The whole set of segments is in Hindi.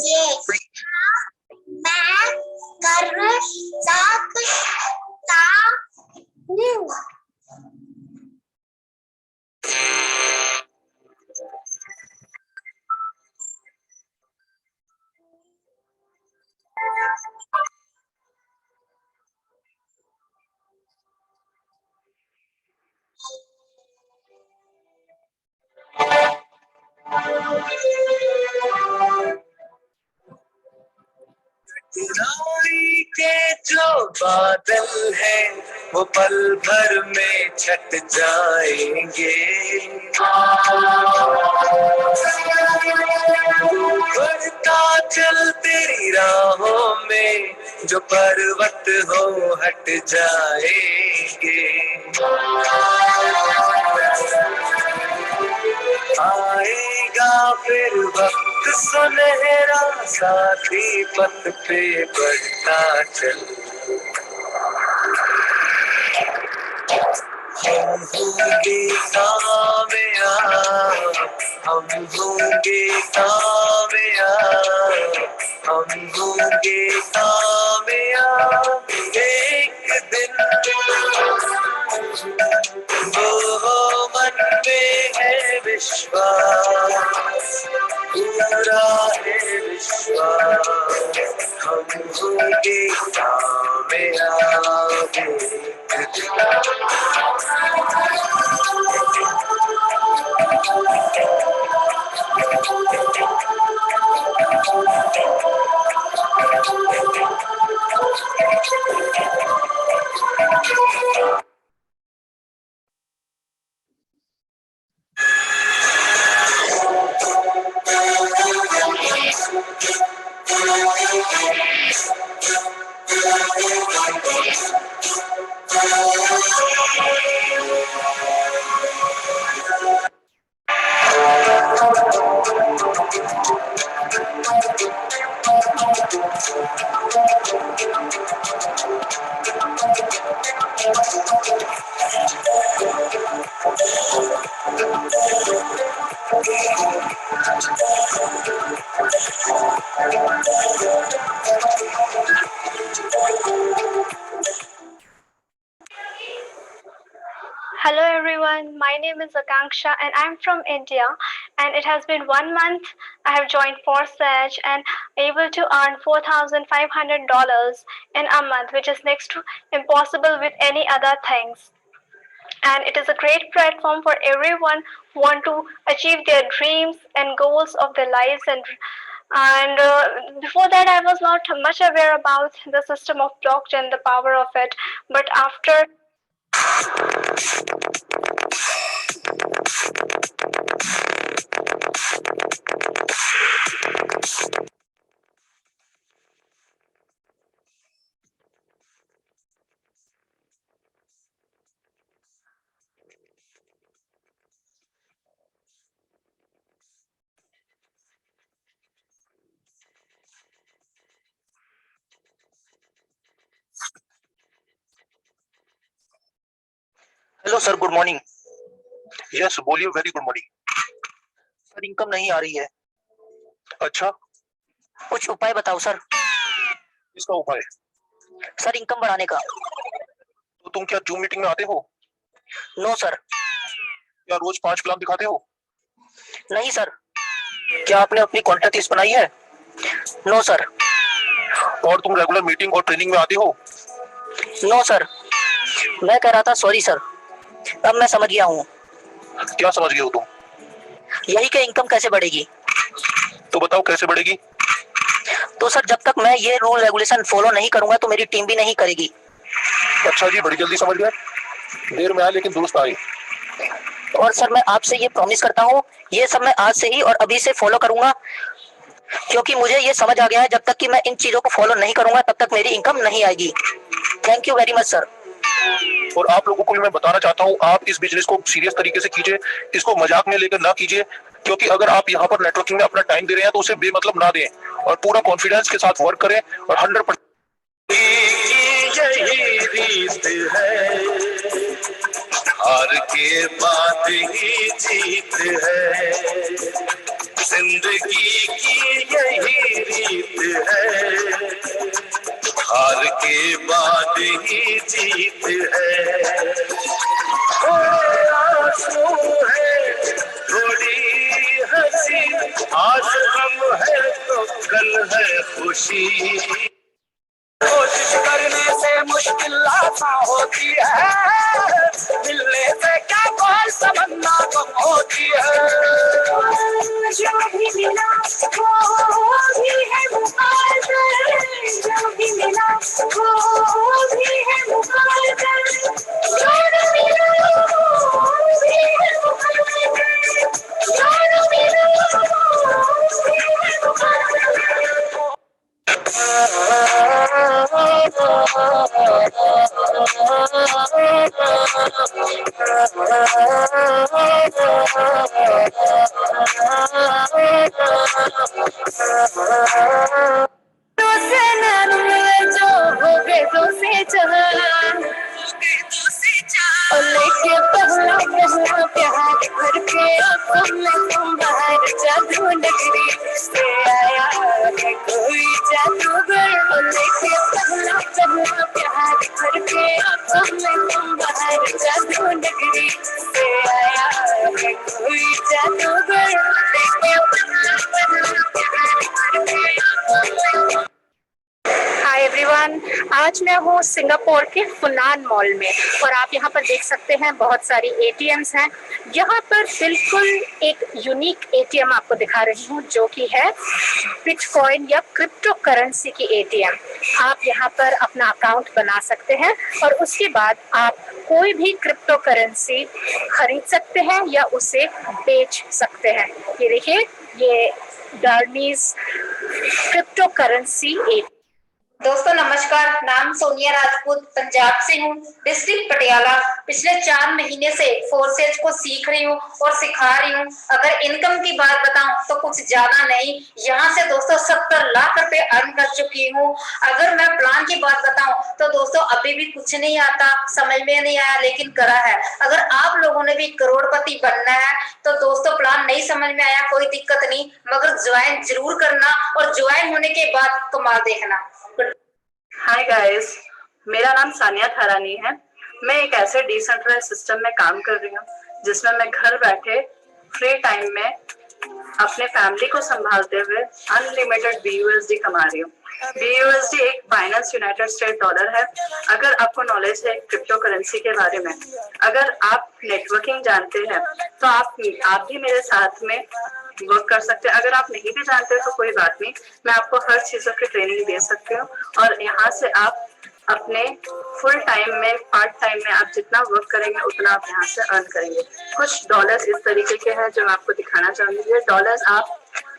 ये मैं कर सकता हूँ। राई के जो बादल है वो पल भर में छट जाएंगे। बढ़ता चल तेरी राहों में जो पर्वत हो हट जाएंगे। आएगा फिर वक्त सुनहरा साथी पथ पे बढ़ता चल। हम होंगे कामयाब, हम होंगे कामयाब, हम होंगे कामयाब एक दिन। वो मन में है विश्वास, पूरा है विश्वास, हम होंगे कामयाब एक दिन। Hello everyone, my name is Akanksha and I'm from India, and it has been 1 month I have joined ForceEdge and able to earn $4,500 in a month, which is next to impossible with any other things. And it is a great platform for everyone who want to achieve their dreams and goals of their lives. And before that I was not much aware about the system of blockchain, the power of it, but after hello sir, good morning. Yes बोलिए, very good morning. Sir income नहीं आ रही है। अच्छा, कुछ उपाय बताओ सर। इसका उपाय? सर इनकम बढ़ाने का। तो तुम क्या जूम मीटिंग में आते हो? No sir. क्या रोज 5 फिल्म दिखाते हो? नहीं सर। क्या आपने अपनी कॉन्टैक्ट लिस्ट बनाई है? No sir. और तुम रेगुलर मीटिंग और ट्रेनिंग में आते हो? No sir. मैं कह रहा था, सॉरी सर, अब मैं समझ गया हूँ। क्या समझ गए हो तुम? यही कि इनकम कैसे बढ़ेगी। तो बताओ कैसे बढ़ेगी? तो सर जब तक मैं ये रूल रेगुलेशन फॉलो नहीं करूंगा तो मेरी टीम भी नहीं करेगी। अच्छा जी, बड़ी जल्दी समझ गए। देर में आए लेकिन दुरुस्त आए। और सर मैं आपसे ये प्रॉमिस करता हूँ, ये सब मैं आज से ही और अभी से फॉलो करूंगा, क्योंकि मुझे ये समझ आ गया है जब तक कि मैं इन चीजों को फॉलो नहीं करूंगा तब तक मेरी इनकम नहीं आएगी। Thank you very much sir. और आप लोगों को भी मैं बताना चाहता हूँ, आप इस बिजनेस को सीरियस तरीके से कीजिए, इसको मजाक में लेकर ना कीजिए, क्योंकि अगर आप यहाँ पर नेटवर्किंग में अपना टाइम दे रहे हैं तो उसे बेमतलब ना दें और पूरा कॉन्फिडेंस के साथ वर्क करें और 100% यही रीत है, हार के बाद ही जीत है, जिंदगी की यही जीत है, हार के बाद ही जीत है। थोड़े आंसू है, थोड़ी हंसी, आज गम है तो कल है खुशी। कोशिश करने से मुश्किल आसान होती है, मिलने से क्या कोई तमन्ना कम होती है। जो भी मिला वो भी है मुकादर, जो भी मिला वो भी है मुकादर, जो न मिला वो भी है मुकादर, जो न मिला वो भी है मुकादर। जो हो गए तो से चला लेके पहला पहला प्यार भर के आंखों में तुम बाहर जादू नगरी से आया है कोई जादूगर। लेके पहला पहला प्यार भर के आंखों में तुम बाहर जादू नगरी से आया है कोई जादूगर। लेके पहला पहला प्यार भर के आंखों में। हाय एवरीवन, आज मैं हूँ सिंगापुर के फुनान मॉल में और आप यहाँ पर देख सकते हैं बहुत सारी एटीएम्स हैं। यहाँ पर बिल्कुल एक यूनिक एटीएम आपको दिखा रही हूँ जो कि है बिटकॉइन या क्रिप्टो करेंसी की एटीएम। आप यहाँ पर अपना अकाउंट बना सकते हैं और उसके बाद आप कोई भी क्रिप्टो करेंसी खरीद सकते हैं या उसे बेच सकते हैं। ये देखिए, ये डर्नीज क्रिप्टो करेंसी एटीएम। दोस्तों नमस्कार, नाम सोनिया राजपूत, पंजाब से हूँ, डिस्ट्रिक्ट पटियाला। पिछले 4 महीने से फोर्सेज को सीख रही हूँ और सिखा रही हूँ। अगर इनकम की बात बताऊं तो कुछ ज्यादा नहीं, यहाँ से दोस्तों 70 लाख रुपए अर्न कर चुकी हूँ। अगर मैं प्लान की बात बताऊं तो दोस्तों अभी भी कुछ नहीं आता, समझ में नहीं आया, लेकिन करा है। अगर आप लोगों ने भी करोड़पति बनना है तो दोस्तों प्लान नहीं समझ में आया, कोई दिक्कत नहीं, मगर ज्वाइन जरूर करना और ज्वाइन होने के बाद कमाल देखना। हाय गाइस, मेरा नाम सानिया थारानी है। मैं एक ऐसे डिसेंट्रलाइज्ड सिस्टम में काम कर रही हूँ जिसमें मैं घर बैठे फ्री टाइम में अपने फैमिली को संभालते हुए अनलिमिटेड BUSD कमा रही हूँ। BUSD एक बाइनेंस यूनाइटेड स्टेट डॉलर है। अगर आपको नॉलेज है क्रिप्टो करेंसी के बारे में, अगर आप नेटवर्किंग जानते हैं तो आप भी मेरे साथ में वर्क कर सकते हैं। अगर आप नहीं भी जानते तो कोई बात नहीं, मैं आपको हर चीजों की ट्रेनिंग दे सकती हूँ और यहाँ से आप अपने फुल टाइम में, पार्ट टाइम में आप जितना वर्क करेंगे उतना आप यहाँ से अर्न करेंगे। कुछ डॉलर्स इस तरीके के हैं जो मैं आपको दिखाना चाहूंगी। ये डॉलर्स आप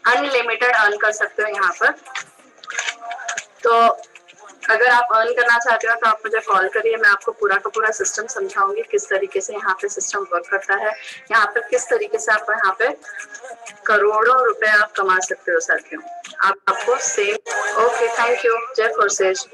अनलिमिटेड अर्न कर सकते हो यहाँ पर। तो अगर आप अर्न करना चाहते हो तो आप मुझे कॉल करिए, मैं आपको पूरा का पूरा सिस्टम समझाऊंगी, किस तरीके से यहाँ पे सिस्टम वर्क करता है, यहाँ पे किस तरीके से आप यहाँ पे करोड़ों रुपए आप कमा सकते हो साथियों। आपको सेम। Okay, thank you. जय फोर्सेज।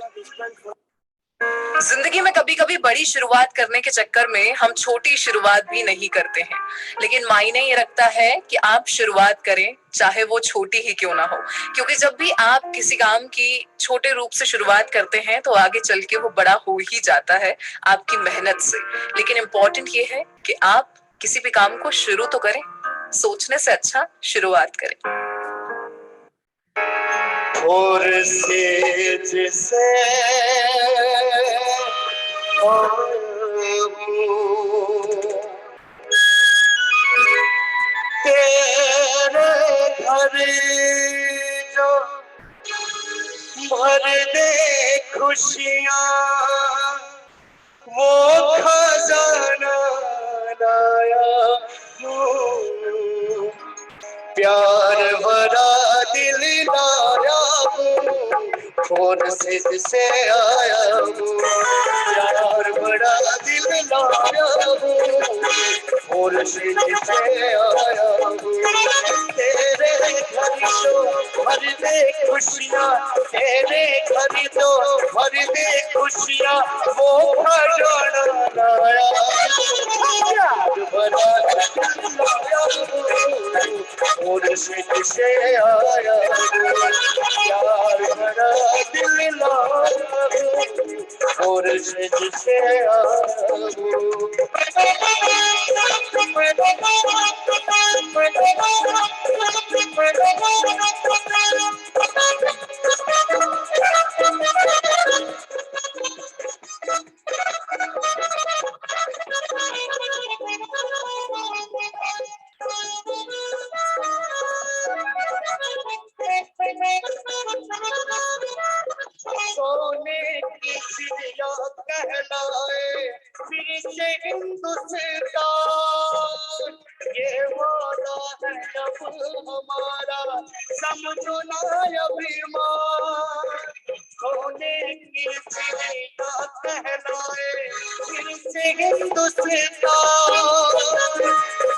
जिंदगी में कभी कभी बड़ी शुरुआत करने के चक्कर में हम छोटी शुरुआत भी नहीं करते हैं, लेकिन मायने ये रखता है कि आप शुरुआत करें, चाहे वो छोटी ही क्यों ना हो, क्योंकि जब भी आप किसी काम की छोटे रूप से शुरुआत करते हैं तो आगे चल के वो बड़ा हो ही जाता है आपकी मेहनत से। लेकिन इम्पोर्टेंट ये है कि आप किसी भी काम को शुरू तो करें, सोचने से अच्छा शुरुआत करें। और जिसे तेरे घर जो भर दे खुशियाँ, वो खजाना लाया हूँ, प्यार भरा दिल लाया हूँ, फोन से जिसे आया हूँ, प्यार भरा दिल लाया हूँ, फोन से जिसे आया हूँ। तेरे घर जो भर दे खुशियाँ, तेरे घर जो भर दे खुशियाँ, वो खजाना लाया हूँ, प्यार भरा दिल लाया हूँ, फोन से जिसे आया हूँ, से जिसे सोने की चिड़िया कहलाए फिर से हिंदुस्तान, ये वादा है अब हमारा, समझो ना अभिमान। सोने की चिड़िया कहलाए फिर से हिंदुस्तान,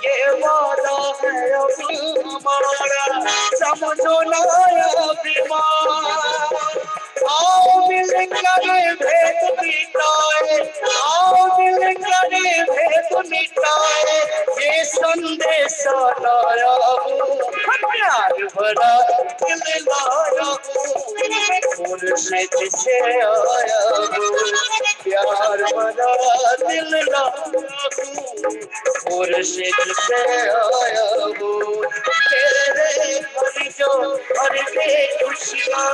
ये वादा है अब हमारा, समझो ना अभिमान। आओ मिलकर भेद मिटाए, आओ मिलकर भेद मिटाए, ये संदेश लाया हूँ, प्यार भरा दिल लाया हूँ, फूल से जिसे आया हूँ, प्यार भरा दिल लाया हूँ, फूल से जिसे आया हूँ, तेरे घर जो भर दे खुशियाँ।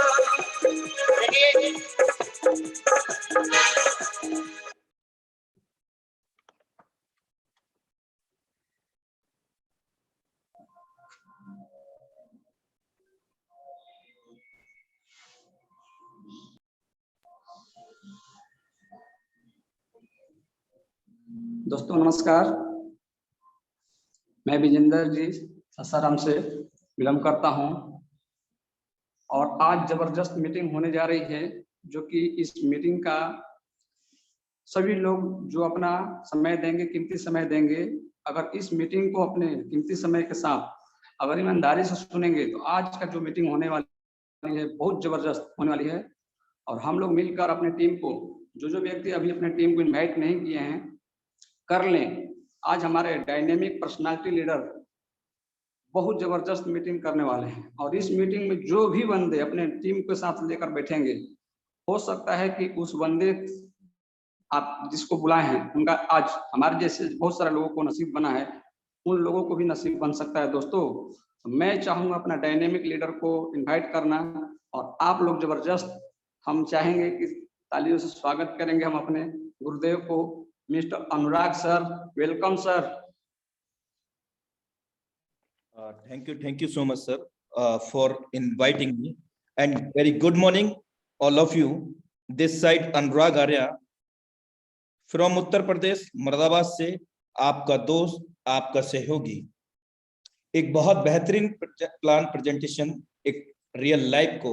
दोस्तों नमस्कार, मैं विजेंद्र जी सासाराम से विलम्ब करता हूं और आज जबरदस्त मीटिंग होने जा रही है, जो कि इस मीटिंग का सभी लोग जो अपना समय देंगे, कीमती समय देंगे, अगर इस मीटिंग को अपने कीमती समय के साथ अगर ईमानदारी से सुनेंगे तो आज का जो मीटिंग होने वाली है बहुत जबरदस्त होने वाली है। और हम लोग मिलकर अपने टीम को, जो व्यक्ति अभी अपने टीम को इन्वाइट नहीं किए हैं, कर लें। आज हमारे डायनेमिक पर्सनालिटी लीडर बहुत जबरदस्त मीटिंग करने वाले हैं और इस मीटिंग में जो भी बंदे अपने टीम के साथ लेकर बैठेंगे, हो सकता है कि उस बंदे आप जिसको बुलाए हैं उनका आज हमारे जैसे बहुत सारे लोगों को नसीब बना है, उन लोगों को भी नसीब बन सकता है। दोस्तों मैं चाहूंगा अपना डायनेमिक लीडर को इनवाइट करना और आप लोग जबरदस्त, हम चाहेंगे कि तालियों से स्वागत करेंगे हम अपने गुरुदेव को, mister Anurag sir. Welcome sir. Thank you so much, sir, for inviting me. And very good morning, all of you. This side Anurag Arya from Uttar Pradesh Moradabad से, आपका दोस्त, आपका सहयोगी। एक बहुत बेहतरीन प्लान प्रेजेंटेशन, एक रियल लाइफ को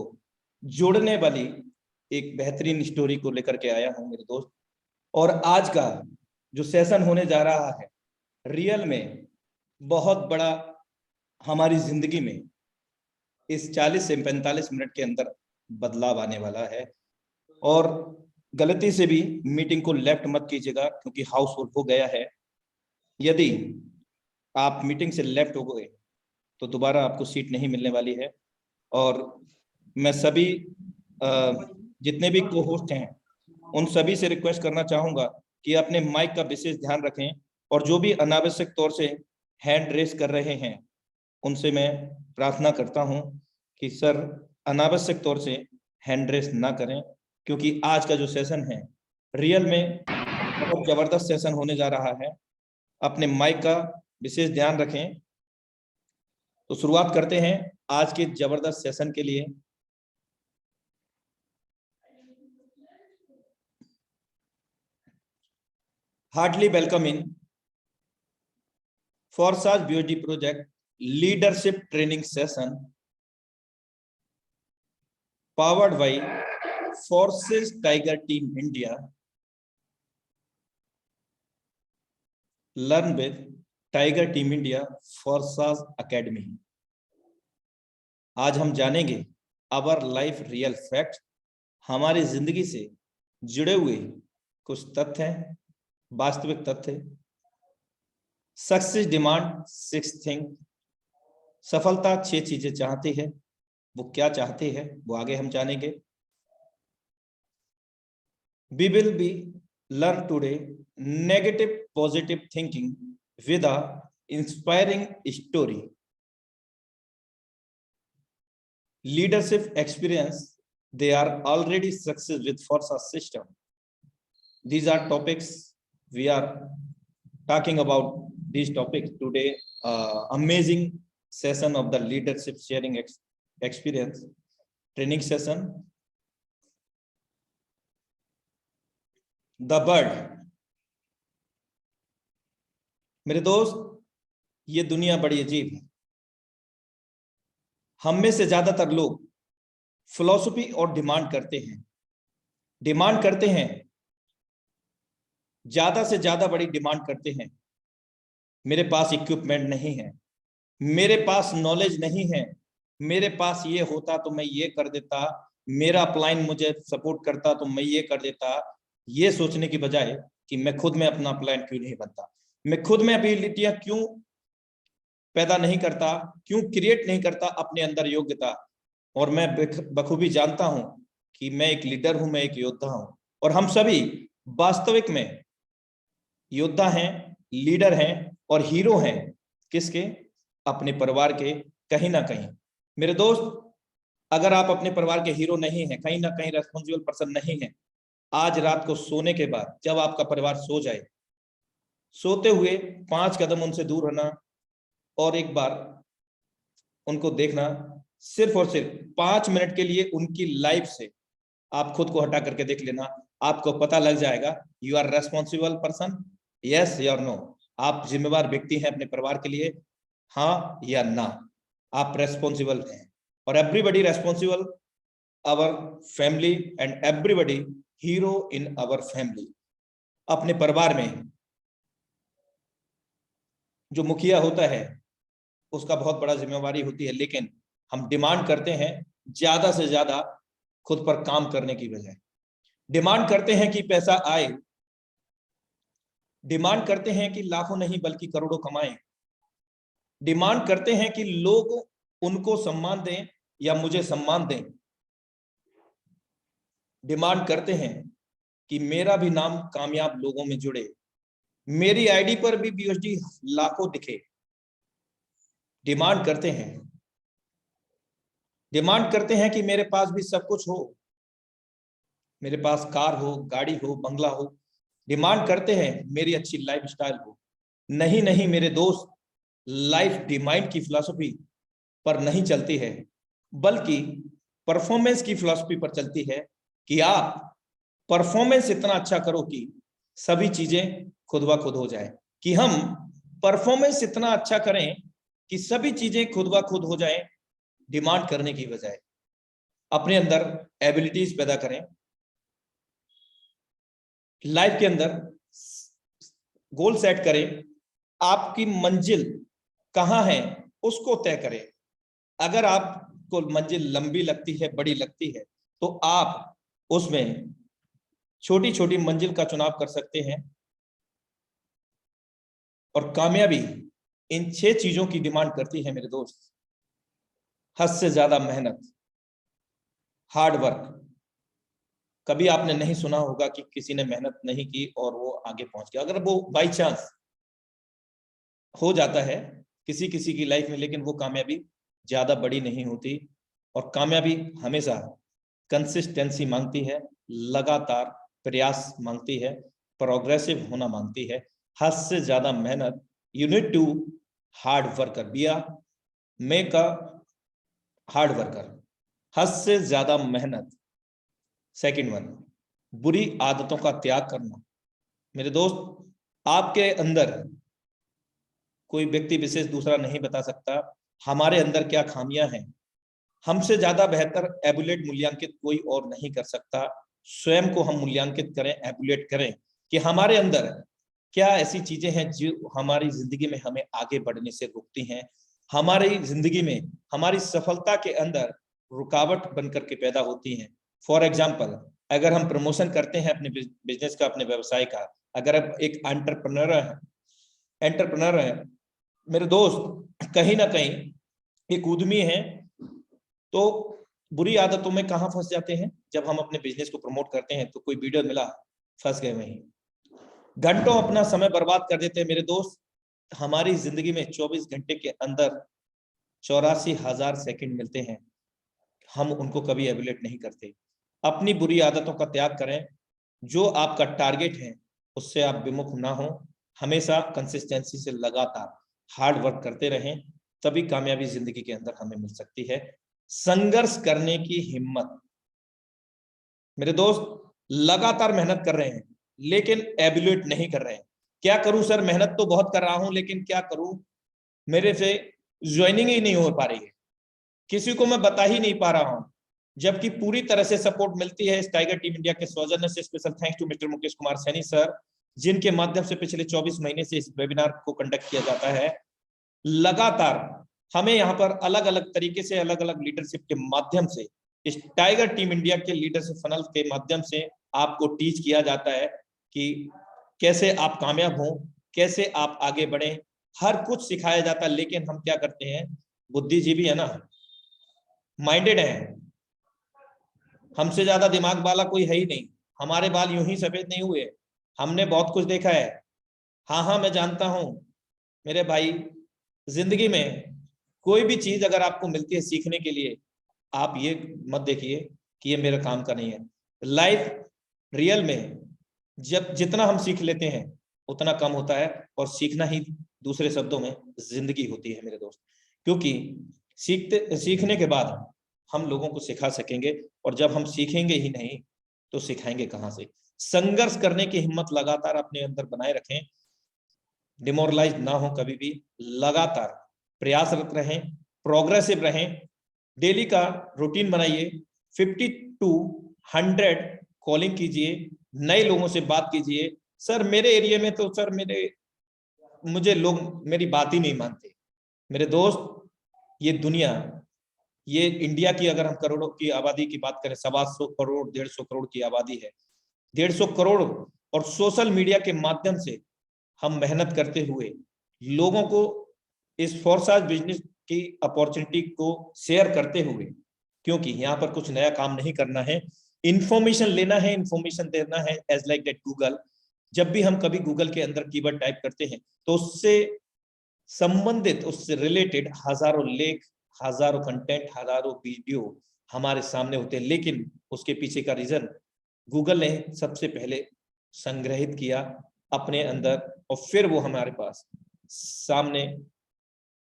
जोड़ने वाली एक बेहतरीन स्टोरी को लेकर के आया हूं मेरे दोस्त। और आज का जो सेशन होने जा रहा है, रियल में बहुत बड़ा हमारी जिंदगी में इस 40 से 45 मिनट के अंदर बदलाव आने वाला है। और गलती से भी मीटिंग को लेफ्ट मत कीजिएगा, क्योंकि हाउसफुल हो गया है। यदि आप मीटिंग से लेफ्ट हो गए तो दोबारा आपको सीट नहीं मिलने वाली है। और मैं सभी जितने भी को होस्ट हैं उन सभी से रिक्वेस्ट करना चाहूंगा कि अपने माइक का विशेष ध्यान रखें, और जो भी अनावश्यक तौर से हैंड रेस कर रहे हैं उनसे मैं प्रार्थना करता हूं कि सर अनावश्यक तौर से हैंड रेस ना करें, क्योंकि आज का जो सेशन है रियल में बहुत जबरदस्त सेशन होने जा रहा है। अपने माइक का विशेष ध्यान रखें। तो शुरुआत करते हैं आज के जबरदस्त सेशन के लिए। Hardly welcome in Forsage BOD project leadership training session powered by Forces Tiger Team India. Learn with Tiger Team India Forsage Academy. आज हम जानेंगे आवर लाइफ रियल फैक्ट, हमारी जिंदगी से जुड़े हुए कुछ तथ्य हैं, वास्तविक तथ्य। सक्सेस डिमांड 6 थिंग, सफलता 6 चीजें चाहती है। वो क्या चाहती है वो आगे हम जानेंगे। We will be learn today negative positive thinking with a inspiring story. Leadership experience, they are already success with Forza system. These are topics we are talking about. These topics today. Amazing session of the leadership sharing experience training session. The bird. मेरे दोस्त, ये दुनिया बड़ी अजीब है। हम में से ज्यादातर लोग फिलॉसफी और डिमांड करते हैं, ज्यादा से ज्यादा बड़ी डिमांड करते हैं। मेरे पास इक्विपमेंट नहीं है, मेरे पास नॉलेज नहीं है, मेरे पास ये होता तो मैं ये कर देता, मेरा अपलाइन मुझे सपोर्ट करता तो मैं ये कर देता। ये सोचने की बजाय कि मैं खुद में अपना अपलाइन क्यों नहीं बनता, मैं खुद में एबिलिटियां क्यों पैदा नहीं करता, क्यों क्रिएट नहीं करता अपने अंदर योग्यता। और मैं बखूबी जानता हूं कि मैं एक लीडर हूं, मैं एक योद्धा हूं, और हम सभी वास्तविक में योद्धा हैं, लीडर हैं और हीरो हैं। किसके? अपने परिवार के। कहीं ना कहीं मेरे दोस्त, अगर आप अपने परिवार के हीरो नहीं हैं, कहीं ना कहीं रेस्पॉन्सिबल पर्सन नहीं है, आज रात को सोने के बाद जब आपका परिवार सो जाए, सोते हुए 5 कदम उनसे दूर रहना और एक बार उनको देखना, सिर्फ और सिर्फ 5 मिनट के लिए उनकी लाइफ से आप खुद को हटा करके देख लेना, आपको पता लग जाएगा you are responsible person, yes या नो। आप जिम्मेवार व्यक्ति हैं अपने परिवार के लिए, हाँ या ना, आप रेस्पॉन्सिबल हैं। और everybody responsible our family and everybody hero in our family. अपने परिवार में जो मुखिया होता है उसका बहुत बड़ा जिम्मेवारी होती है, लेकिन हम डिमांड करते हैं ज्यादा से ज्यादा खुद पर काम करने की बजाय। डिमांड करते हैं कि पैसा आए, डिमांड करते हैं कि लाखों नहीं बल्कि करोड़ों कमाएं, डिमांड करते हैं कि लोग उनको सम्मान दें या मुझे सम्मान दें, डिमांड करते हैं कि मेरा भी नाम कामयाब लोगों में जुड़े, मेरी आईडी पर भी बीएचडी लाखों दिखे। डिमांड करते हैं कि मेरे पास भी सब कुछ हो, मेरे पास कार हो, गाड़ी हो, बंगला हो। डिमांड करते हैं मेरी अच्छी लाइफ स्टाइल हो। नहीं मेरे दोस्त, लाइफ डिमांड की फिलॉसफी पर नहीं चलती है, बल्कि परफॉर्मेंस की फिलॉसफी पर चलती है कि आप परफॉर्मेंस इतना अच्छा करो कि सभी चीजें खुद ब खुद हो जाए, कि हम परफॉर्मेंस इतना अच्छा करें कि सभी चीजें खुद ब खुद हो जाएं। डिमांड करने की बजाय अपने अंदर एबिलिटीज पैदा करें, लाइफ के अंदर गोल सेट करें, आपकी मंजिल कहां है उसको तय करें। अगर आपको मंजिल लंबी लगती है, बड़ी लगती है, तो आप उसमें छोटी छोटी मंजिल का चुनाव कर सकते हैं। और कामयाबी इन 6 चीजों की डिमांड करती है मेरे दोस्त। हद से ज्यादा मेहनत, हार्ड वर्क। कभी आपने नहीं सुना होगा कि किसी ने मेहनत नहीं की और वो आगे पहुंच गया। अगर वो बाई चांस हो जाता है किसी किसी की लाइफ में, लेकिन वो कामयाबी ज्यादा बड़ी नहीं होती। और कामयाबी हमेशा कंसिस्टेंसी मांगती है, लगातार प्रयास मांगती है, प्रोग्रेसिव होना मांगती है। हद से ज्यादा मेहनत, you need to hard worker, be a make a hard worker. हद से ज्यादा मेहनत। सेकंड वन, बुरी आदतों का त्याग करना। मेरे दोस्त, आपके अंदर कोई व्यक्ति विशेष दूसरा नहीं बता सकता हमारे अंदर क्या खामियां हैं। हमसे ज्यादा बेहतर एबुलेट मूल्यांकित कोई और नहीं कर सकता। स्वयं को हम मूल्यांकित करें, एबुलेट करें कि हमारे अंदर क्या ऐसी चीजें हैं जो हमारी जिंदगी में हमें आगे बढ़ने से रोकती हैं, हमारी जिंदगी में हमारी सफलता के अंदर रुकावट बनकर के पैदा होती हैं। फॉर एग्जाम्पल, अगर हम प्रमोशन करते हैं अपने बिजनेस का, अपने व्यवसाय का, अगर आप एक एंटरप्रेन्योर है मेरे दोस्त, कहीं ना कहीं एक उद्यमी है, तो बुरी आदतों में कहाँ फंस जाते हैं? जब हम अपने बिजनेस को प्रमोट करते हैं तो कोई वीडियो मिला, फंस गए वहीं, घंटों अपना समय बर्बाद कर देते हैं मेरे दोस्त। हमारी जिंदगी में 24 घंटे के अंदर 84,000 सेकंड मिलते हैं, हम उनको कभी एवेल्यूएट नहीं करते। अपनी बुरी आदतों का त्याग करें। जो आपका टारगेट है उससे आप विमुख ना हो, हमेशा कंसिस्टेंसी से लगातार हार्ड वर्क करते रहें, तभी कामयाबी जिंदगी के अंदर हमें मिल सकती है। संघर्ष करने की हिम्मत, मेरे दोस्त लगातार मेहनत कर रहे हैं लेकिन एवेल्यूएट नहीं कर रहे हैं। क्या करूं सर, मेहनत तो बहुत कर रहा हूं लेकिन क्या करूं, मेरे से ज्वाइनिंग ही नहीं हो पा रही है, किसी को मैं बता ही नहीं पा रहा हूं, जबकि पूरी तरह से सपोर्ट मिलती है इस टाइगर टीम इंडिया के सौजन्य से। Special thanks to mister Mukesh Kumar Saini sir, जिनके माध्यम से पिछले 24 महीने से इस वेबिनार को कंडक्ट किया जाता है। लगातार हमें यहाँ पर अलग अलग तरीके से, अलग अलग लीडरशिप के माध्यम से, इस टाइगर टीम इंडिया के लीडरशिप फनल के माध्यम से आपको टीच किया जाता है कि कैसे आप कामयाब हों, कैसे आप आगे बढ़ें, हर कुछ सिखाया जाता है। लेकिन हम क्या करते हैं, बुद्धिजीवी है ना, माइंडेड है, हमसे ज्यादा दिमाग वाला कोई है ही नहीं। हमारे बाल यूं ही सफेद नहीं हुए, हमने बहुत कुछ देखा है। हाँ, मैं जानता हूं मेरे भाई, जिंदगी में कोई भी चीज अगर आपको मिलती है सीखने के लिए, आप ये मत देखिए कि ये मेरा काम का नहीं है। लाइफ रियल में जब जितना हम सीख लेते हैं उतना कम होता है, और सीखना ही दूसरे शब्दों में जिंदगी होती है मेरे दोस्त। क्योंकि सीखने के बाद हम लोगों को सिखा सकेंगे, और जब हम सीखेंगे ही नहीं तो सिखाएंगे कहां से। संघर्ष करने की हिम्मत लगातार अपने अंदर बनाए रखें, डिमोरलाइज ना हो कभी भी, लगातार प्रयासरत रहें, प्रोग्रेसिव रहें। डेली का रूटीन बनाइए, 50 to 100 कॉलिंग कीजिए, नए लोगों से बात कीजिए। सर मेरे एरिया में तो सर मुझे लोग मेरी बात ही नहीं मानते। मेरे दोस्त, ये दुनिया, ये इंडिया की अगर हम करोड़ों की आबादी की बात करें, 125 करोड़ 150 करोड़ की आबादी है, 150 करोड़, और सोशल मीडिया के माध्यम से हम मेहनत करते हुए लोगों को इस फोर्साज बिजनेस की अपॉर्चुनिटी को शेयर करते हुए, क्योंकि यहाँ पर कुछ नया काम नहीं करना है, इंफॉर्मेशन लेना है, इंफॉर्मेशन देना है। एज लाइक दैट गूगल, जब भी हम कभी गूगल के अंदर कीवर्ड टाइप करते हैं तो उससे संबंधित, उससे रिलेटेड हजारों लेख, हजारों कंटेंट, हजारों वीडियो हमारे सामने होते हैं। लेकिन उसके पीछे का रीजन गूगल ने सबसे पहले संग्रहित किया अपने अंदर, और फिर वो हमारे पास सामने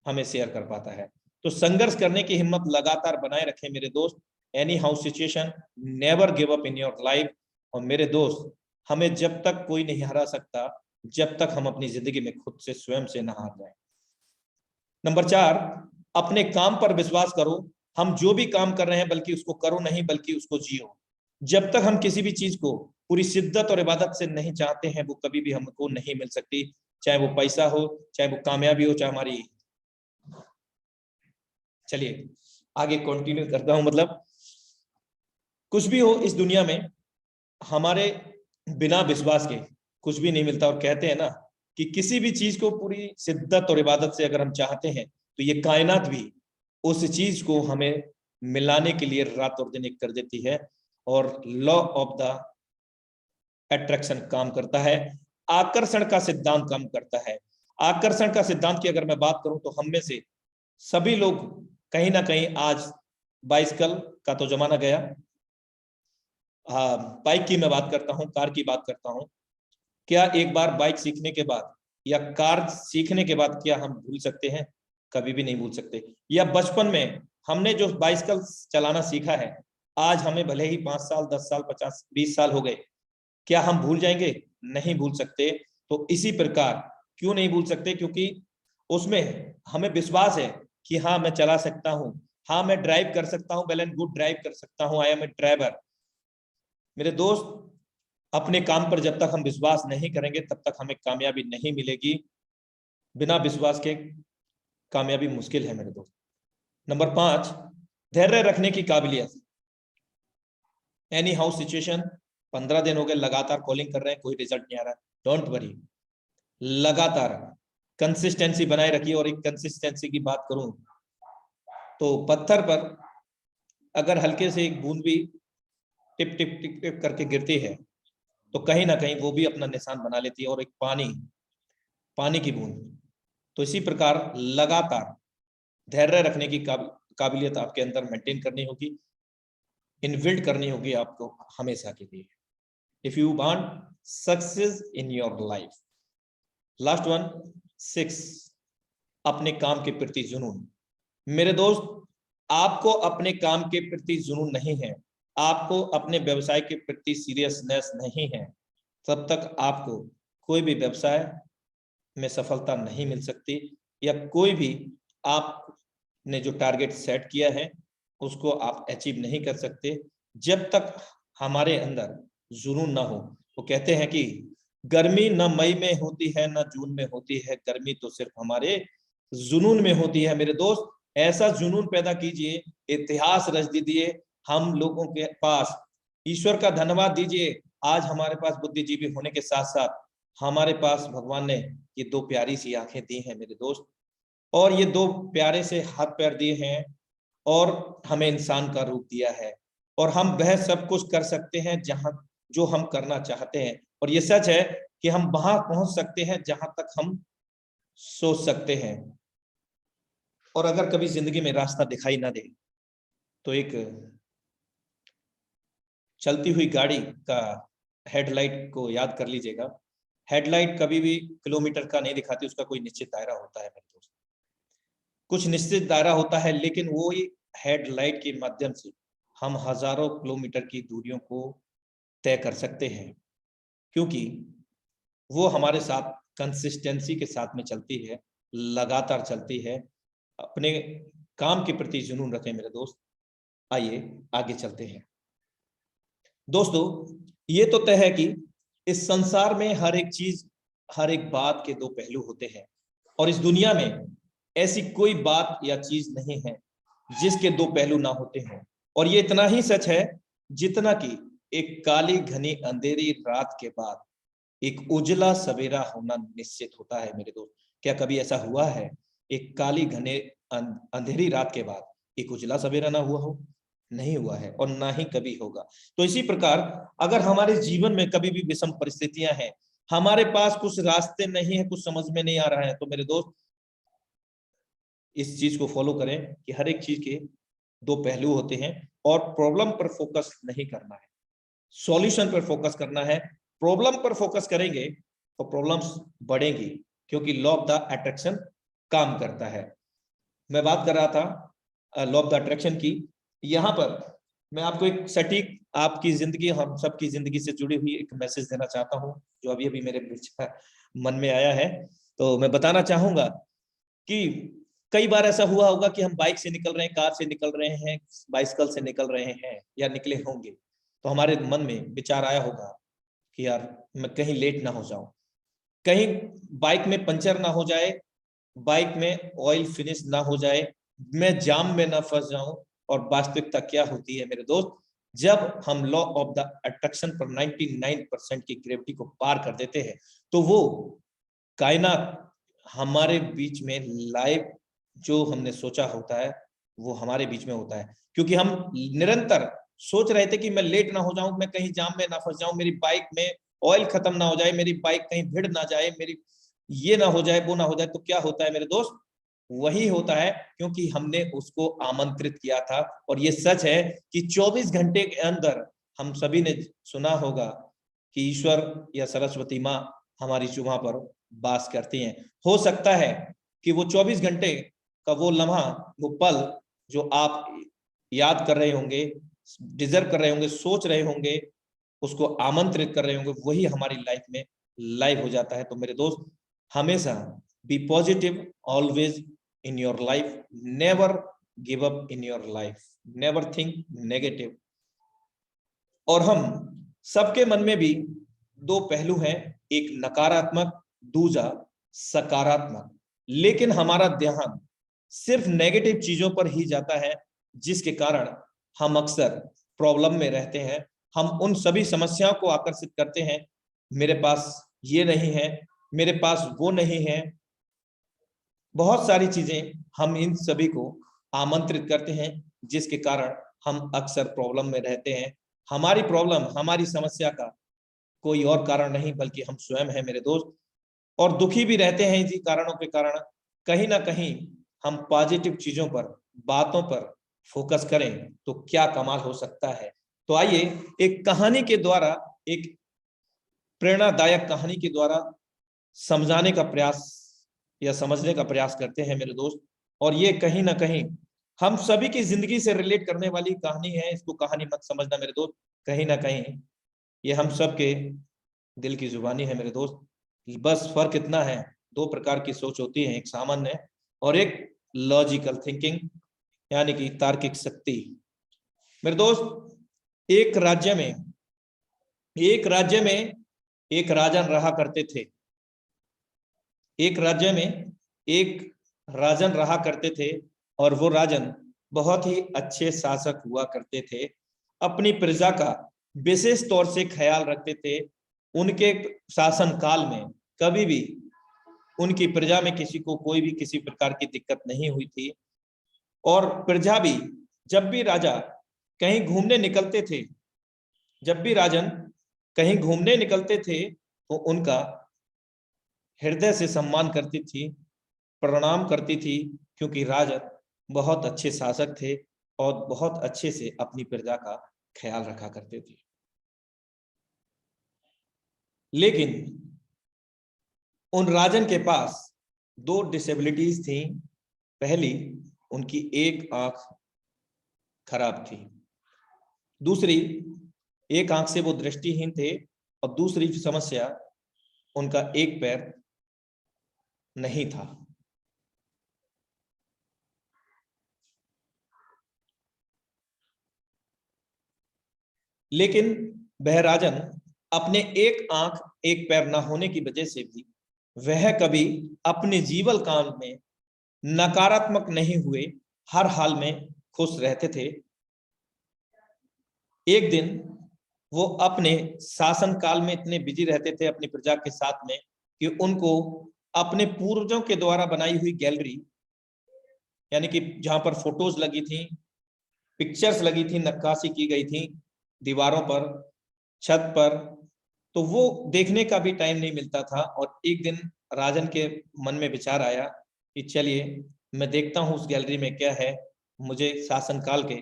हमें शेयर कर पाता है। तो संघर्ष करने की हिम्मत लगातार बनाए रखें मेरे दोस्त। Any how situation, never give up in your life. और मेरे दोस्त, हमें जब तक कोई नहीं हरा सकता जब तक हम अपनी जिंदगी में खुद से स्वयं से ना हार जाएं। नंबर 4, अपने काम पर विश्वास करो। हम जो भी काम कर रहे हैं, बल्कि उसको करो नहीं, बल्कि उसको जियो। जब तक हम किसी भी चीज को पूरी शिद्दत और इबादत से नहीं चाहते हैं, वो कभी भी हमको नहीं मिल सकती। चाहे वो पैसा हो, चाहे वो कामयाबी हो, चाहे हमारी, चलिए आगे कंटिन्यू करता हूं। मतलब कुछ भी हो इस दुनिया में, हमारे बिना विश्वास के कुछ भी नहीं मिलता। और कहते हैं ना कि किसी भी चीज को पूरी शिद्दत और इबादत से अगर हम चाहते हैं तो ये कायनात भी उस चीज को हमें मिलाने के लिए रात और दिन एक कर देती है। और लॉ ऑफ द अट्रैक्शन काम करता है, आकर्षण का सिद्धांत काम करता है। आकर्षण का सिद्धांत की अगर मैं बात करूं तो हम में से सभी लोग कहीं ना कहीं, आज बाइसिकल का तो जमाना गया, बाइक की मैं बात करता हूं, कार की बात करता हूं। क्या एक बार बाइक सीखने के बाद या कार सीखने के बाद क्या हम भूल सकते हैं? कभी भी नहीं भूल सकते। या बचपन में हमने जो बाइसिकल चलाना सीखा है, आज हमें भले ही 5 साल 10 साल 50 20 साल हो गए, क्या हम भूल जाएंगे? नहीं भूल सकते। तो इसी प्रकार क्यों नहीं भूल सकते? क्योंकि उसमें हमें विश्वास है कि हाँ मैं चला सकता हूँ, हाँ मैं ड्राइव कर सकता हूँ, वेल एंड गुड ड्राइव कर सकता हूँ, आई एम ए ड्राइवर। मेरे दोस्त, अपने काम पर जब तक हम विश्वास नहीं करेंगे तब तक हमें कामयाबी नहीं मिलेगी। बिना विश्वास के कामयाबी मुश्किल है मेरे दोस्त। नंबर 5, धैर्य रखने की काबिलियत। एनी हाउ सिचुएशन, 15 दिन हो गए लगातार कॉलिंग कर रहे हैं, कोई रिजल्ट नहीं आ रहा है, डोंट वरी, लगातार कंसिस्टेंसी बनाए रखिए। और एक कंसिस्टेंसी की बात करूं तो पत्थर पर अगर हल्के से एक बूंद भी टिप टिप टिप टिप करके गिरती है तो कहीं ना कहीं वो भी अपना निशान बना लेती है, और एक पानी की बूंद। तो इसी प्रकार लगातार धैर्य रखने की काबिलियत आपके अंदर मेंटेन करनी होगी, इनबिल्ड करनी होगी आपको हमेशा के लिए, if you want success in your life. Last one 6, अपने काम के प्रति जुनून। मेरे दोस्त, आपको अपने काम के प्रति जुनून नहीं है, आपको अपने व्यवसाय के प्रति सीरियसनेस नहीं है, तब तक आपको कोई भी व्यवसाय में सफलता नहीं मिल सकती, या कोई भी आपने जो टारगेट सेट किया है उसको आप अचीव नहीं कर सकते जब तक हमारे अंदर जुनून ना हो। वो कहते हैं कि गर्मी न मई में होती है न जून में होती है, गर्मी तो सिर्फ हमारे जुनून में होती है। मेरे दोस्त, ऐसा जुनून पैदा कीजिए, इतिहास रच दीजिए। हम लोगों के पास ईश्वर का धन्यवाद दीजिए, आज हमारे पास बुद्धिजीवी होने के साथ साथ हमारे पास भगवान ने ये 2 प्यारी सी आंखें दी हैं मेरे दोस्त, और ये 2 प्यारे से हाथ पैर दिए हैं, और हमें इंसान का रूप दिया है, और हम वह सब कुछ कर सकते हैं जहां जो हम करना चाहते हैं। और ये सच है कि हम वहां पहुंच सकते हैं जहां तक हम सोच सकते हैं। और अगर कभी जिंदगी में रास्ता दिखाई ना दे तो एक चलती हुई गाड़ी का हेडलाइट को याद कर लीजिएगा। हेडलाइट कभी भी किलोमीटर का नहीं दिखाती, उसका कोई निश्चित दायरा होता है मेरे दोस्त, कुछ निश्चित दायरा होता है, लेकिन वो ही हेडलाइट के माध्यम से हम हजारों किलोमीटर की दूरियों को तय कर सकते हैं, क्योंकि वो हमारे साथ कंसिस्टेंसी के साथ में चलती है, लगातार चलती है। अपने काम के प्रति जुनून रखें मेरे दोस्त। आइए आगे चलते हैं। दोस्तों, ये तो तय है कि इस संसार में हर एक चीज, हर एक बात के 2 पहलू होते हैं, और इस दुनिया में ऐसी कोई बात या चीज नहीं है जिसके 2 पहलू ना होते हैं। और ये इतना ही सच है जितना कि एक काली घनी अंधेरी रात के बाद एक उजला सवेरा होना निश्चित होता है मेरे दोस्त। क्या कभी ऐसा हुआ है एक काली घने अंधेरी रात के बाद एक उजला सवेरा ना हुआ हो? नहीं हुआ है, और ना ही कभी होगा। तो इसी प्रकार अगर हमारे जीवन में कभी भी विषम परिस्थितियां हैं, हमारे पास कुछ रास्ते नहीं है, कुछ समझ में नहीं आ रहा है, तो मेरे दोस्त इस चीज को फॉलो करें कि हर एक चीज के 2 पहलू होते हैं, और प्रॉब्लम पर फोकस नहीं करना है, सॉल्यूशन पर फोकस करना है। प्रॉब्लम पर फोकस करेंगे तो प्रॉब्लम्स बढ़ेंगी, क्योंकि लॉ ऑफ द अट्रैक्शन काम करता है। मैं बात कर रहा था लॉ ऑफ द अट्रैक्शन की। यहाँ पर मैं आपको एक सटीक, आपकी जिंदगी, हम सबकी जिंदगी से जुड़ी हुई एक मैसेज देना चाहता हूँ, जो अभी अभी मेरे मन में आया है। तो मैं बताना चाहूंगा कि कई बार ऐसा हुआ होगा कि हम बाइक से निकल रहे हैं, कार से निकल रहे हैं, बाइसिकल से निकल रहे हैं, या निकले होंगे, तो हमारे मन में विचार आया होगा कि यार मैं कहीं लेट ना हो जाऊं, कहीं बाइक में पंचर ना हो जाए, बाइक में ऑयल फिनिश ना हो जाए, मैं जाम में ना फंस जाऊं। और वास्तविकता क्या होती है मेरे दोस्त, जब हम लॉ ऑफ द अट्रैक्शन पर 99% की ग्रेविटी को पार कर देते हैं, तो वो कायनात हमारे बीच में लाइव जो हमने सोचा होता है वो हमारे बीच में होता है। क्योंकि हम निरंतर सोच रहे थे कि मैं लेट ना हो जाऊं, मैं कहीं जाम में ना फंस जाऊं, मेरी बाइक में ऑयल खत्म ना हो जाए, मेरी बाइक कहीं भिड़ ना जाए, मेरी ये ना हो जाए, वो ना हो जाए। तो क्या होता है मेरे दोस्त, वही होता है क्योंकि हमने उसको आमंत्रित किया था। और ये सच है कि 24 घंटे के अंदर हम सभी ने सुना होगा कि ईश्वर या सरस्वती माँ हमारी जुबां पर वास करती हैं। हो सकता है कि वो 24 घंटे का वो लम्हा, वो पल जो आप याद कर रहे होंगे, डिजर्व कर रहे होंगे, सोच रहे होंगे, उसको आमंत्रित कर रहे होंगे, वही हमारी लाइफ में लाइव हो जाता है। तो मेरे दोस्त, हमेशा be positive always in your life, never give up in your life, never think negative। और हम सबके मन में भी 2 पहलू हैं, एक नकारात्मक, दूसरा सकारात्मक, लेकिन हमारा ध्यान सिर्फ नेगेटिव चीजों पर ही जाता है, जिसके कारण हम अक्सर प्रॉब्लम में रहते हैं। हम उन सभी समस्याओं को आकर्षित करते हैं, मेरे पास ये नहीं है, मेरे पास वो नहीं है, बहुत सारी चीजें हम इन सभी को आमंत्रित करते हैं, जिसके कारण हम अक्सर प्रॉब्लम में रहते हैं। हमारी प्रॉब्लम, हमारी समस्या का कोई और कारण नहीं बल्कि हम स्वयं हैं मेरे दोस्त, और दुखी भी रहते हैं इसी कारणों के कारण। कहीं ना कहीं हम पॉजिटिव चीजों पर, बातों पर फोकस करें तो क्या कमाल हो सकता है। तो आइए एक कहानी के द्वारा, एक प्रेरणादायक कहानी के द्वारा समझाने का प्रयास या समझने का प्रयास करते हैं मेरे दोस्त। और ये कहीं ना कहीं हम सभी की जिंदगी से रिलेट करने वाली कहानी है। इसको कहानी मत समझना मेरे दोस्त, कहीं ना कहीं ये हम सब के दिल की जुबानी है मेरे दोस्त। बस फर्क इतना है, दो प्रकार की सोच होती है, एक सामान्य और एक लॉजिकल थिंकिंग, यानी कि तार्किक शक्ति। मेरे दोस्त, एक राज्य में एक राजन रहा करते थे। एक राज्य में एक राजन रहा करते थे और वो राजन बहुत ही अच्छे शासक हुआ करते थे। अपनी प्रजा का विशेष तौर से ख्याल रखते थे। उनके शासन काल में कभी भी उनकी प्रजा में किसी को कोई भी किसी प्रकार की दिक्कत नहीं हुई थी। और प्रजा भी, जब भी राजा कहीं घूमने निकलते थे, जब भी राजन कहीं घूमने निकलते थे तो उनका हृदय से सम्मान करती थी, प्रणाम करती थी, क्योंकि राजा बहुत अच्छे शासक थे और बहुत अच्छे से अपनी प्रजा का ख्याल रखा करते थे। लेकिन उन राजन के पास दो डिसेबिलिटीज थी। पहली, उनकी एक आंख खराब थी। दूसरी, एक आंख से वो दृष्टिहीन थे और दूसरी समस्या, उनका एक पैर नहीं था। लेकिन वह राजन अपने एक आंख एक पैर न होने की वजह से भी वह कभी अपने जीवन काल में नकारात्मक नहीं हुए, हर हाल में खुश रहते थे। एक दिन वो अपने शासन काल में इतने बिजी रहते थे अपनी प्रजा के साथ में कि उनको अपने पूर्वजों के द्वारा बनाई हुई गैलरी, यानी कि जहां पर फोटोज लगी थी, पिक्चर्स लगी थी, नक्काशी की गई थी दीवारों पर, छत पर, तो वो देखने का भी टाइम नहीं मिलता था। और एक दिन राजन के मन में विचार आया कि चलिए मैं देखता हूँ उस गैलरी में क्या है। मुझे शासनकाल के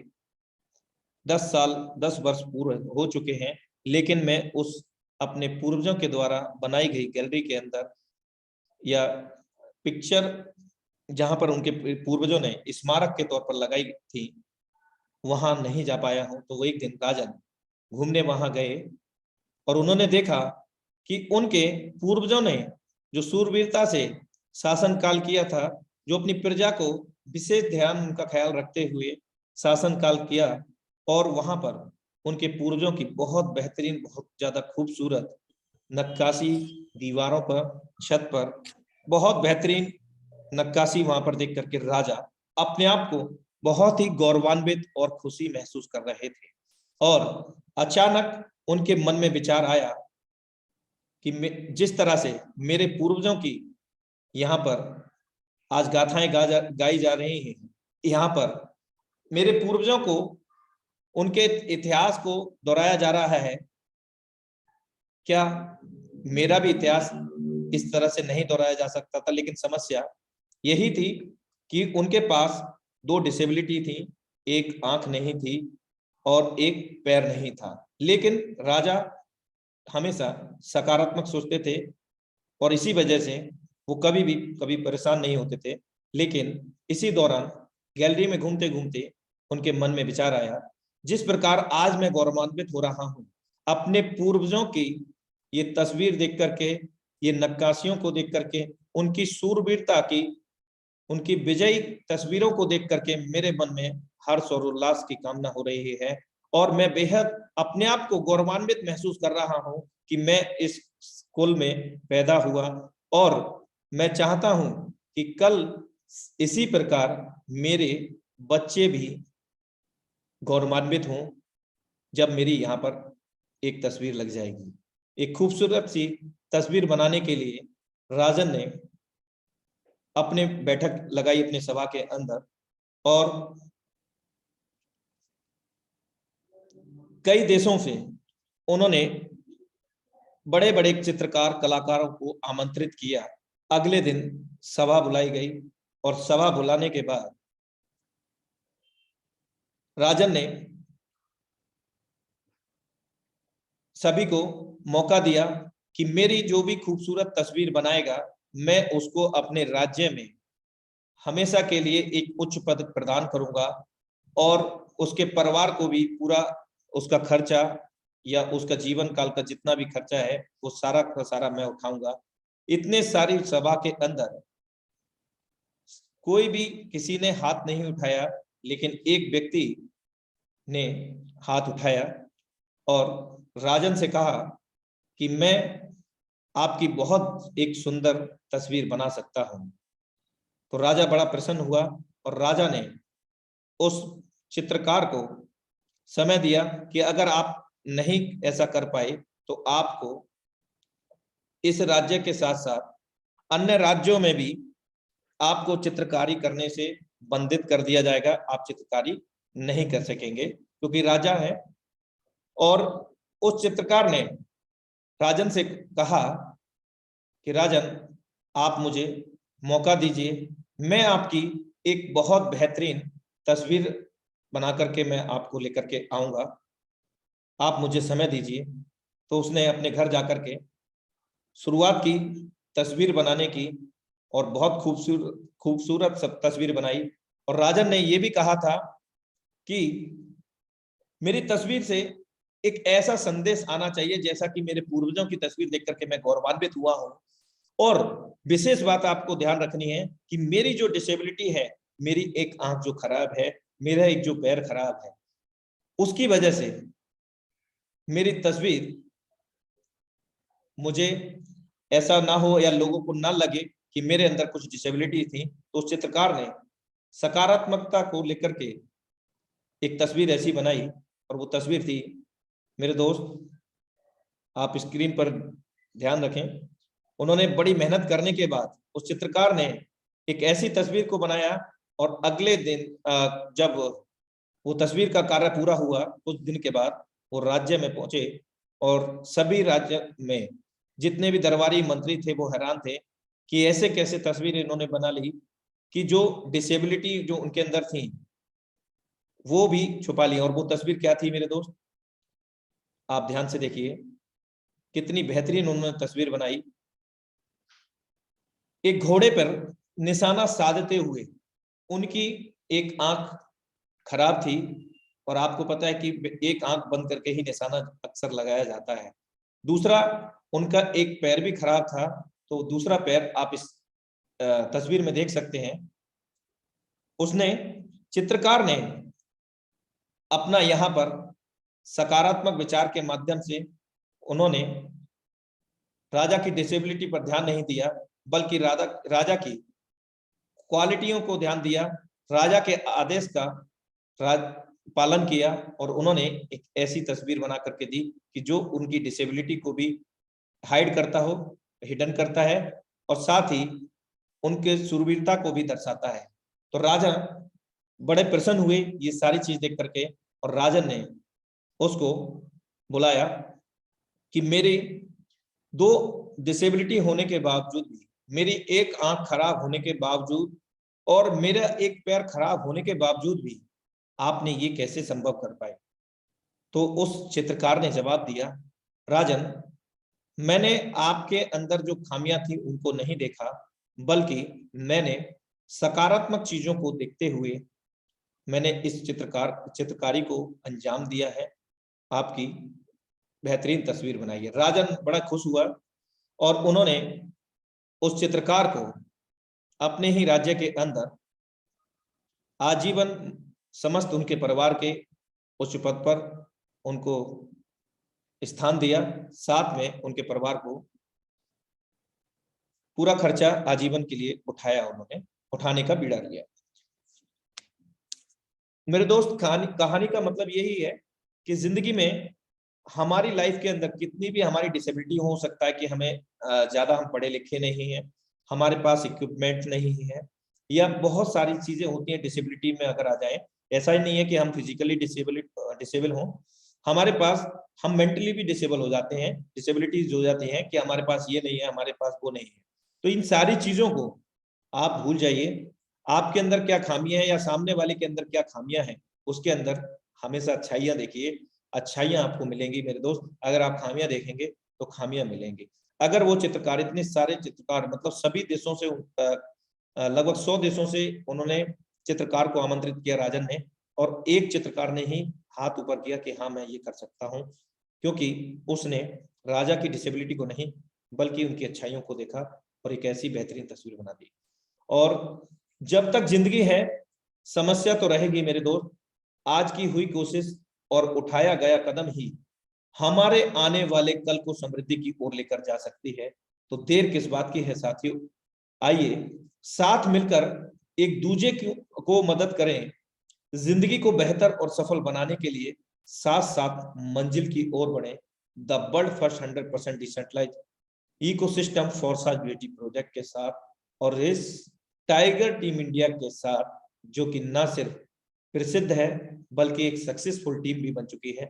10 वर्ष पूरे हो चुके हैं, लेकिन मैं उस अपने पूर्वजों के द्वारा बनाई गई गैलरी के अंदर, या पिक्चर जहां पर उनके पूर्वजों ने स्मारक के तौर पर लगाई थी, वहां नहीं जा पाया हूं। तो वो एक दिन राजन घूमने वहां गए और उन्होंने देखा कि उनके पूर्वजों ने जो सूरवीरता से शासन काल किया था, जो अपनी प्रजा को विशेष ध्यान, उनका ख्याल रखते हुए शासन काल किया, और वहां पर उनके पूर्वजों की बहुत बेहतरीन, बहुत ज्यादा खूबसूरत नक्काशी दीवारों पर, छत पर, बहुत बेहतरीन नक्काशी वहां पर देख करके राजा अपने आप को बहुत ही गौरवान्वित और खुशी महसूस कर रहे थे। और अचानक उनके मन में विचार आया कि जिस तरह से मेरे पूर्वजों की यहाँ पर आज गाथाएं गाई जा रही हैं, यहाँ पर मेरे पूर्वजों को, उनके इतिहास को दोहराया जा रहा है, क्या मेरा भी इतिहास इस तरह से नहीं दोहराया जा सकता था? लेकिन समस्या यही थी कि उनके पास दो डिसेबिलिटी थी, एक आंख नहीं थी और एक पैर नहीं था। लेकिन राजा हमेशा सकारात्मक सोचते थे और इसी वजह से वो कभी परेशान नहीं होते थे। लेकिन इसी दौरान गैलरी में घूमते घूमते उनके मन में विचार आया, जिस प्रकार आज मैं गौरवान्वित हो रहा हूं अपने पूर्वजों की ये तस्वीर देख करके, ये नक्काशियों को देख करके, उनकी शूरवीरता की, उनकी विजयी तस्वीरों को देख करके मेरे मन में हर्ष और उल्लास की कामना हो रही है और मैं बेहद अपने आप को गौरवान्वित महसूस कर रहा हूं कि मैं इस कुल में पैदा हुआ और मैं चाहता हूं कि कल इसी प्रकार मेरे बच्चे भी गौरवान्वित हों जब मेरी यहाँ पर एक तस्वीर लग जाएगी। एक खूबसूरत सी तस्वीर बनाने के लिए राजन ने अपने बैठक लगाई अपने सभा के अंदर और कई देशों से उन्होंने बड़े बड़े चित्रकार कलाकारों को आमंत्रित किया। अगले दिन सभा बुलाई गई और सभा बुलाने के बाद राजन ने सभी को मौका दिया कि मेरी जो भी खूबसूरत तस्वीर बनाएगा मैं उसको अपने राज्य में हमेशा के लिए एक उच्च पद प्रदान करूंगा और उसके परिवार को भी पूरा उसका खर्चा या उसका जीवन काल का जितना भी खर्चा है वो सारा का सारा मैं उठाऊंगा। इतने सारी सभा के अंदर कोई भी किसी ने हाथ नहीं उठाया, लेकिन एक व्यक्ति ने हाथ उठाया और राजन से कहा कि मैं आपकी बहुत एक सुंदर तस्वीर बना सकता हूं। तो राजा बड़ा प्रसन्न हुआ और राजा ने उस चित्रकार को समय दिया कि अगर आप नहीं ऐसा कर पाए तो आपको इस राज्य के साथ साथ अन्य राज्यों में भी आपको चित्रकारी करने से बंधित कर दिया जाएगा। आप चित्रकारी नहीं कर सकेंगे क्योंकि राजा है। और उस चित्रकार ने राजन से कहा कि राजन आप मुझे मौका दीजिए, मैं आपकी एक बहुत बेहतरीन तस्वीर बना करके मैं आपको लेकर के आऊंगा, आप मुझे समय दीजिए। तो उसने अपने घर जाकर के शुरुआत की तस्वीर बनाने की और बहुत खूबसूरत सब तस्वीर बनाई। और राजन ने यह भी कहा था कि मेरी तस्वीर से एक ऐसा संदेश आना चाहिए जैसा कि मेरे पूर्वजों की तस्वीर देख करके मैं गौरवान्वित हुआ हूं। और विशेष बात आपको ध्यान रखनी है कि मेरी जो डिसेबिलिटी है, मेरी एक आंख जो खराब है, मेरा एक जो पैर खराब है, उसकी वजह से मेरी तस्वीर मुझे ऐसा ना हो या लोगों को ना लगे कि मेरे अंदर कुछ डिसेबिलिटी थी। तो उस चित्रकार ने सकारात्मकता को लेकर के एक तस्वीर ऐसी बनाई और वो तस्वीर थी, मेरे दोस्त आप स्क्रीन पर ध्यान रखें, उन्होंने बड़ी मेहनत करने के बाद उस चित्रकार ने एक ऐसी तस्वीर को बनाया और अगले दिन जब वो तस्वीर का कार्य पूरा हुआ कुछ दिन के बाद वो राज्य में पहुंचे और सभी राज्य में जितने भी दरबारी मंत्री थे वो हैरान थे कि ऐसे कैसे तस्वीर इन्होंने बना ली कि जो डिसेबिलिटी जो उनके अंदर थी वो भी छुपा ली। और वो तस्वीर क्या थी मेरे दोस्त, आप ध्यान से देखिए कितनी बेहतरीन उन्होंने तस्वीर बनाई। एक घोड़े पर निशाना साधते हुए, उनकी एक आंख खराब थी और आपको पता है कि एक आंख बंद करके ही निशाना अक्सर लगाया जाता है। दूसरा उनका एक पैर भी खराब था, तो दूसरा पैर आप इस तस्वीर में देख सकते हैं। उसने चित्रकार ने अपना यहाँ पर सकारात्मक विचार के माध्यम से उन्होंने राजा की डिसेबिलिटी पर ध्यान नहीं दिया बल्कि राजा की क्वालिटियों को ध्यान दिया, राजा के आदेश का पालन किया और उन्होंने एक ऐसी तस्वीर बना करके दी कि जो उनकी डिसेबिलिटी को भी हाइड करता हो, हिडन करता है और साथ ही उनके शूरवीरता को भी दर्शाता है। तो राजा बड़े प्रसन्न हुए ये सारी चीज देख करके और राजन ने उसको बुलाया कि मेरी 2 डिसेबिलिटी होने के बावजूद भी, मेरी एक आंख खराब होने के बावजूद और मेरा एक पैर खराब होने के बावजूद भी आपने ये कैसे संभव कर पाए। तो उस चित्रकार ने जवाब दिया, राजन मैंने आपके अंदर जो खामियां थी उनको नहीं देखा बल्कि मैंने सकारात्मक चीजों को देखते हुए मैंने इस चित्रकारी को अंजाम दिया है, आपकी बेहतरीन तस्वीर बनाई है। राजन बड़ा खुश हुआ और उन्होंने उस चित्रकार को अपने ही राज्य के अंदर आजीवन समस्त उनके परिवार के उच्च पद पर उनको स्थान दिया, साथ में उनके परिवार को पूरा खर्चा आजीवन के लिए उठाया, उन्होंने उठाने का बीड़ा लिया। मेरे दोस्त कहानी का मतलब यही है कि जिंदगी में हमारी लाइफ के अंदर कितनी भी हमारी डिसेबिलिटी हो सकता है कि हमें ज्यादा हम पढ़े लिखे नहीं हैं, हमारे पास इक्विपमेंट नहीं है या बहुत सारी चीजें होती हैं डिसेबिलिटी में अगर आ जाए। ऐसा ही नहीं है कि हम फिजिकली डिसेबल हों, हमारे पास हम मेंटली भी डिसेबल हो जाते हैं, डिसेबिलिटीज हो जाती हैं कि हमारे पास ये नहीं है, हमारे पास वो नहीं है। तो इन सारी चीजों को आप भूल जाइए। आपके अंदर क्या खामियां हैं या सामने वाले के अंदर क्या खामियां हैं, उसके अंदर हमेशा अच्छाइयां देखिए, अच्छाइयां आपको मिलेंगी मेरे दोस्त। अगर आप खामियां देखेंगे तो खामियां मिलेंगी। अगर वो चित्रकार, इतने सारे चित्रकार, मतलब सभी देशों से लगभग 100 देशों से उन्होंने चित्रकार को आमंत्रित किया राजन ने, और एक चित्रकार ने ही हाथ ऊपर किया कि हाँ मैं ये कर सकता हूँ, क्योंकि उसने राजा की डिसेबिलिटी को नहीं बल्कि उनकी अच्छाइयों को देखा और एक ऐसी बेहतरीन तस्वीर बना दी। और जब तक जिंदगी है समस्या तो रहेगी मेरे दोस्त। आज की हुई कोशिश और उठाया गया कदम ही हमारे आने वाले कल को समृद्धि की ओर लेकर जा सकती है। तो देर किस बात की है साथियों, आइए साथ मिलकर एक दूसरे को मदद करें, जिंदगी को बेहतर और सफल बनाने के लिए साथ साथ मंजिल की ओर बढ़े। The world first 100% decentralise ecosystem फॉरसाबिलिटी प्रोजेक्ट के साथ और इस टाइगर टीम इंडिया के साथ, जो कि न सिर्फ प्रसिद्ध है बल्कि एक सक्सेसफुल टीम भी बन चुकी है।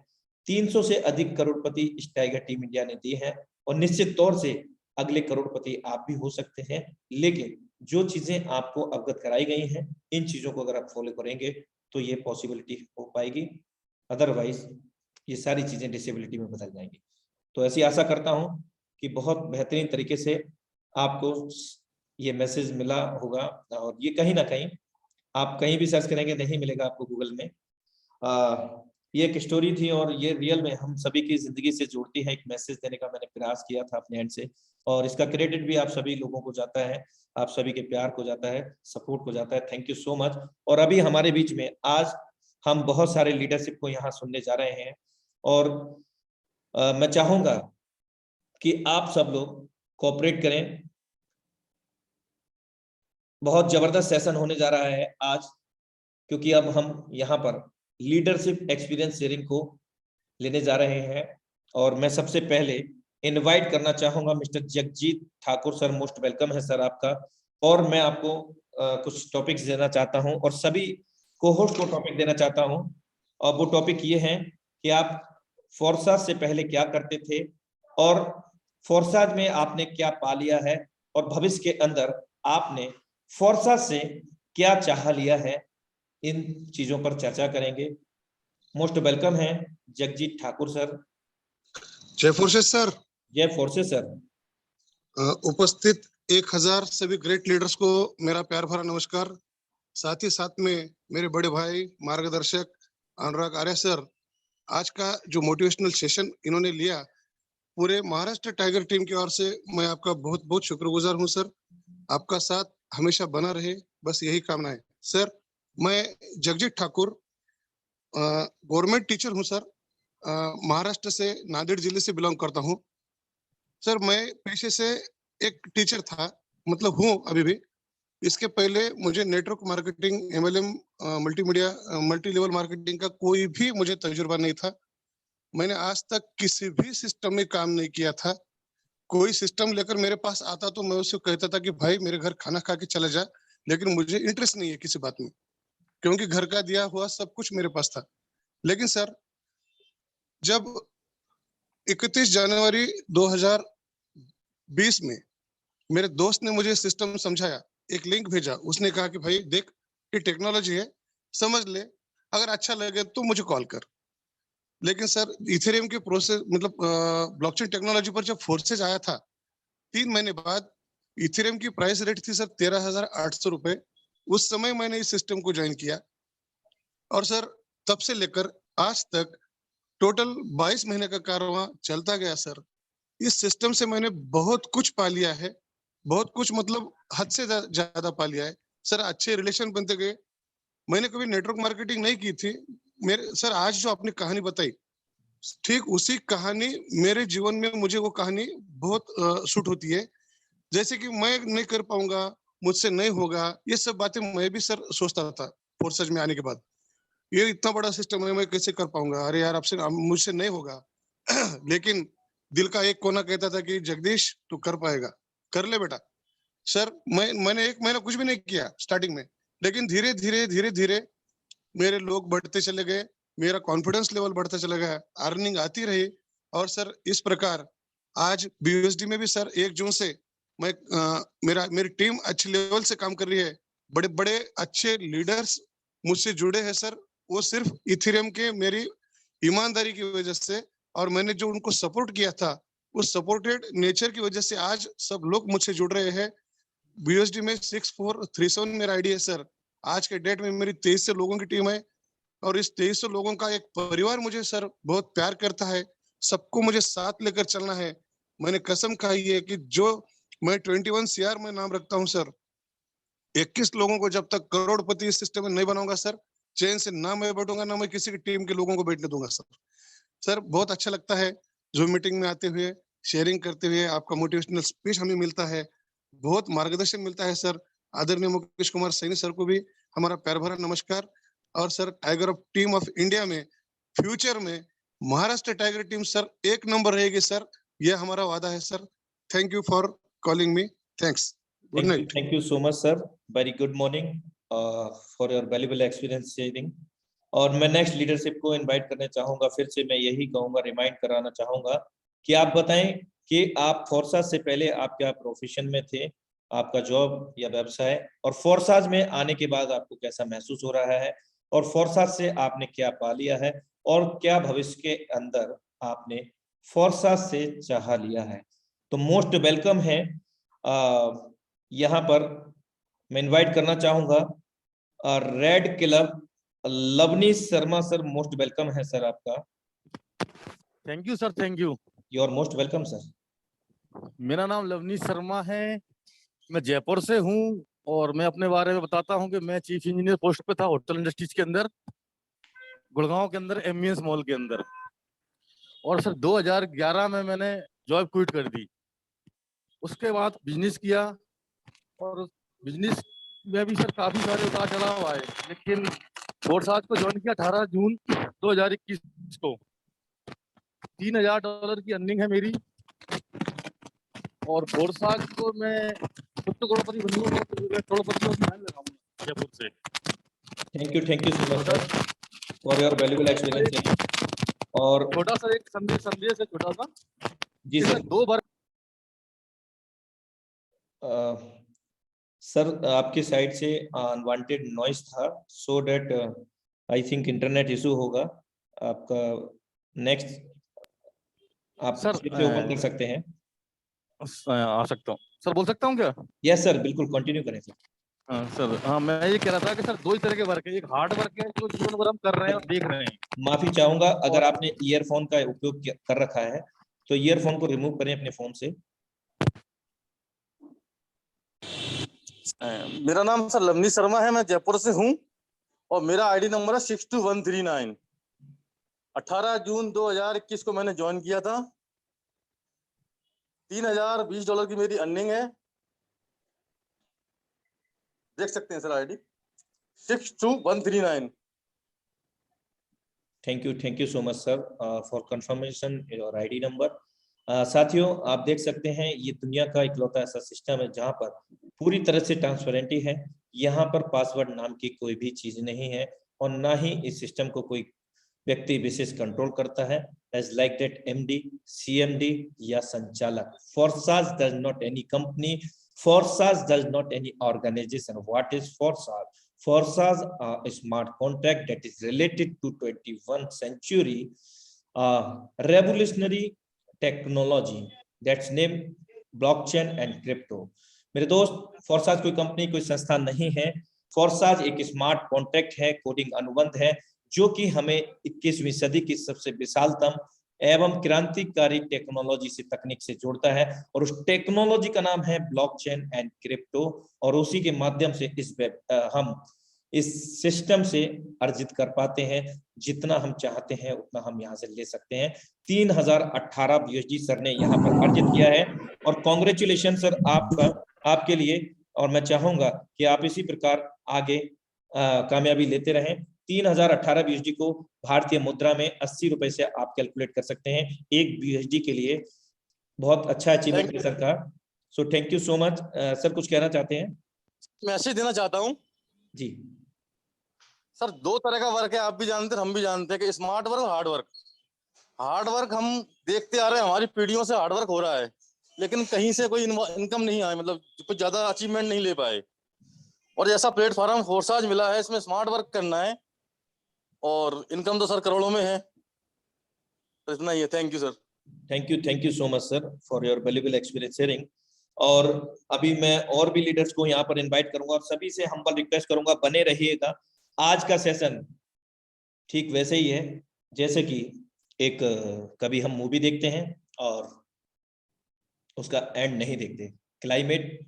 300 से अधिक करोड़पति इस टाइगर टीम इंडिया ने दिए हैं और निश्चित तौर से अगले करोड़पति आप भी हो सकते हैं। लेकिन जो चीजें आपको अवगत कराई गई हैं, इन चीजों को अगर आप फॉलो करेंगे तो ये पॉसिबिलिटी हो पाएगी, अदरवाइज ये सारी चीजें डिसेबिलिटी में बदल जाएंगी। तो ऐसी आशा करता हूं कि बहुत बेहतरीन तरीके से आपको ये मैसेज मिला होगा, और ये कहीं ना कहीं आप कहीं भी सर्च करेंगे नहीं मिलेगा आपको गूगल में। ये एक स्टोरी थी और ये रियल में हम सभी की जिंदगी से जुड़ती है। एक मैसेज देने का मैंने प्रयास किया था अपने एंड से, और इसका क्रेडिट भी आप सभी लोगों को जाता है, आप सभी के प्यार को जाता है, सपोर्ट को जाता है। Thank you so much. और अभी हमारे बीच में आज हम बहुत सारे लीडरशिप को यहाँ सुनने जा रहे हैं, और मैं चाहूंगा कि आप सब लोग कोऑपरेट करें। बहुत जबरदस्त सेशन होने जा रहा है आज, क्योंकि अब हम यहाँ पर लीडरशिप एक्सपीरियंस शेयरिंग को लेने जा रहे हैं। और मैं सबसे पहले इनवाइट करना चाहूंगा mister Jagjit Thakur sir. Most welcome है सर आपका। और मैं आपको कुछ टॉपिक्स देना चाहता हूं और सभी कोहोस्ट को टॉपिक देना चाहता हूं, और वो टॉपिक ये हैं कि आप फोर्साज से पहले क्या करते थे और फोर्साज में आपने क्या पा लिया है, और भविष्य के अंदर आपने फोर्साज से क्या चाह लिया है। इन चीजों पर चर्चा करेंगे। मोस्ट वेलकम है जगजीत ठाकुर सर। जय फोर्सेस सर। जय फोर्सेस सर। उपस्थित 1000 सभी ग्रेट लीडर्स को मेरा प्यार भरा नमस्कार। साथ ही साथ में मेरे बड़े भाई मार्गदर्शक अनुराग आर्य सर, आज का जो मोटिवेशनल सेशन इन्होंने लिया, पूरे महाराष्ट्र टाइगर टीम की ओर से मैं आपका बहुत बहुत शुक्रगुजार हूं सर। आपका साथ हमेशा बना रहे, बस यही कामना है सर। मैं जगजीत ठाकुर गवर्नमेंट टीचर हूं सर। महाराष्ट्र से नांदेड़ जिले से बिलोंग करता हूं सर। मैं पेशे से एक टीचर था, मतलब हूं अभी भी। इसके पहले मुझे network marketing, MLM, multimedia, multi level marketing का कोई भी मुझे तजुर्बा नहीं था। मैंने आज तक किसी भी सिस्टम में काम नहीं किया था। कोई सिस्टम लेकर मेरे पास आता तो मैं उससे कहता था कि भाई मेरे घर खाना खा के चला जा, लेकिन मुझे इंटरेस्ट नहीं है किसी बात में, क्योंकि घर का दिया हुआ सब कुछ मेरे पास था। लेकिन सर, जब 31 जनवरी 2020 में मेरे दोस्त ने मुझे सिस्टम समझाया, एक लिंक भेजा, उसने कहा कि भाई देख ये टेक्नोलॉजी है, समझ ले, अगर अच्छा लगे तो मुझे कॉल कर। लेकिन सर इथेरियम के प्रोसेस, मतलब ब्लॉकचेन टेक्नोलॉजी पर जब फोर्सेज आया था, 3 महीने बाद इथेरियम की प्राइस रेट थी सर 13,800 रुपए। उस समय मैंने इस सिस्टम को ज्वाइन किया, और सर तब से लेकर आज तक टोटल 22 महीने का कारवां चलता गया सर। इस सिस्टम से मैंने बहुत कुछ पा लिया है, बहुत कुछ, मतलब हद से ज्यादा पा लिया है सर। अच्छे रिलेशन बनते गए। मैंने कभी नेटवर्क मार्केटिंग नहीं की थी। मेरे सर आज जो आपने कहानी बताई, ठीक उसी कहानी मेरे जीवन में, मुझे वो कहानी बहुत सूट होती है। जैसे कि मैं नहीं कर पाऊंगा, मुझसे नहीं होगा, ये सब बातें मैं भी सर सोचता था फोर्सेज में आने के बाद। ये इतना बड़ा सिस्टम है, मैं कैसे कर पाऊंगा, अरे यार आपसे मुझसे नहीं होगा। लेकिन दिल का एक कोना कहता था कि जगदीश तू कर पाएगा, कर ले बेटा। सर मैंने 1 महीना कुछ भी नहीं किया स्टार्टिंग में, लेकिन धीरे धीरे धीरे धीरे मेरे लोग बढ़ते चले गए, मेरा कॉन्फिडेंस लेवल बढ़ता चला गया, अर्निंग आती रही। और सर इस प्रकार आज BUSD में भी सर 1 जून से मैं मेरी टीम अच्छे लेवल से काम कर रही है। बड़े बड़े अच्छे लीडर्स मुझसे जुड़े हैं सर, वो सिर्फ इथेरियम के मेरी ईमानदारी की वजह से और मैंने जो उनको सपोर्ट किया था उस सपोर्टेड नेचर की वजह से आज सब लोग मुझसे जुड़ रहे हैं। BUSD में 6437 मेरा आईडी है सर। आज के डेट में मेरी 2300 लोगों की टीम है और इस 2300 लोगों का एक परिवार मुझे सर बहुत प्यार करता है। सबको मुझे साथ लेकर चलना है। मैंने कसम खाई है कि जो मैं 21 CR में नाम रखता हूं सर, 21 लोगों को जब तक करोड़पति इस सिस्टम में नहीं बनाऊंगा सर, चैन से ना मैं बैठूंगा ना मैं किसी की टीम के लोगों को बैठने दूंगा सर। सर बहुत अच्छा लगता है जो मीटिंग में आते हुए शेयरिंग करते हुए आपका मोटिवेशनल स्पीच हमें मिलता है, बहुत मार्गदर्शन मिलता है सर। आदरणीय मुकेश कुमार सैनी सर को भी हमारा प्यार भरा नमस्कार। और sir tiger of team of India में फ्यूचर में Maharashtra tiger team sir 1 number रहेगी सर, ये हमारा वादा है sir. Thank you for calling me, thanks, good night. Thank you so much sir, very good morning for your valuable experience sharing. और मैं नेक्स्ट लीडरशिप को इनवाइट करना चाहूंगा। फिर से मैं यही कहूंगा, रिमाइंड कराना चाहूंगा कि आप बताएं कि आप फोर्साज से पहले आप क्या प्रोफेशन में थे, आपका जॉब या व्यवसाय, और फोर्साज में आने के बाद आपको कैसा महसूस हो रहा है, और फोर्साज से आपने क्या पा लिया है, और क्या भविष्य के अंदर आपने फोर्साज से चाह लिया है। तो मोस्ट वेलकम है। यहाँ पर मैं इनवाइट करना चाहूंगा red club Lovneesh Sharma sir, most welcome है सर आपका। Thank you sir, thank you. You are most welcome sir. मेरा नाम लवनीश शर्मा है, मैं जयपुर से हूँ और मैं अपने बारे में बताता हूँ कि मैं चीफ इंजीनियर पोस्ट पे था होटल इंडस्ट्रीज के अंदर, गुड़गांव के अंदर एमबीएस मॉल के अंदर। और सर 2011 में मैंने जॉब क्विट कर दी। उसके बाद बिजनेस किया और बिजनेस में भी सर काफी सारे उतार चढ़ाव आए, लेकिन फोर्साज को ज्वाइन किया 18 जून 2021 को। $3000 की अर्निंग है मेरी और फोर्साज को मैं खुद तो करोड़पति बनूंगा, करोड़पतियों की लाइन लगाऊंगा जयपुर से। Thank you so much sir for your valuable experience. और छोटा सा एक संदेश है, छोटा सा जी सर। 2 बार सर आपकी साइड से अनवांटेड नॉइस था, so that I think internet issue होगा आपका। नेक्स्ट आप सर ओपन कर सकते हैं। आ सकता हूँ सर, बोल सकता हूँ क्या? यस सर, बिल्कुल कंटिन्यू करें सर। सर हाँ, मैं ये कह रहा था कि सर 2 ही तरह के वर्क है, एक हार्ड वर्क है जो जीवन भर हम कर रहे हैं और देख रहे हैं। माफी चाहूंगा, अगर आपने ईयरफोन का उपयोग कर रखा है तो ईयरफोन को रिमूव करें अपने फोन से। मेरा नाम सर लवनीश शर्मा है, मैं जयपुर से हूँ और मेरा आईडी नंबर है 62139। 18 जून 2021 को मैंने ज्वाइन किया था। $3020 की मेरी अर्निंग है, देख सकते हैं sir ID 62139। Thank you so much sir for confirmation your ID number. साथियों आप देख सकते हैं ये दुनिया का इकलौता ऐसा सिस्टम है जहां पर पूरी तरह से ट्रांसपेरेंटी है। यहाँ पर पासवर्ड नाम की कोई भी चीज नहीं है और ना ही इस सिस्टम को कोई व्यक्ति विशेष कंट्रोल करता है, as like that MD, CMD या संचालक। Forsage does not any company, Forsage does not any organization. What is Forsage? Forsage a smart contract that is related to 21st century revolutionary technology that's named blockchain and crypto. मेरे दोस्त, Forsage कोई कंपनी कोई संस्था नहीं है। Forsage एक स्मार्ट कॉन्ट्रैक्ट है, कोडिंग अनुबंध है जो कि हमें 21वीं सदी की सबसे विशालतम एवं क्रांतिकारी टेक्नोलॉजी से तकनीक से जोड़ता है और उस टेक्नोलॉजी का नाम है ब्लॉकचेन एंड क्रिप्टो। और उसी के माध्यम से हम इस सिस्टम से अर्जित कर पाते हैं, जितना हम चाहते हैं उतना हम यहाँ से ले सकते हैं। 3018 BUSD सर ने यहाँ पर अर्जित किया है और कॉन्ग्रेचुलेशन सर आपके लिए। और मैं चाहूंगा कि आप इसी प्रकार आगे कामयाबी लेते रहें। 3018 BUSD को भारतीय मुद्रा में 80 रुपए से आप कैलकुलेट कर सकते हैं। एक BUSD के लिए बहुत अच्छा अचीवमेंट है सर का। So thank you so much. Sir कुछ कहना चाहते हैं? मैसेज देना चाहता हूं जी। सर 2 तरह का वर्क है, आप भी जानते हैं हम भी जानते हैं कि स्मार्ट वर्क और हार्ड वर्क। हार्ड वर्क हम देखते आ रहे हैं, हमारी पीढ़ियों से हार्ड वर्क हो रहा है, लेकिन कहीं से कोई इनकम नहीं आई, मतलब कुछ ज्यादा अचीवमेंट नहीं ले पाए। और जैसा प्लेटफॉर्म फोर्साज मिला है, इसमें स्मार्ट वर्क करना है और इनकम तो सर करोड़ों में है। तो इतना ही है। Thank you sir. Thank you so much sir for your valuable experience sharing. और अभी मैं और भी लीडर्स को यहाँ पर इनवाइट करूंगा और सभी से हम्बल रिक्वेस्ट करूंगा, बने रहिएगा। आज का सेशन ठीक वैसे ही है जैसे कि एक कभी हम मूवी देखते हैं और उसका एंड नहीं देखते, क्लाइमेट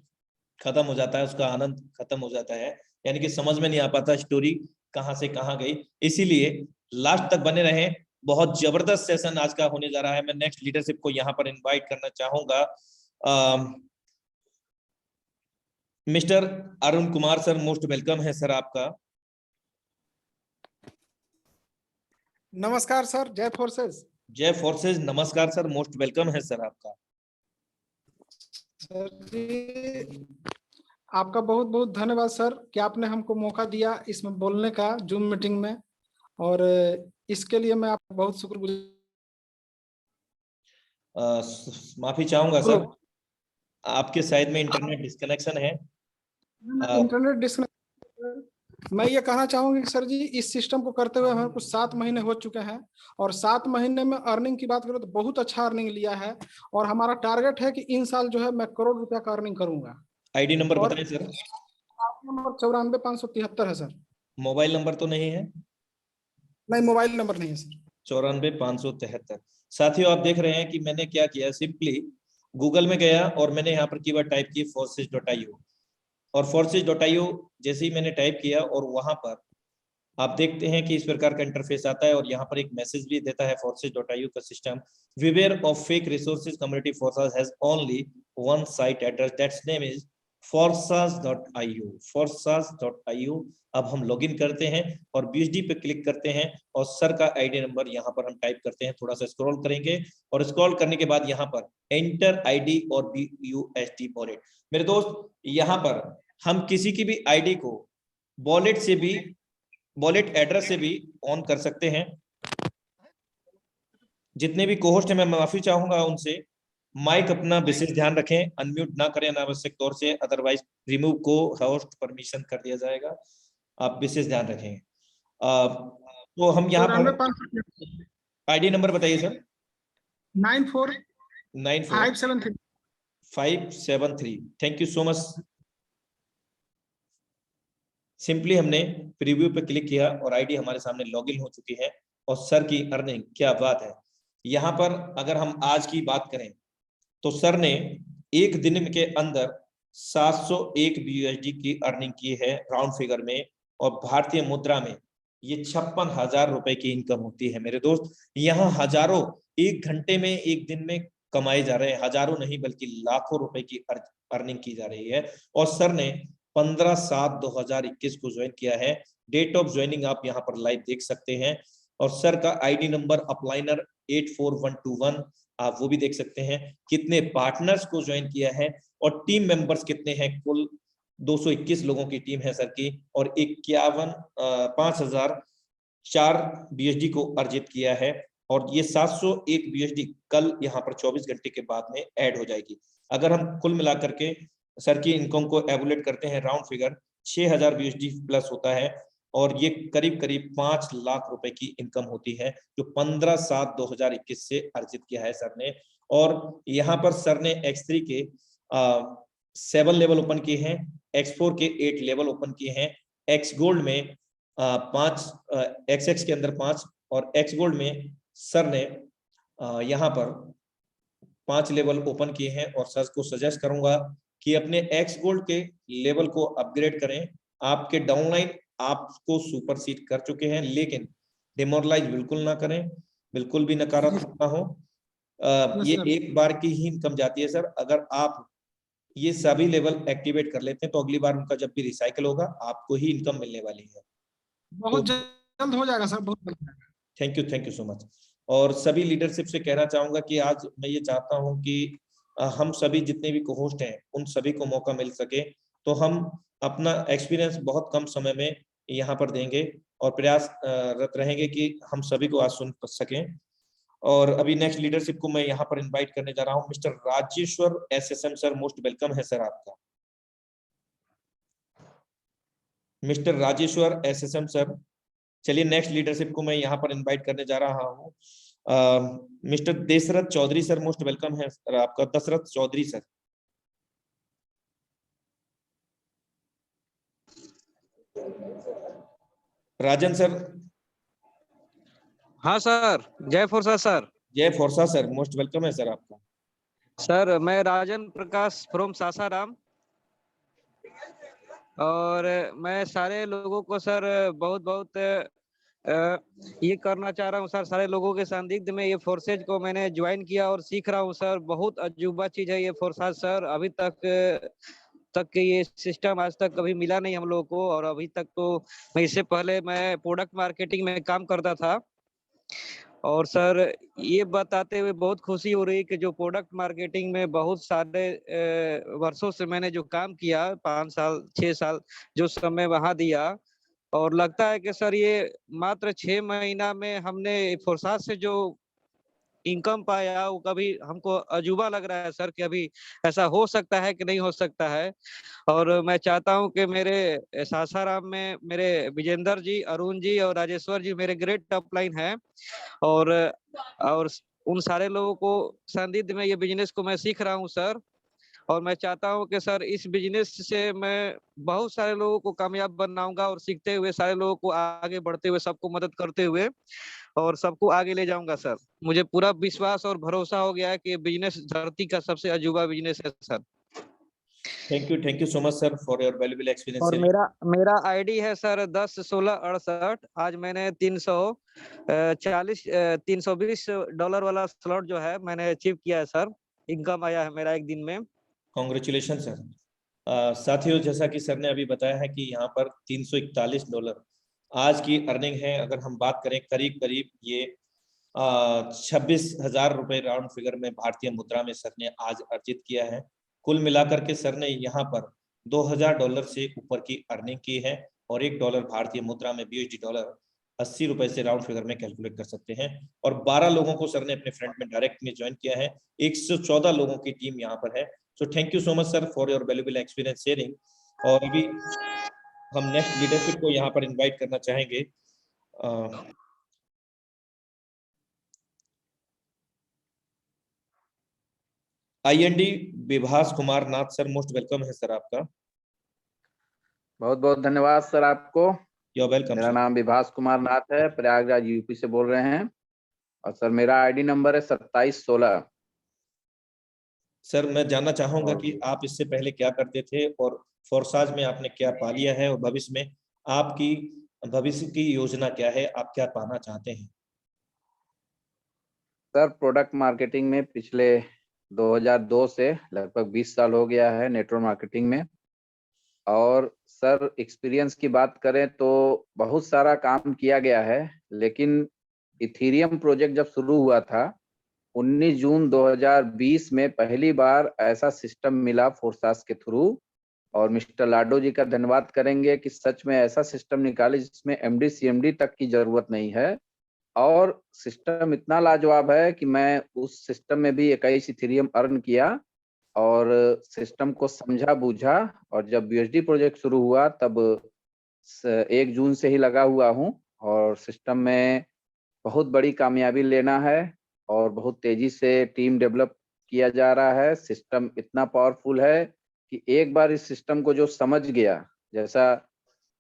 खत्म हो जाता है, उसका आनंद खत्म हो जाता है, यानी कि समझ में नहीं आ पाता स्टोरी कहां से कहां गई। इसीलिए लास्ट तक बने रहें, बहुत जबरदस्त सेशन आज का होने जा रहा है। मैं नेक्स्ट लीडरशिप को यहाँ पर इनवाइट करना चाहूंगा। Mister Arun Kumar sir, most welcome है सर आपका। नमस्कार सर, जय फोर्सेस। जय फोर्सेस, नमस्कार सर, मोस्ट वेलकम है सर आपका। सर जी आपका बहुत बहुत धन्यवाद सर कि आपने हमको मौका दिया इसमें बोलने का जूम मीटिंग में, और इसके लिए मैं आपका बहुत शुक्रगुजार। माफी चाहूंगा सर, आपके साइड में इंटरनेट डिस्कनेक्शन है। Internet disconnection. मैं ये कहना चाहूंगी सर जी, इस सिस्टम को करते हुए हमें कुछ 7 महीने हो चुके हैं, और 7 महीने में अर्निंग की बात करें तो बहुत अच्छा अर्निंग लिया है, और हमारा टारगेट है कि इन साल जो है मैं करोड़ रुपया का अर्निंग करूंगा। आईडी नंबर बताएं सर। नंबर 94,573 है सर। मोबाइल नंबर तो नहीं है? नहीं, मोबाइल नंबर नहीं है सर। 94,573। साथियों आप देख रहे हैं कि मैंने क्या किया, सिंपली गूगल में गया और मैंने यहाँ पर कीवर्ड टाइप की forces.io, और forces.io जैसे ही मैंने टाइप किया और वहां पर आप देखते हैं कि इस प्रकार का इंटरफेस आता है, और यहाँ पर एक मैसेज भी देता है forces.io का system, beware of fake resources, community forces has only one site address, that's name is forsas.io, forsas.io। अब हम लॉगिन करते हैं और BSD पे क्लिक करते हैं और सर का आईडी नंबर यहाँ पर हम टाइप करते हैं। थोड़ा सा स्क्रॉल करेंगे और स्क्रॉल करने के बाद यहाँ पर एंटर आईडी और BUSD वॉलेट। मेरे दोस्त यहाँ पर हम किसी की भी आईडी को वॉलेट से भी, वॉलेट एड्रेस से भी ऑन कर सकते हैं। जितने भी कोहोस्ट हैं मैं माफी चाहूंगा उनसे, माइक अपना विशेष ध्यान रखें, अनम्यूट ना करें अनावश्यक तौर से, अदरवाइज रिमूव को होस्ट परमिशन कर दिया जाएगा, आप विशेष ध्यान रखें। तो हम यहाँ पर आईडी नंबर बताइए sir. 94,573। Thank you so much. Simply हमने प्रीव्यू पे क्लिक किया और आईडी हमारे सामने लॉगिन हो चुकी है। और सर की अर्निंग, क्या बात है। यहाँ पर अगर हम आज की बात करें तो सर ने एक दिन के अंदर 701 BUSD की अर्निंग की है राउंड फिगर में, और भारतीय मुद्रा में ये 56,000 रुपए की इनकम होती है। मेरे दोस्त यहाँ हजारों एक घंटे में, एक दिन में कमाए जा रहे हैं, हजारों नहीं बल्कि लाखों रुपए की अर्निंग की जा रही है। और सर ने 15/7/2021 को ज्वाइन किया है। डेट ऑफ ज्वाइनिंग आप यहाँ पर लाइव देख सकते हैं, और सर का आईडी नंबर अपलाइनर 84121 आप वो भी देख सकते हैं। कितने पार्टनर्स को ज्वाइन किया है और टीम मेंबर्स कितने हैं, कुल 221 लोगों की टीम है सर की, और 5,004 BUSD को अर्जित किया है। और ये 701 BUSD कल यहाँ पर 24 घंटे के बाद में ऐड हो जाएगी। अगर हम कुल मिलाकर के सर की इनकम को एवुलेट करते हैं, राउंड फिगर 6,000 BUSD प्लस होता है, और ये करीब करीब 5 लाख रुपए की इनकम होती है, जो 15/7/2021 से अर्जित किया है सर ने। और यहाँ पर सर ने X3 के 7 लेवल ओपन किए हैं, X4 के 8 लेवल ओपन किए हैं, X गोल्ड में 5, XX के अंदर 5, और X गोल्ड में सर ने यहाँ पर 5 लेवल ओपन किए हैं। और सर को सजेस्ट करूंगा कि अपने X गोल्ड के लेवल को अपग्रेड करें। आपके डाउनलाइन आपको सुपरसीड कर चुके हैं, लेकिन डिमोरलाइज बिल्कुल ना करें, बिल्कुल भी नकारात्मक ना हो। ये एक बार की ही इनकम जाती है सर। अगर आप ये सभी लेवल एक्टिवेट कर लेते हैं तो अगली बार उनका जब भी रिसाइकल होगा आपको ही इनकम मिलने वाली है। बहुत जल्द हो जाएगा सर, बहुत जल्द। Thank you so much. और सभी लीडरशिप से कहना चाहूंगा कि आज मैं ये चाहता हूं कि हम सभी जितने भी कोहोस्ट हैं उन सभी को मौका मिल सके, तो हम अपना एक्सपीरियंस बहुत कम समय में यहाँ पर देंगे, और प्रयासरत रहेंगे कि हम सभी को आज सुन सकें। और अभी नेक्स्ट लीडरशिप को मैं यहाँ पर इनवाइट करने जा रहा हूँ। Mister Rajeshwar SSM sir, most welcome है सर आपका। मिस्टर राजेश्वर SSM सर, चलिए नेक्स्ट लीडरशिप को मैं यहाँ पर इनवाइट करने जा रहा हूँ। Mister Dashrath Chaudhary sir, most welcome है सर आपका। दशरथ चौधरी सर। राजन सर। हाँ सर, जय फोर्सा सर। जय फोर्सा सर, मोस्ट वेलकम है सर आपका। सर मैं राजन प्रकाश फ्रॉम सासाराम, और मैं सारे लोगों को सर बहुत बहुत ये करना चाह रहा हूँ सर, सारे लोगों के सानिध्य में ये फोर्सेज को मैंने ज्वाइन किया और सीख रहा हूँ सर। बहुत अजूबा चीज है ये फोर्सेज सर। अभी तक ये सिस्टम आज तक कभी मिला नहीं हम लोगों को। और अभी तक तो मैं इससे पहले मैं प्रोडक्ट मार्केटिंग में काम करता था। और सर ये बताते हुए बहुत खुशी हो रही है कि जो प्रोडक्ट मार्केटिंग में बहुत सारे वर्षों से मैंने जो काम किया, 5 साल 6 साल जो समय वहां दिया, और लगता है कि सर ये मात्र 6 महीना में हमने फोर्सास से जो इनकम पाया वो कभी हमको अजूबा लग रहा है सर कि अभी ऐसा हो सकता है कि नहीं हो सकता है। और मैं चाहता हूं कि मेरे सासाराम में मेरे विजेंद्र जी, अरुण जी और राजेश्वर जी मेरे ग्रेट अपलाइन है, और उन सारे लोगों को सानिध्य में ये बिजनेस को मैं सीख रहा हूं सर। और मैं चाहता हूं कि सर इस बिजनेस से मैं बहुत सारे लोगों को कामयाब बनाऊंगा, और सीखते हुए सारे लोगों को आगे बढ़ते हुए सबको मदद करते हुए और सबको आगे ले जाऊंगा सर। मुझे पूरा विश्वास और भरोसा हो गया है कि बिजनेस धरती का सबसे अजूबा बिजनेस है sir. Thank you so much sir for your valuable experience. और मेरा आईडी है सर 101668। आज मैंने $320 वाला स्लॉट जो है मैंने अचीव किया है सर। इनकम आया है मेरा एक दिन में। Congratulation sir. साथियों, जैसा कि सर ने अभी बताया है कि यहाँ पर $341 आज की अर्निंग है। अगर हम बात करें करीब करीब ये 26,000 रुपए राउंड फिगर में भारतीय मुद्रा में सर ने आज अर्जित किया है। कुल मिलाकर के सर ने यहाँ पर $2,000 से ऊपर की अर्निंग की है, और $1 भारतीय मुद्रा में $80 80 रुपए से राउंड फिगर में कैलकुलेट कर सकते हैं। और 12 लोगों को सर ने अपने फ्रंट में डायरेक्ट में ज्वाइन किया है। 114 लोगों की टीम यहाँ पर है। So thank you so much sir for your valuable experience sharing. और अभी हम नेक्स्ट लीडरशिप को यहाँ पर इनवाइट करना चाहेंगे। IND विभास कुमार नाथ सर, मोस्ट वेलकम है सर आपका। बहुत बहुत धन्यवाद सर आपको। You welcome. मेरा नाम विभास कुमार नाथ है, प्रयागराज यूपी से बोल रहे हैं। और सर मेरा आईडी नंबर है 2716। सर मैं जानना चाहूंगा कि आप इससे पहले क्या करते थे और फोर्साज में आपने क्या पा लिया है, और भविष्य में आपकी भविष्य की योजना क्या है, आप क्या पाना चाहते हैं? सर प्रोडक्ट मार्केटिंग में पिछले 2002 से लगभग 20 साल हो गया है नेटवर्क मार्केटिंग में। और सर एक्सपीरियंस की बात करें तो बहुत सारा काम किया गया है, लेकिन इथेरियम प्रोजेक्ट जब शुरू हुआ था 19 जून 2020 में पहली बार ऐसा सिस्टम मिला फोर्सास के थ्रू। और मिस्टर लाडो जी का धन्यवाद करेंगे कि सच में ऐसा सिस्टम निकाले जिसमें MD CMD तक की जरूरत नहीं है। और सिस्टम इतना लाजवाब है कि मैं उस सिस्टम में भी 21 इथेरियम अर्न किया और सिस्टम को समझा बूझा। और जब USD प्रोजेक्ट शुरू हुआ तब 1 जून से ही लगा हुआ हूँ, और सिस्टम में बहुत बड़ी कामयाबी लेना है और बहुत तेजी से टीम डेवलप किया जा रहा है। सिस्टम इतना पावरफुल है कि एक बार इस सिस्टम को जो समझ गया, जैसा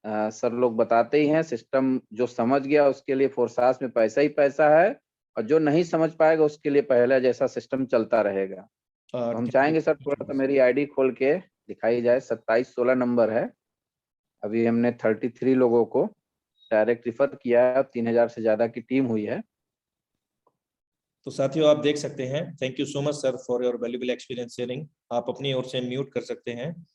सर लोग बताते ही हैं, सिस्टम जो समझ गया उसके लिए फोर्सास में पैसा ही पैसा है, और जो नहीं समझ पाएगा उसके लिए पहले जैसा सिस्टम चलता रहेगा। तो हम चाहेंगे सर थोड़ा सा मेरी आईडी खोल के दिखाई जाए। 2716 नंबर है। अभी हमने 33 लोगों को डायरेक्ट रिफर किया है, 3000 से ज्यादा की टीम हुई है। तो साथियों आप देख सकते हैं। Thank you so much sir for your valuable experience sharing. आप अपनी ओर से म्यूट कर सकते हैं।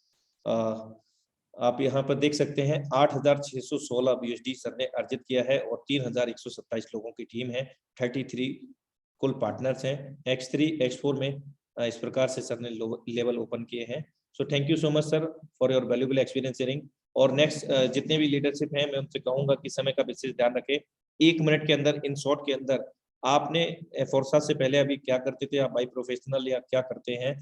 आप यहाँ पर देख सकते हैं 8,616 USD सर ने अर्जित किया है, और 3,127 लोगों की टीम है। 33 कुल पार्टनर्स हैं। X3 X4 में इस प्रकार से सर ने लेवल ओपन किए हैं। So thank you so much sir for your valuable experience sharing. और नेक्स्ट जितने भी लीडरशिप हैं मैं उनसे कहूंगा कि समय का विशेष ध्यान रखें। 1 मिनट के अंदर, इन शॉर्ट के अंदर, आपने फोर्साज से पहले अभी क्या करते थे, आप बाई प्रोफेशनल या क्या करते हैं,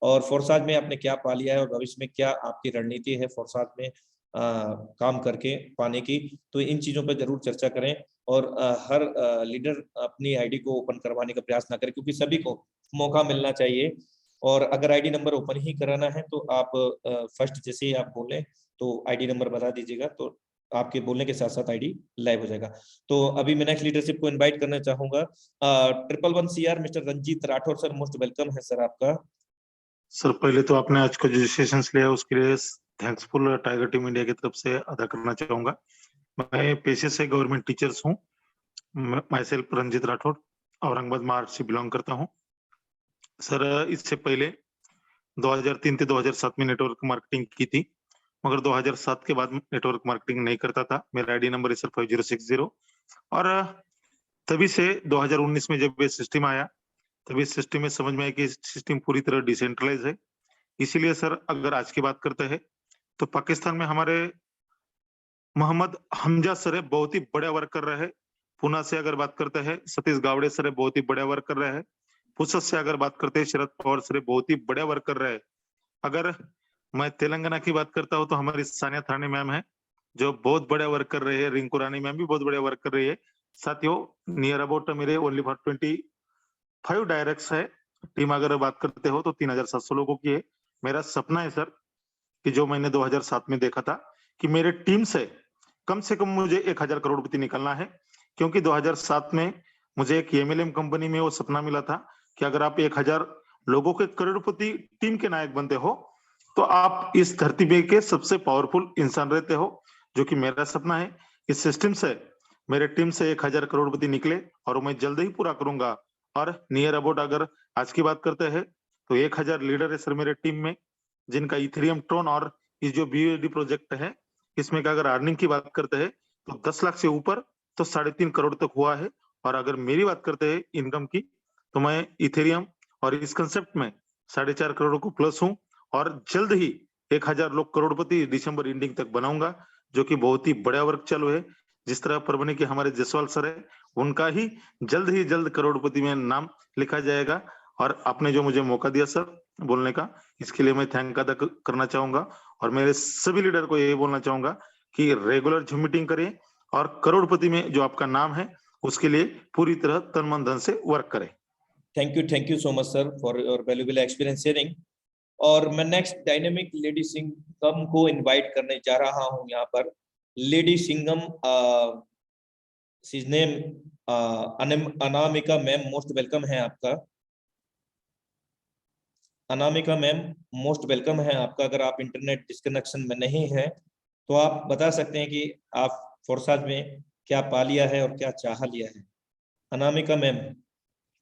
और फोर्साज में आपने क्या पा लिया है, और भविष्य में क्या आपकी रणनीति है फोर्साज में काम करके पाने की। तो इन चीजों पर जरूर चर्चा करें, और हर लीडर अपनी आईडी को ओपन करवाने का प्रयास ना करें, क्योंकि सभी को मौका मिलना चाहिए। और अगर आईडी नंबर ओपन ही कराना है तो आप फर्स्ट जैसे ही आप बोलें तो आईडी नंबर बता दीजिएगा, तो आपके बोलने के साथ साथ आईडी लाइव हो जाएगा। तो अभी मैं नेक्स्ट लीडरशिप को इनवाइट करना चाहूंगा। 111 CR mister Ranjeet Rathore sir, most welcome है सर आपका। सर पहले तो आपने आज का जो सेशंस लिया उसके लिए थैंक्सफुल टाइगर टीम इंडिया की तरफ से अदा करना चाहूंगा। मैं पेशे से गवर्नमेंट टीचर्स हूँ। माई सेल्फ रंजीत राठौर, औरंगाबाद महाराष्ट्र से बिलोंग करता हूँ। सर इससे पहले 2003 से 2007 में नेटवर्क मार्केटिंग की थी, मगर 2007 के बाद नेटवर्क मार्केटिंग नहीं करता था। मेरा आईडी नंबर है सर 5060। और तभी से 2019 में जब ये सिस्टम आया, तभी सिस्टम में समझ में आया कि सिस्टम पूरी तरह डिसेंट्रलाइज है। इसीलिए सर अगर आज की बात करते हैं तो पाकिस्तान में हमारे मोहम्मद हमजा सर है, बहुत ही बड़ा वर्क कर रहे हैं। पुणे से अगर बात करते हैं सतीश गावड़े सर है, बहुत ही बड़ा वर्क कर रहे हैं। पुसद से अगर बात करते हैं शरद पवार सर बहुत ही बड़ा वर्क कर रहे हैं। अगर मैं तेलंगाना की बात करता हूँ तो हमारी सानिया थानी मैम है जो बहुत बड़ा वर्क कर रही है। रिंकू रानी मैम भी बहुत बड़ा वर्क कर रही है। साथियों नियर अबाउट मेरे ओनली फॉर 25 डायरेक्ट्स है टीम। अगर बात करते हो तो 3700 लोगों की है। मेरा सपना है सर कि जो मैंने 2007 में देखा था कि मेरे टीम से कम मुझे 1000 करोड़पति निकलना है, क्योंकि 2007 में मुझे एक MLM कंपनी में वो सपना मिला था कि अगर आप 1000 लोगों के करोड़पति टीम के नायक बनते हो तो आप इस धरती पे के सबसे पावरफुल इंसान रहते हो, जो कि मेरा सपना है। इस सिस्टम से मेरे टीम से 1000 करोड़पति निकले और मैं जल्द ही पूरा करूंगा। और नियर अबाउट अगर आज की बात करते हैं तो 1000 लीडर है सर मेरे टीम में, जिनका इथेरियम ट्रोन और ये जो BUSD प्रोजेक्ट है इसमें का अगर अर्निंग की बात करते हैं तो 10 लाख से ऊपर तो 3.5 करोड़ तक हुआ है। और अगर मेरी बात करते हैं इनकम की तो मैं इथेरियम और इस कंसेप्ट में 4.5 करोड़ को प्लस हूँ, और जल्द ही 1000 लोग करोड़पति दिसंबर एंडिंग तक बनाऊंगा, जो कि बहुत ही बड़ा वर्क चालू है। जिस तरह परभणी के हमारे जसवाल सर है, उनका ही जल्द करोड़पति में नाम लिखा जाएगा। और आपने जो मुझे मौका दिया सर बोलने का, इसके लिए मैं थैंक अदा करना चाहूंगा। और मेरे सभी लीडर को यही बोलना चाहूंगा कि रेगुलर जूम मीटिंग करें और करोड़पति में जो आपका नाम है उसके लिए पूरी तरह तन मन धन से वर्क करें। Thank you so much sir for your valuable experience sharing. और मैं नेक्स्ट डायनेमिक लेडी सिंघम को इनवाइट करने जा रहा हूं यहाँ पर। Lady Singham name Anamika ma'am, most welcome है आपका। अनामिका मैम मोस्ट वेलकम है आपका। अगर आप इंटरनेट डिस्कनेक्शन में नहीं है तो आप बता सकते हैं कि आप फोर्साज में क्या पा लिया है और क्या चाह लिया है। अनामिका मैम,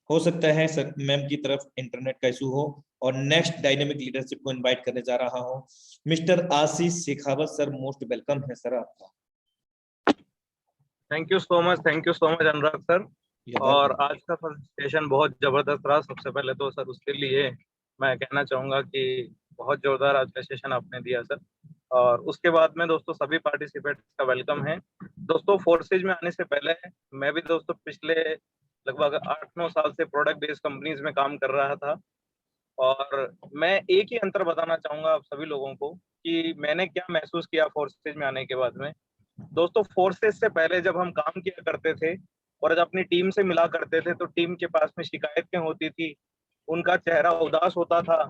हो सकता है सर मैम की तरफ इंटरनेट का इशू हो। और नेक्स्ट डायनेमिक लीडरशिप को इनवाइट करने जा रहा हूं मिस्टर आशीष शेखावत सर, मोस्ट वेलकम है सर आपका। Thank you so much Anurag sir. और आज का सेशन बहुत जबरदस्त रहा। सबसे पहले तो सर उसके लिए मैं कहना चाहूंगा कि बहुत जोरदार आज का सेशन आपने दिया सर। और उसके बाद में दोस्तों सभी पार्टिसिपेंट्स का वेलकम है। दोस्तों फोर्सेज में आने से पहले मैं भी दोस्तों पिछले लगभग 8-9 साल से प्रोडक्ट बेस्ड कंपनीज में काम कर रहा था। और मैं एक ही अंतर बताना चाहूंगा आप सभी लोगों को कि मैंने क्या महसूस किया फोर्सेज में आने के बाद में। दोस्तों फोर्सेज से पहले जब हम काम किया करते थे और जब अपनी टीम से मिला करते थे तो टीम के पास में शिकायतें होती थी, उनका चेहरा उदास होता था।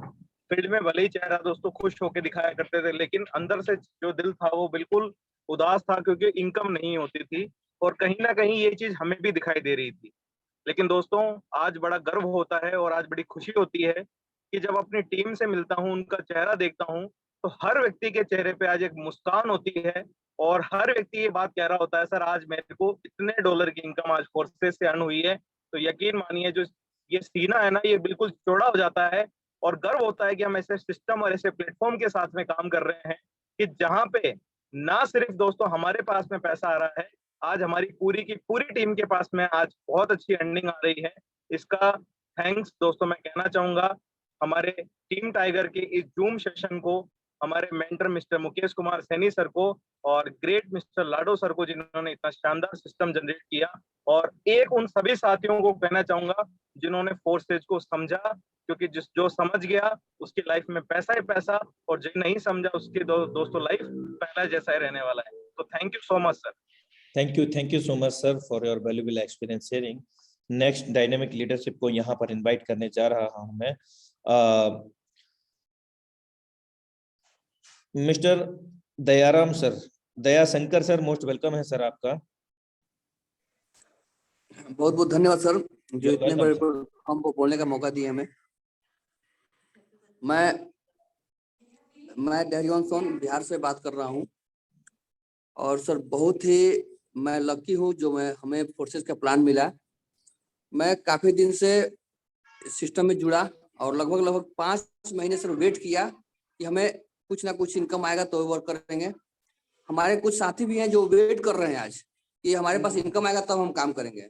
फील्ड में भले ही चेहरा दोस्तों खुश होकर दिखाया करते थे, लेकिन अंदर से जो दिल था वो बिल्कुल उदास था, क्योंकि इनकम नहीं होती थी और कहीं ना कहीं ये चीज हमें भी दिखाई दे रही थी। लेकिन दोस्तों आज बड़ा गर्व होता है और आज बड़ी खुशी होती है कि जब अपनी टीम से मिलता हूँ, उनका चेहरा देखता हूँ, तो हर व्यक्ति के चेहरे पे आज एक मुस्कान होती है और हर व्यक्ति ये बात कह रहा होता है, सर आज मेरे को इतने डॉलर की इनकम आज फोर्सेस से अर्न हुई है। तो यकीन मानिए जो ये सीना है ना, ये बिल्कुल चौड़ा हो जाता है और गर्व होता है कि हम ऐसे सिस्टम और ऐसे प्लेटफॉर्म के साथ में काम कर रहे हैं कि जहां पे ना सिर्फ दोस्तों हमारे पास में पैसा आ रहा है, आज हमारी पूरी की पूरी टीम के पास में आज बहुत अच्छी अर्निंग आ रही है। इसका थैंक्स दोस्तों मैं कहना चाहूंगा हमारे टीम टाइगर के इस जूम सेशन को हमारे mentor mister Mukesh Kumar Saini sir को और ग्रेट मिस्टर लाडो सर को, जिन्होंने इतना शानदार सिस्टम जनरेट किया। और एक उन सभी साथियों को कहना चाहूंगा जिन्होंने फोर्सेज को समझा, क्योंकि जो समझ गया उसकी लाइफ में पैसा ही पैसा, और जो नहीं समझा उसकी दोस्तों लाइफ पहला जैसा ही रहने वाला है। तो thank you so much sir. Thank you so much sir for your valuable experience sharing. Next dynamic leadership को यहाँ पर इनवाइट करने जा रहा हूँ मैं। Mister Dayaram sir, Daya Shankar sir, most welcome है सर आपका। बहुत बहुत धन्यवाद सर, जो इतने बड़े हमको बोलने का मौका दिया हमें। मैं डेरियन सोन बिहार से बात कर रहा हूँ। और सर बहुत ही मैं लकी हूँ जो हमें फोर्सेस का प्लान मिला। मैं काफी दिन से सिस्टम में जुड़ा और लगभग 5 महीने से वेट किया कि हमें कुछ ना कुछ इनकम आएगा तो वर्क करेंगे। हमारे कुछ साथी भी हैं जो वेट कर रहे हैं आज कि हमारे पास इनकम आएगा तब हम काम करेंगे,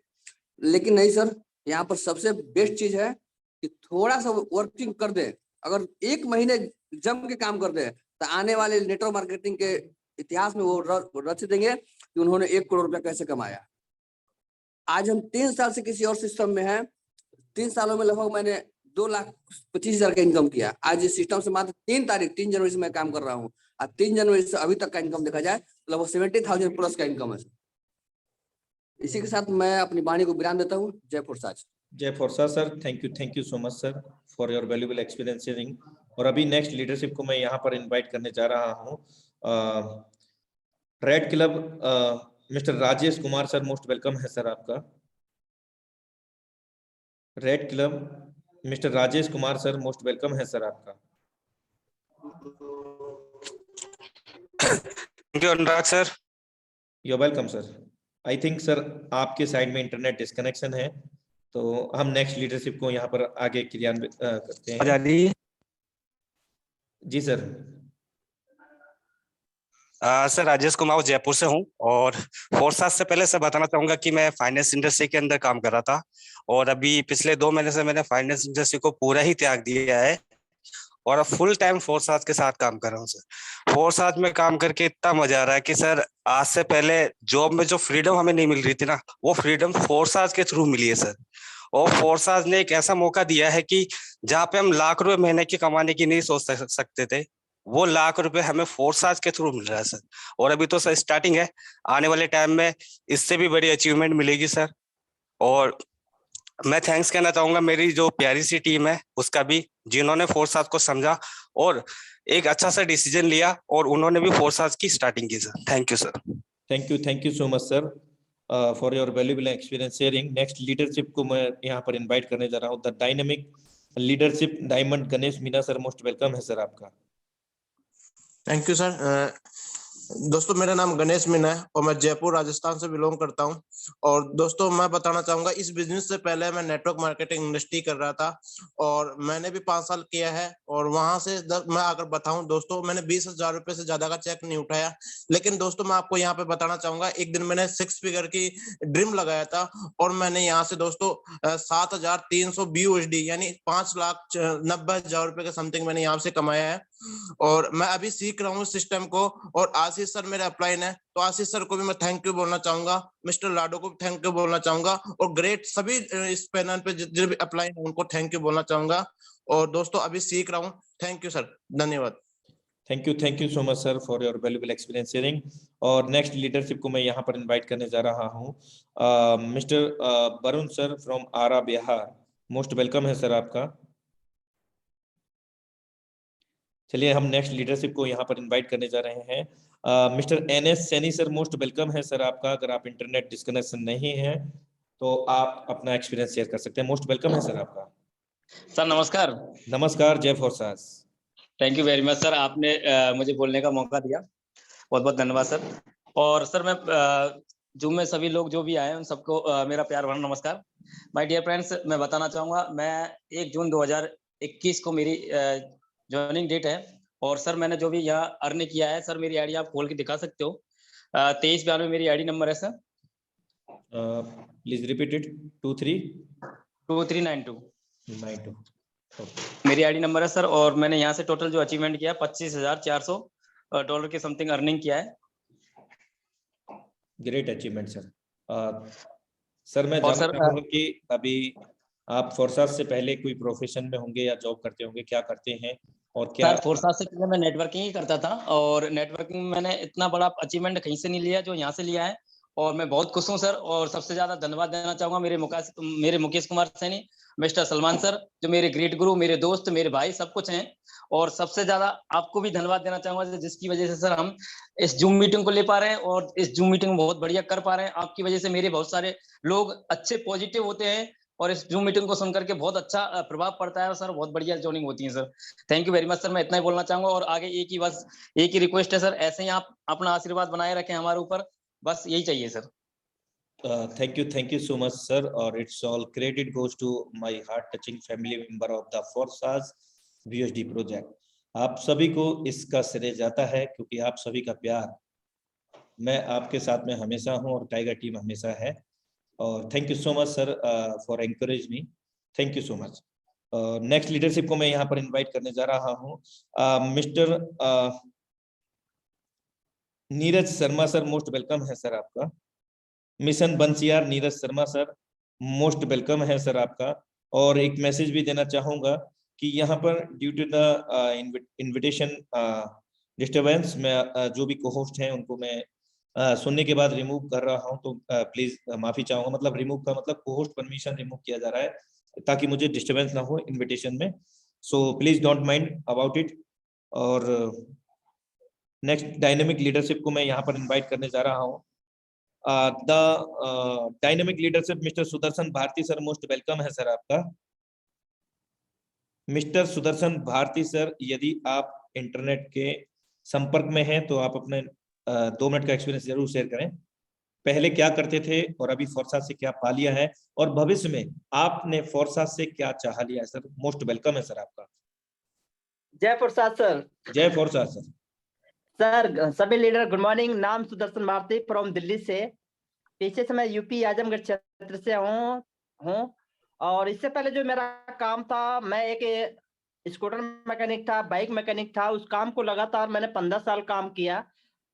लेकिन नहीं सर, यहाँ पर सबसे बेस्ट चीज है कि थोड़ा सा वर्किंग कर दे। अगर 1 महीने जम के काम कर दे तो आने वाले नेटवर्क मार्केटिंग के इतिहास में वो रच देंगे कि उन्होंने 1 करोड़ रुपया कैसे कमाया। आज हम 3 साल से किसी और सिस्टम में हैं। 3 सालों में लगभग मैंने 2,25,000 का इनकम किया। आज इस सिस्टम से मात्र 3 जनवरी से मैं काम कर रहा हूँ। और 3 जनवरी से अभी तक का इनकम देखा जाए तो लगभग 70,000 प्लस का इनकम है। इसी के साथ मैं अपनी वाणी को विराम देता हूँ। जय फोर्साज। जय Forsage sir, thank you so much sir for your valuable experience sharing. और अभी नेक्स्ट लीडरशिप को मैं यहाँ पर इनवाइट करने जा रहा हूँ। Red club mister Rajesh Kumar sir, most welcome है सर आपका। Red club mister Rajesh Kumar sir, most welcome है सर आपका। Thank you Anurag sir. You are welcome sir. I think sir आपके साइड में इंटरनेट डिस्कनेक्शन है, तो हम नेक्स्ट लीडरशिप को यहाँ पर आगे क्रियान्वित करते हैं। जी सर। सर राजेश कुमार जयपुर से हूँ और फोर्साज से पहले से बताना चाहूंगा कि मैं फाइनेंस इंडस्ट्री के अंदर काम कर रहा था और अभी पिछले 2 महीने से मैंने फाइनेंस इंडस्ट्री को पूरा ही त्याग दिया है और अब फुल टाइम फोर्साज के साथ काम कर रहा हूँ सर। फोर्साज में काम करके इतना मजा आ रहा है कि सर आज से पहले जॉब में जो फ्रीडम हमें नहीं मिल रही थी ना, वो फ्रीडम फोर्साज के थ्रू मिली है सर। और फोर्साज ने एक ऐसा मौका दिया है कि जहाँ पे हम लाख रुपए महीने की कमाने की नहीं सोच सकते थे, वो लाख रुपए हमें फोर्साज के थ्रू मिल रहा है सर। और अभी तो सर स्टार्टिंग है, आने वाले टाइम में इससे भी बड़ी अचीवमेंट मिलेगी सर। और मैं थैंक्स कहना चाहूंगा मेरी जो प्यारी सी टीम है उसका भी, जिन्होंने फोर्साज को समझा और एक अच्छा सा डिसीजन लिया और उन्होंने भी फोर्साज की स्टार्टिंग की sir. Thank you sir. Thank you so much sir for your valuable experience sharing. Next leadership को मैं यहाँ पर इनवाइट करने जा रहा हूँ। The dynamic leadership diamond Ganesh Meena sir, most welcome है सर आपका। Thank you sir. दोस्तों मेरा नाम गणेश मीना है और मैं जयपुर राजस्थान से बिलोंग करता हूं। और दोस्तों मैं बताना चाहूंगा, इस बिजनेस से पहले मैं नेटवर्क मार्केटिंग इंडस्ट्री कर रहा था और मैंने भी 5 साल किया है। और वहां से मैं अगर बताऊं दोस्तों, मैंने 20,000 रुपए से ज्यादा का चेक नहीं उठाया। लेकिन दोस्तों मैं आपको यहाँ पे बताना चाहूंगा, एक दिन मैंने 6 फिगर की ड्रीम लगाया था और मैंने यहाँ से दोस्तों 7,320 USD यानी 5,90,000 रुपए के समथिंग मैंने यहाँ से कमाया है। और मैं अभी सीख रहा हूँ सिस्टम को। और आशीष सर मेरे अपलाइन है, तो आशीष सर को भी मैं थैंक यू बोलना चाहूंगा, मिस्टर लाडो को भी थैंक यू बोलना चाहूंगा और ग्रेट सभी इस पैनल पे जितने भी अपलाइन है उनको थैंक यू बोलना चाहूंगा। और दोस्तों अभी सीख रहा हूँ। थैंक यू सर, धन्यवाद। Thank you so much sir for your valuable experience sharing. और नेक्स्ट लीडरशिप को मैं यहाँ पर इनवाइट करने जा रहा हूँ। Mister Varun sir from Arrah Bihar, most welcome है सर आपका। चलिए हम नेक्स्ट लीडरशिप को यहाँ पर इनवाइट करने जा रहे हैं। Mister NS Saini sir, most welcome है सर आपका। अगर आप इंटरनेट डिस्कनेक्शन नहीं है तो आप अपना एक्सपीरियंस शेयर कर सकते हैं। मोस्ट वेलकम है सर आपका। सर नमस्कार। नमस्कार, जय Forsage. Thank you very much sir, आपने मुझे बोलने का मौका दिया, बहुत बहुत धन्यवाद सर। और सर मैं जूम में सभी लोग जो भी आए उन सबको मेरा प्यार भरा नमस्कार। माय डियर फ्रेंड्स, मैं बताना चाहूँगा, मैं 1 जून 2021 को मेरी ज्वाइनिंग डेट है। और सर मैंने जो भी यहाँ अर्न किया है सर, मेरी आईडी आप खोल के दिखा सकते हो। 2392 मेरी आईडी नंबर है सर। Please repeat it. 2392। मेरी आईडी नंबर है सर, और मैंने यहाँ से टोटल जो अचीवमेंट किया $25,400 के समथिंग अर्निंग किया है। Great achievement sir. सर मैं और जानना सर, चाहूंगा कि अभी आप फोर्सास से पहले कोई प्रोफेशन में होंगे या जॉब करते होंगे, क्या करते हैं और क्या? सर फोर्सास से पहले मैं नेटवर्किंग ही करता था, और नेटवर्किंग में मैंने इतना बड़ा अचीवमेंट कहीं से नहीं लिया जो यहाँ से लिया है, और मैं बहुत खुश हूँ सर। और सबसे ज्यादा धन्यवाद देना चाहूंगा मेरे मुकेश कुमार सैनी, मिस्टर सलमान सर, जो मेरे ग्रेट गुरु, मेरे दोस्त, मेरे भाई, सब कुछ हैं। और सबसे ज्यादा आपको भी धन्यवाद देना चाहूंगा, जिसकी वजह से सर हम इस जूम मीटिंग को ले पा रहे हैं और इस जूम मीटिंग बहुत बढ़िया कर पा रहे हैं। आपकी वजह से मेरे बहुत सारे लोग अच्छे पॉजिटिव होते हैं, और इस जूम मीटिंग को सुनकर के बहुत अच्छा प्रभाव पड़ता है सर, बहुत बढ़िया जॉइनिंग होती है sir. Thank you very much sir, मैं इतना ही बोलना चाहूंगा। और आगे एक ही रिक्वेस्ट है सर, ऐसे ही आप अपना आशीर्वाद बनाए रखें हमारे ऊपर, बस यही चाहिए sir. Thank you so much sir, और it's all credit goes to my heart touching family member of the Forsas VSD project। आप सभी को इसका श्रेय जाता है, क्योंकि आप सभी का प्यार, मैं आपके साथ में हमेशा हूं और टाइगर टीम हमेशा है। और thank you so much sir for encourage me, thank you so much. Next leadership को मैं यहाँ पर इनवाइट करने जा रहा हूँ। Mister Neeraj Sharma sir, most welcome है सर आपका। मिशन बंसियार Neeraj Sharma sir, most welcome है सर आपका। और एक मैसेज भी देना चाहूंगा कि यहाँ पर due to the invitation disturbance, मैं जो भी को-होस्ट हैं उनको मैं सुनने के बाद रिमूव कर रहा हूं, तो प्लीज माफी चाहूंगा। मतलब रिमूव का मतलब को-होस्ट परमिशन रिमूव किया जा रहा है, ताकि मुझे डिस्टर्बेंस ना हो इनविटेशन में, so please don't mind about it. और नेक्स्ट डायनेमिक लीडरशिप को मैं यहाँ पर इन्वाइट करने जा रहा हूँ। The dynamic leadership mister Sudarshan Bharti sir, most welcome है सर आपका। मिस्टर सुदर्शन भारती सर, यदि आप इंटरनेट के संपर्क में हैं तो आप अपने 2 मिनट का एक्सपीरियंस जरूर शेयर करें। पहले क्या करते थे और अभी फोर्सा से क्या पा लिया है, और भविष्य में आपने फोर्सा से क्या चाह लिया है सर। मोस्ट वेलकम है सर आपका। जय फोर्सा सर। जय फोर्सा सर। सर सभी लीडर गुड मॉर्निंग। नाम सुदर्शन भारती फ्रॉम दिल्ली से। पीछे से मैं यूपी आजमगढ़ क्षेत्र से हूँ। और इससे पहले जो मेरा काम था, मैं एक स्कूटर मैकेनिक था, बाइक मैकेनिक था। उस काम को लगातार मैंने 15 साल काम किया।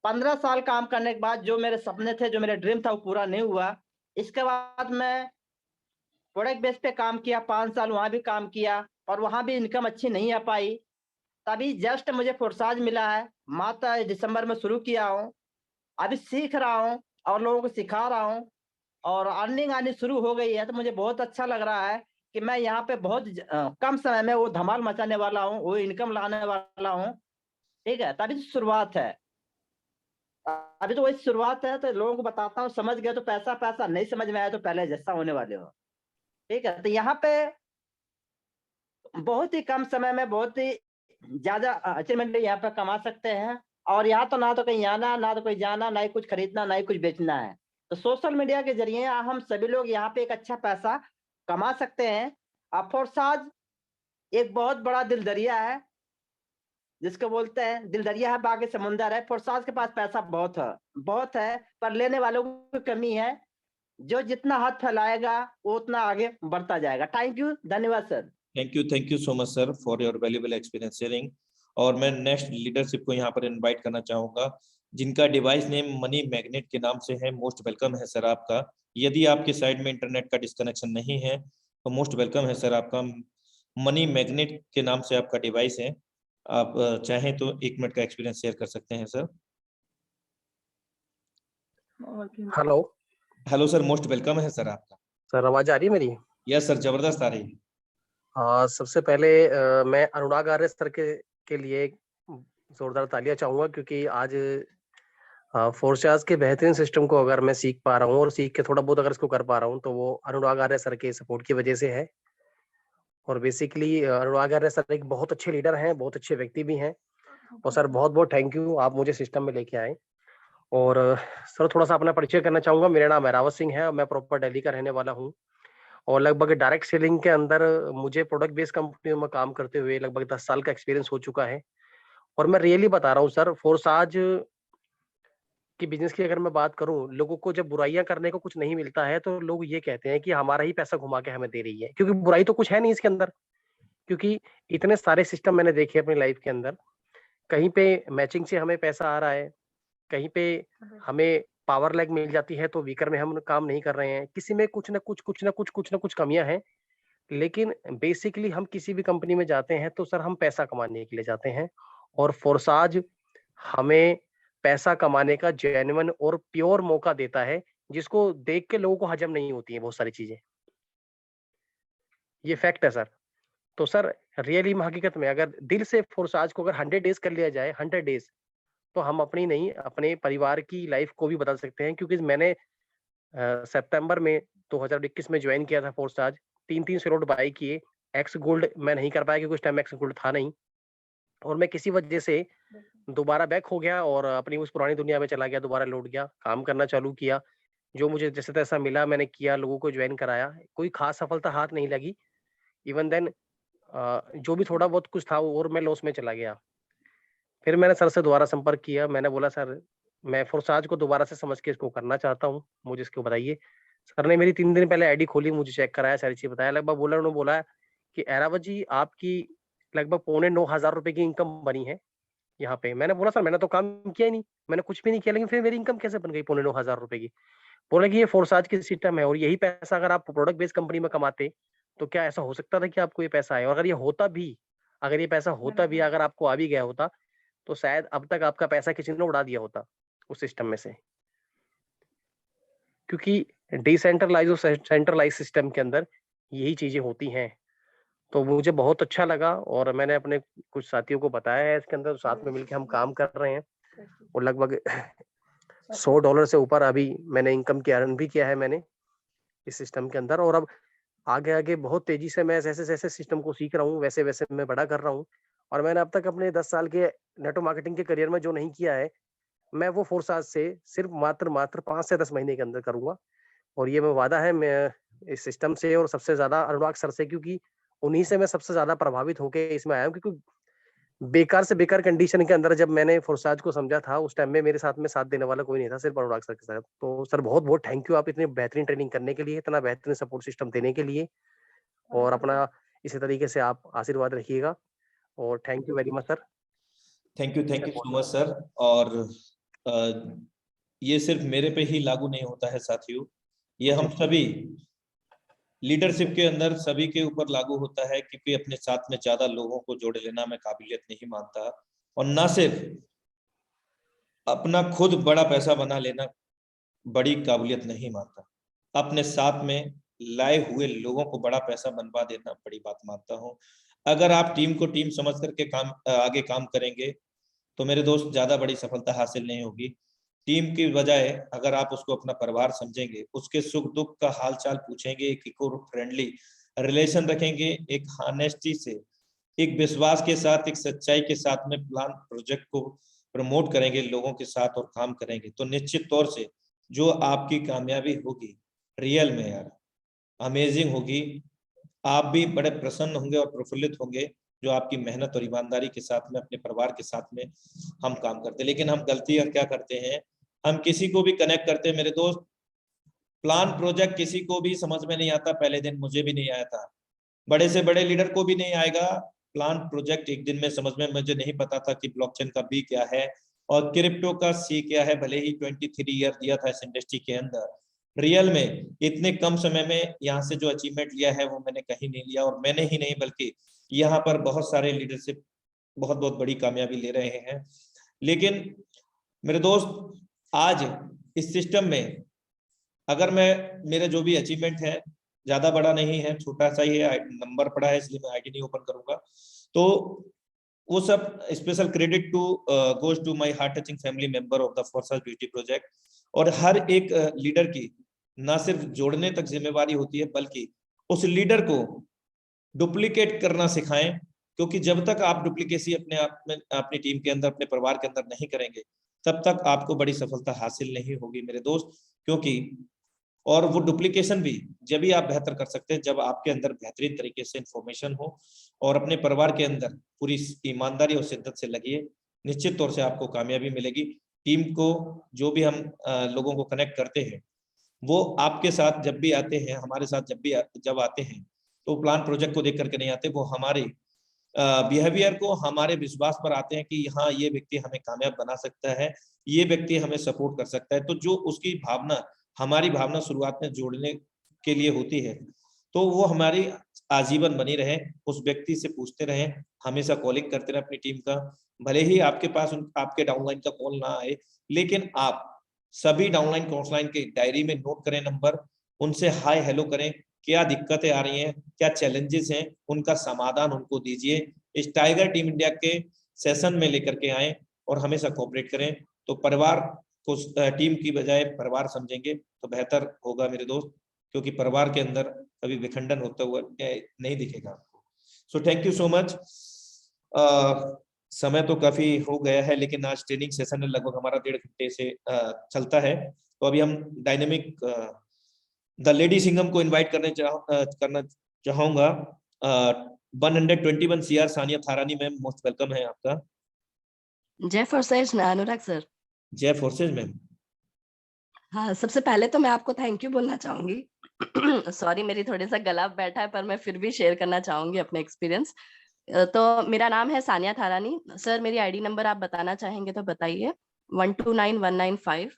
15 साल काम करने के बाद जो मेरे सपने थे, जो मेरा ड्रीम था, वो पूरा नहीं हुआ। इसके बाद मैं प्रोडक्ट बेस पे काम किया, 5 साल वहां भी काम किया, और वहां भी इनकम अच्छी नहीं आ पाई। तभी जस्ट मुझे फोर्साज मिला है, मात्र दिसंबर में शुरू किया हूँ। अभी सीख रहा हूँ और लोगों को सिखा रहा हूँ, और अर्निंग आनी शुरू हो गई है। तो मुझे बहुत अच्छा लग रहा है कि मैं यहाँ पे बहुत कम समय में वो धमाल मचाने वाला हूँ, वो इनकम लाने वाला हूँ। ठीक है, तभी तो शुरुआत है, अभी तो वही शुरुआत है। तो लोगों को बताता हूँ, समझ गए तो पैसा पैसा, नहीं समझ में आया तो पहले जैसा होने वाले हो। ठीक है, तो यहाँ पे बहुत ही कम समय में बहुत ही ज्यादा अचीवमेंट यहाँ पे कमा सकते हैं। और यहाँ तो ना तो कहीं आना, ना तो कोई जाना, ना ही कुछ खरीदना, ना ही कुछ बेचना है। तो सोशल मीडिया के जरिए हम सभी लोग यहाँ पे एक अच्छा पैसा कमा सकते हैं। अब फोर्साज एक बहुत बड़ा दिल दरिया है, जिसको बोलते हैं दिल दरिया है, बाकी समुंदर है। फोर्साज के पास पैसा बहुत है, पर लेने वालों की कमी है। जो जितना हाथ फैलाएगा वो उतना आगे बढ़ता जाएगा। थैंक यू, धन्यवाद sir. Thank you so much sir for your valuable experience sharing. और मैं नेक्स्ट लीडरशिप को यहाँ पर इनवाइट करना चाहूंगा, जिनका डिवाइस नेम मनी मैग्नेट के नाम से है। मोस्ट वेलकम है सर आपका। यदि आपके साइड में इंटरनेट का डिस्कनेक्शन नहीं है तो मोस्ट वेलकम है सर आपका। मनी मैग्नेट के नाम से आपका डिवाइस है, आप चाहें तो 1 मिनट का एक्सपीरियंस शेयर कर सकते हैं sir. Hello sir, most welcome है सर आपका। सर आवाज आ रही है मेरी? यस सर, जबरदस्त आ रही है। सबसे पहले मैं अनुराग आर्य सर के लिए जोरदार तालियां चाहूंगा, क्योंकि आज फोर्साज के बेहतरीन सिस्टम को अगर मैं सीख पा रहा हूँ और सीख के थोड़ा बहुत अगर इसको कर पा रहा हूँ, तो वो अनुराग आर्य सर के सपोर्ट की वजह से है। और बेसिकली अनुराग आर्य सर एक बहुत अच्छे लीडर हैं, बहुत अच्छे व्यक्ति भी हैं। और सर बहुत बहुत थैंक यू, आप मुझे सिस्टम में लेके आए। और सर थोड़ा सा अपना परिचय करना चाहूंगा। मेरा नाम रावत सिंह है और मैं प्रॉपर दिल्ली का रहने वाला हूँ। और लगभग डायरेक्ट सेलिंग के अंदर मुझे प्रोडक्ट बेस्ड कंपनियों में काम करते हुए लगभग 10 साल का एक्सपीरियंस हो चुका है। और मैं रियली बता रहा हूँ सर, फोर्साज की बिजनेस की अगर मैं बात करूं, लोगों को जब बुराइयां करने को कुछ नहीं मिलता है तो लोग ये कहते हैं कि हमारा ही पैसा घुमा के हमें दे रही है, क्योंकि बुराई तो कुछ है नहीं इसके अंदर। क्योंकि इतने सारे सिस्टम मैंने देखे अपनी लाइफ के अंदर, कहीं पे मैचिंग से हमें पैसा आ रहा है, कहीं पे हमें पावर लैग मिल जाती है तो वीकर में हम काम नहीं कर रहे हैं, किसी में कुछ ना कुछ कमियां हैं। लेकिन बेसिकली हम किसी भी कंपनी में जाते हैं तो सर हम पैसा कमाने के लिए जाते हैं, और फोर्साज हमें पैसा कमाने का जेन्युइन और प्योर मौका देता है, जिसको देख के लोगों को हजम नहीं होती है बहुत सारी चीजें। ये फैक्ट है सर। तो सर रियली में हकीकत में अगर दिल से फोर्साज को अगर 100 डेज कर लिया जाए, 100 डेज, तो हम अपनी नहीं अपने परिवार की लाइफ को भी बदल सकते हैं। क्योंकि मैंने सितंबर में 2021 में ज्वाइन किया था फोर्साज, 3 स्लॉट बाय किए। एक्स गोल्ड मैं नहीं कर पाया क्योंकि उस टाइम एक्स गोल्ड था नहीं, और मैं किसी वजह से दोबारा बैक हो गया और अपनी उस पुरानी दुनिया में चला गया, दोबारा लौट गया, काम करना चालू किया। जो मुझे जैसे तैसा मिला मैंने किया, लोगों को ज्वाइन कराया, कोई खास सफलता हाथ नहीं लगी। इवन देन जो भी थोड़ा बहुत कुछ था और मैं लॉस में चला गया। फिर मैंने सर से दोबारा संपर्क किया, मैंने बोला सर मैं फोर्साज को दोबारा से समझ के इसको करना चाहता हूँ, मुझे इसको बताइए। सर ने मेरी 3 दिन पहले आईडी खोली, मुझे चेक कराया, सारी चीज बताया, लगभग उन्होंने बोला कि एरावत जी आपकी लगभग 8,500 रुपए की इनकम बनी है यहाँ पे। मैंने बोला सर मैंने तो काम किया ही नहीं, मैंने कुछ भी नहीं किया, लेकिन फिर मेरी इनकम कैसे बन गई 8,500 रुपए की? बोला कि ये फोर्साज की सिस्टम है और यही पैसा अगर आप प्रोडक्ट बेस्ड कंपनी में कमाते तो क्या ऐसा हो सकता था कि आपको ये पैसा आए? और अगर ये होता भी, अगर ये पैसा होता भी, अगर आपको आ भी गया होता तो शायद अब तक आपका पैसा किसी ने उड़ा दिया होता उस सिस्टम में से। क्योंकि डिसेंट्रलाइज और सेंट्रलाइज सिस्टम के अंदर यही चीजें होती हैं। तो मुझे बहुत अच्छा लगा और मैंने अपने कुछ साथियों को बताया है इसके अंदर, साथ में मिलकर हम काम कर रहे हैं और लगभग $100 से ऊपर अभी मैंने इनकम की अर्न भी किया है मैंने इस सिस्टम के अंदर। और अब आगे आगे बहुत तेजी से मैं जैसे जैसे सिस्टम को सीख रहा हूँ वैसे वैसे मैं बड़ा कर रहा हूँ। और मैंने अब तक अपने 10 साल के नेटवर्क मार्केटिंग के करियर में जो नहीं किया है, मैं वो फोर्साज से सिर्फ मात्र 5 से 10 महीने के अंदर करूंगा। और ये मैं वादा है मैं इस सिस्टम से और सबसे ज्यादा अनुराग सर से, क्योंकि उन्हीं से मैं सबसे ज्यादा प्रभावित होकर इसमें आया हूँ। क्योंकि बेकार से बेकार कंडीशन के अंदर जब मैंने फोर्साज को समझा था उस टाइम में मेरे साथ में साथ देने वाला कोई नहीं था, सिर्फ अनुराग सर के साथ। तो सर बहुत बहुत थैंक यू आप इतनी बेहतरीन ट्रेनिंग करने के लिए, इतना बेहतरीन सपोर्ट सिस्टम देने के लिए, और अपना इसी तरीके से आप आशीर्वाद रखिएगा। और thank you very much sir. Thank you so much sir. और ये सिर्फ मेरे पे ही लागू नहीं होता है साथियों, ये हम सभी लीडरशिप के अंदर सभी के ऊपर लागू होता है, क्योंकि अपने साथ में ज्यादा लोगों को जोड़ लेना मैं काबिलियत नहीं मानता, और ना सिर्फ अपना खुद बड़ा पैसा बना लेना बड़ी काबिलियत नहीं मानता, अपने साथ में लाए हुए लोगों को बड़ा पैसा बनवा देना बड़ी बात मानता हूँ। अगर आप टीम को टीम समझ करके आगे काम करेंगे तो मेरे दोस्त ज्यादा बड़ी सफलता हासिल नहीं होगी। टीम की बजाय अगर आप उसको अपना परिवार समझेंगे, उसके सुख दुख का हालचाल पूछेंगे, एक इको फ्रेंडली रिलेशन रखेंगे, एक ऑनेस्टी से, एक विश्वास के साथ, एक सच्चाई के साथ में प्लान प्रोजेक्ट को प्रमोट करेंगे लोगों के साथ और काम करेंगे, तो निश्चित तौर से जो आपकी कामयाबी होगी रियल में यार अमेजिंग होगी। आप भी बड़े प्रसन्न होंगे और प्रफुल्लित होंगे जो आपकी मेहनत और ईमानदारी के साथ में अपने परिवार के साथ में हम काम करते हैं। लेकिन हम गलतियां क्या करते हैं, हम किसी को भी कनेक्ट करते हैं मेरे दोस्त, प्लान प्रोजेक्ट किसी को भी समझ में नहीं आता, पहले दिन मुझे भी नहीं आया था, बड़े से बड़े लीडर को भी नहीं आएगा प्लान प्रोजेक्ट एक दिन में समझ में। मुझे नहीं पता था कि ब्लॉकचेन का बी क्या है और क्रिप्टो का सी क्या है, भले ही 23 ईयर दिया था इस इंडस्ट्री के अंदर, रियल में इतने कम समय में यहाँ से जो अचीवमेंट लिया है वो मैंने कहीं नहीं लिया। और मैंने ही नहीं बल्कि यहाँ पर बहुत सारे लीडरशिप बहुत बहुत बड़ी कामयाबी ले रहे हैं। लेकिन मेरे दोस्त आज इस सिस्टम में अगर मैं मेरे जो भी अचीवमेंट है ज्यादा बड़ा नहीं है, छोटा सा ही है, नंबर पड़ा है इसलिए मैं आईडी नहीं ओपन करूंगा, तो वो सब special credit goes to my heart touching family member of the Forsage beauty project. और हर एक लीडर की ना सिर्फ जोड़ने तक जिम्मेवारी होती है बल्कि उस लीडर को डुप्लीकेट करना सिखाएं, क्योंकि जब तक आप डुप्लीकेसी अपने आप में अपनी टीम के अंदर अपने परिवार के अंदर नहीं करेंगे तब तक आपको बड़ी सफलता हासिल नहीं होगी मेरे दोस्त। क्योंकि और वो डुप्लीकेशन भी जब ही आप बेहतर कर सकते हैं जब आपके अंदर बेहतरीन तरीके से इंफॉर्मेशन हो और अपने परिवार के अंदर पूरी ईमानदारी और शिद्दत से लगिए, निश्चित तौर से आपको कामयाबी मिलेगी। टीम को जो भी हम लोगों को कनेक्ट करते हैं वो आपके साथ जब भी आते हैं, हमारे साथ जब आते हैं तो प्लान प्रोजेक्ट को देख करके नहीं आते, वो हमारे बिहेवियर को, हमारे विश्वास पर आते हैं कि हाँ ये व्यक्ति हमें कामयाब बना सकता है, ये व्यक्ति हमें सपोर्ट कर सकता है। तो जो उसकी भावना, हमारी भावना शुरुआत में जोड़ने के लिए होती है, तो वो हमारी आजीवन बनी रहे। उस व्यक्ति से पूछते रहें, हमेशा कॉलिंग करते रहे अपनी टीम का, भले ही आपके पास आपके डाउनलाइन का कॉल ना आए, लेकिन आप सभी डाउनलाइन क्रॉसलाइन के डायरी में नोट करें नंबर, उनसे हाय हेलो करें, क्या दिक्कतें आ रही हैं, क्या चैलेंजेस हैं, उनका समाधान उनको दीजिए। इस टाइगर टीम इंडिया के सेशन में लेकर के आए और हमेशा कोऑपरेट करें, तो परिवार को टीम की बजाय परिवार समझेंगे तो बेहतर होगा मेरे दोस्त, क्योंकि परिवार के अंदर कभी विखंडन होता हुआ नहीं दिखेगा आपको। So thank you so much. समय तो काफी हो गया है, लेकिन आज ट्रेनिंग सेशन लगभग हमारा 1.5 घंटे से चलता है। तो अभी हम डायनेमिक द लेडी सिंघम को इनवाइट करना चाहूंगा। 121 CR Sania Tharani ma'am, most welcome है आपका। जय फोर्सेज ना अनुराग सर। जय फोर्सेज मैम। हाँ, सबसे पहले तो मैं आपको थैंक यू बोलना चाहूंगी। सॉरी, मेरी थोड़ी सा गला बैठा है, पर मैं फिर भी शेयर करना चाहूंगी अपने एक्सपीरियंस। तो मेरा नाम है सानिया थारानी सर। मेरी आईडी नंबर आप बताना चाहेंगे तो बताइए। 129195।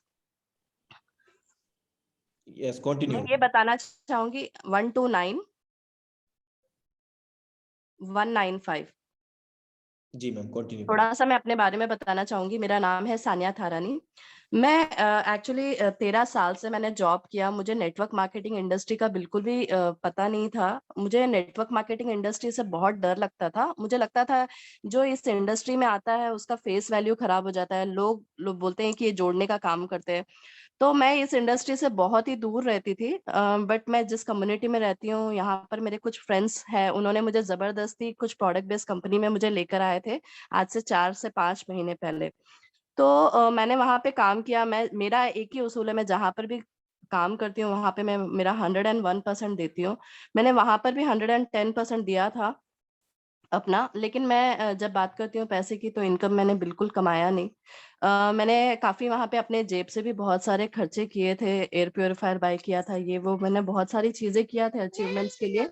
Yes, continue. मैं ये बताना चाहूंगी 129195। जी मैम, कंटिन्यू। थोड़ा सा मैं अपने बारे में बताना चाहूंगी। मेरा नाम है सानिया थारानी। मैं एक्चुअली 13 साल से मैंने जॉब किया। मुझे नेटवर्क मार्केटिंग इंडस्ट्री का बिल्कुल भी पता नहीं था। मुझे नेटवर्क मार्केटिंग इंडस्ट्री से बहुत डर लगता था। मुझे लगता था जो इस इंडस्ट्री में आता है उसका फेस वैल्यू खराब हो जाता है। लोग बोलते हैं कि ये जोड़ने का काम करते हैं। तो मैं इस इंडस्ट्री से बहुत ही दूर रहती थी। बट मैं जिस कम्युनिटी में रहती हूँ, यहाँ पर मेरे कुछ फ्रेंड्स हैं, उन्होंने मुझे जबरदस्ती कुछ प्रोडक्ट बेस्ड कंपनी में मुझे लेकर आए थे, आज से 4 से 5 महीने पहले। तो मैंने वहां पे काम किया। मेरा एक ही उसूल है, मैं जहां पर भी काम करती हूँ वहां पे मैं मेरा 101% देती हूँ। मैंने वहां पर भी 110% दिया था अपना। लेकिन मैं जब बात करती हूँ पैसे की, तो इनकम मैंने बिल्कुल कमाया नहीं। मैंने काफी वहां पे अपने जेब से भी बहुत सारे खर्चे किए थे। एयर प्योरीफायर बाय किया था, ये वो मैंने बहुत सारी चीजें किया थे अचीवमेंट्स के लिए।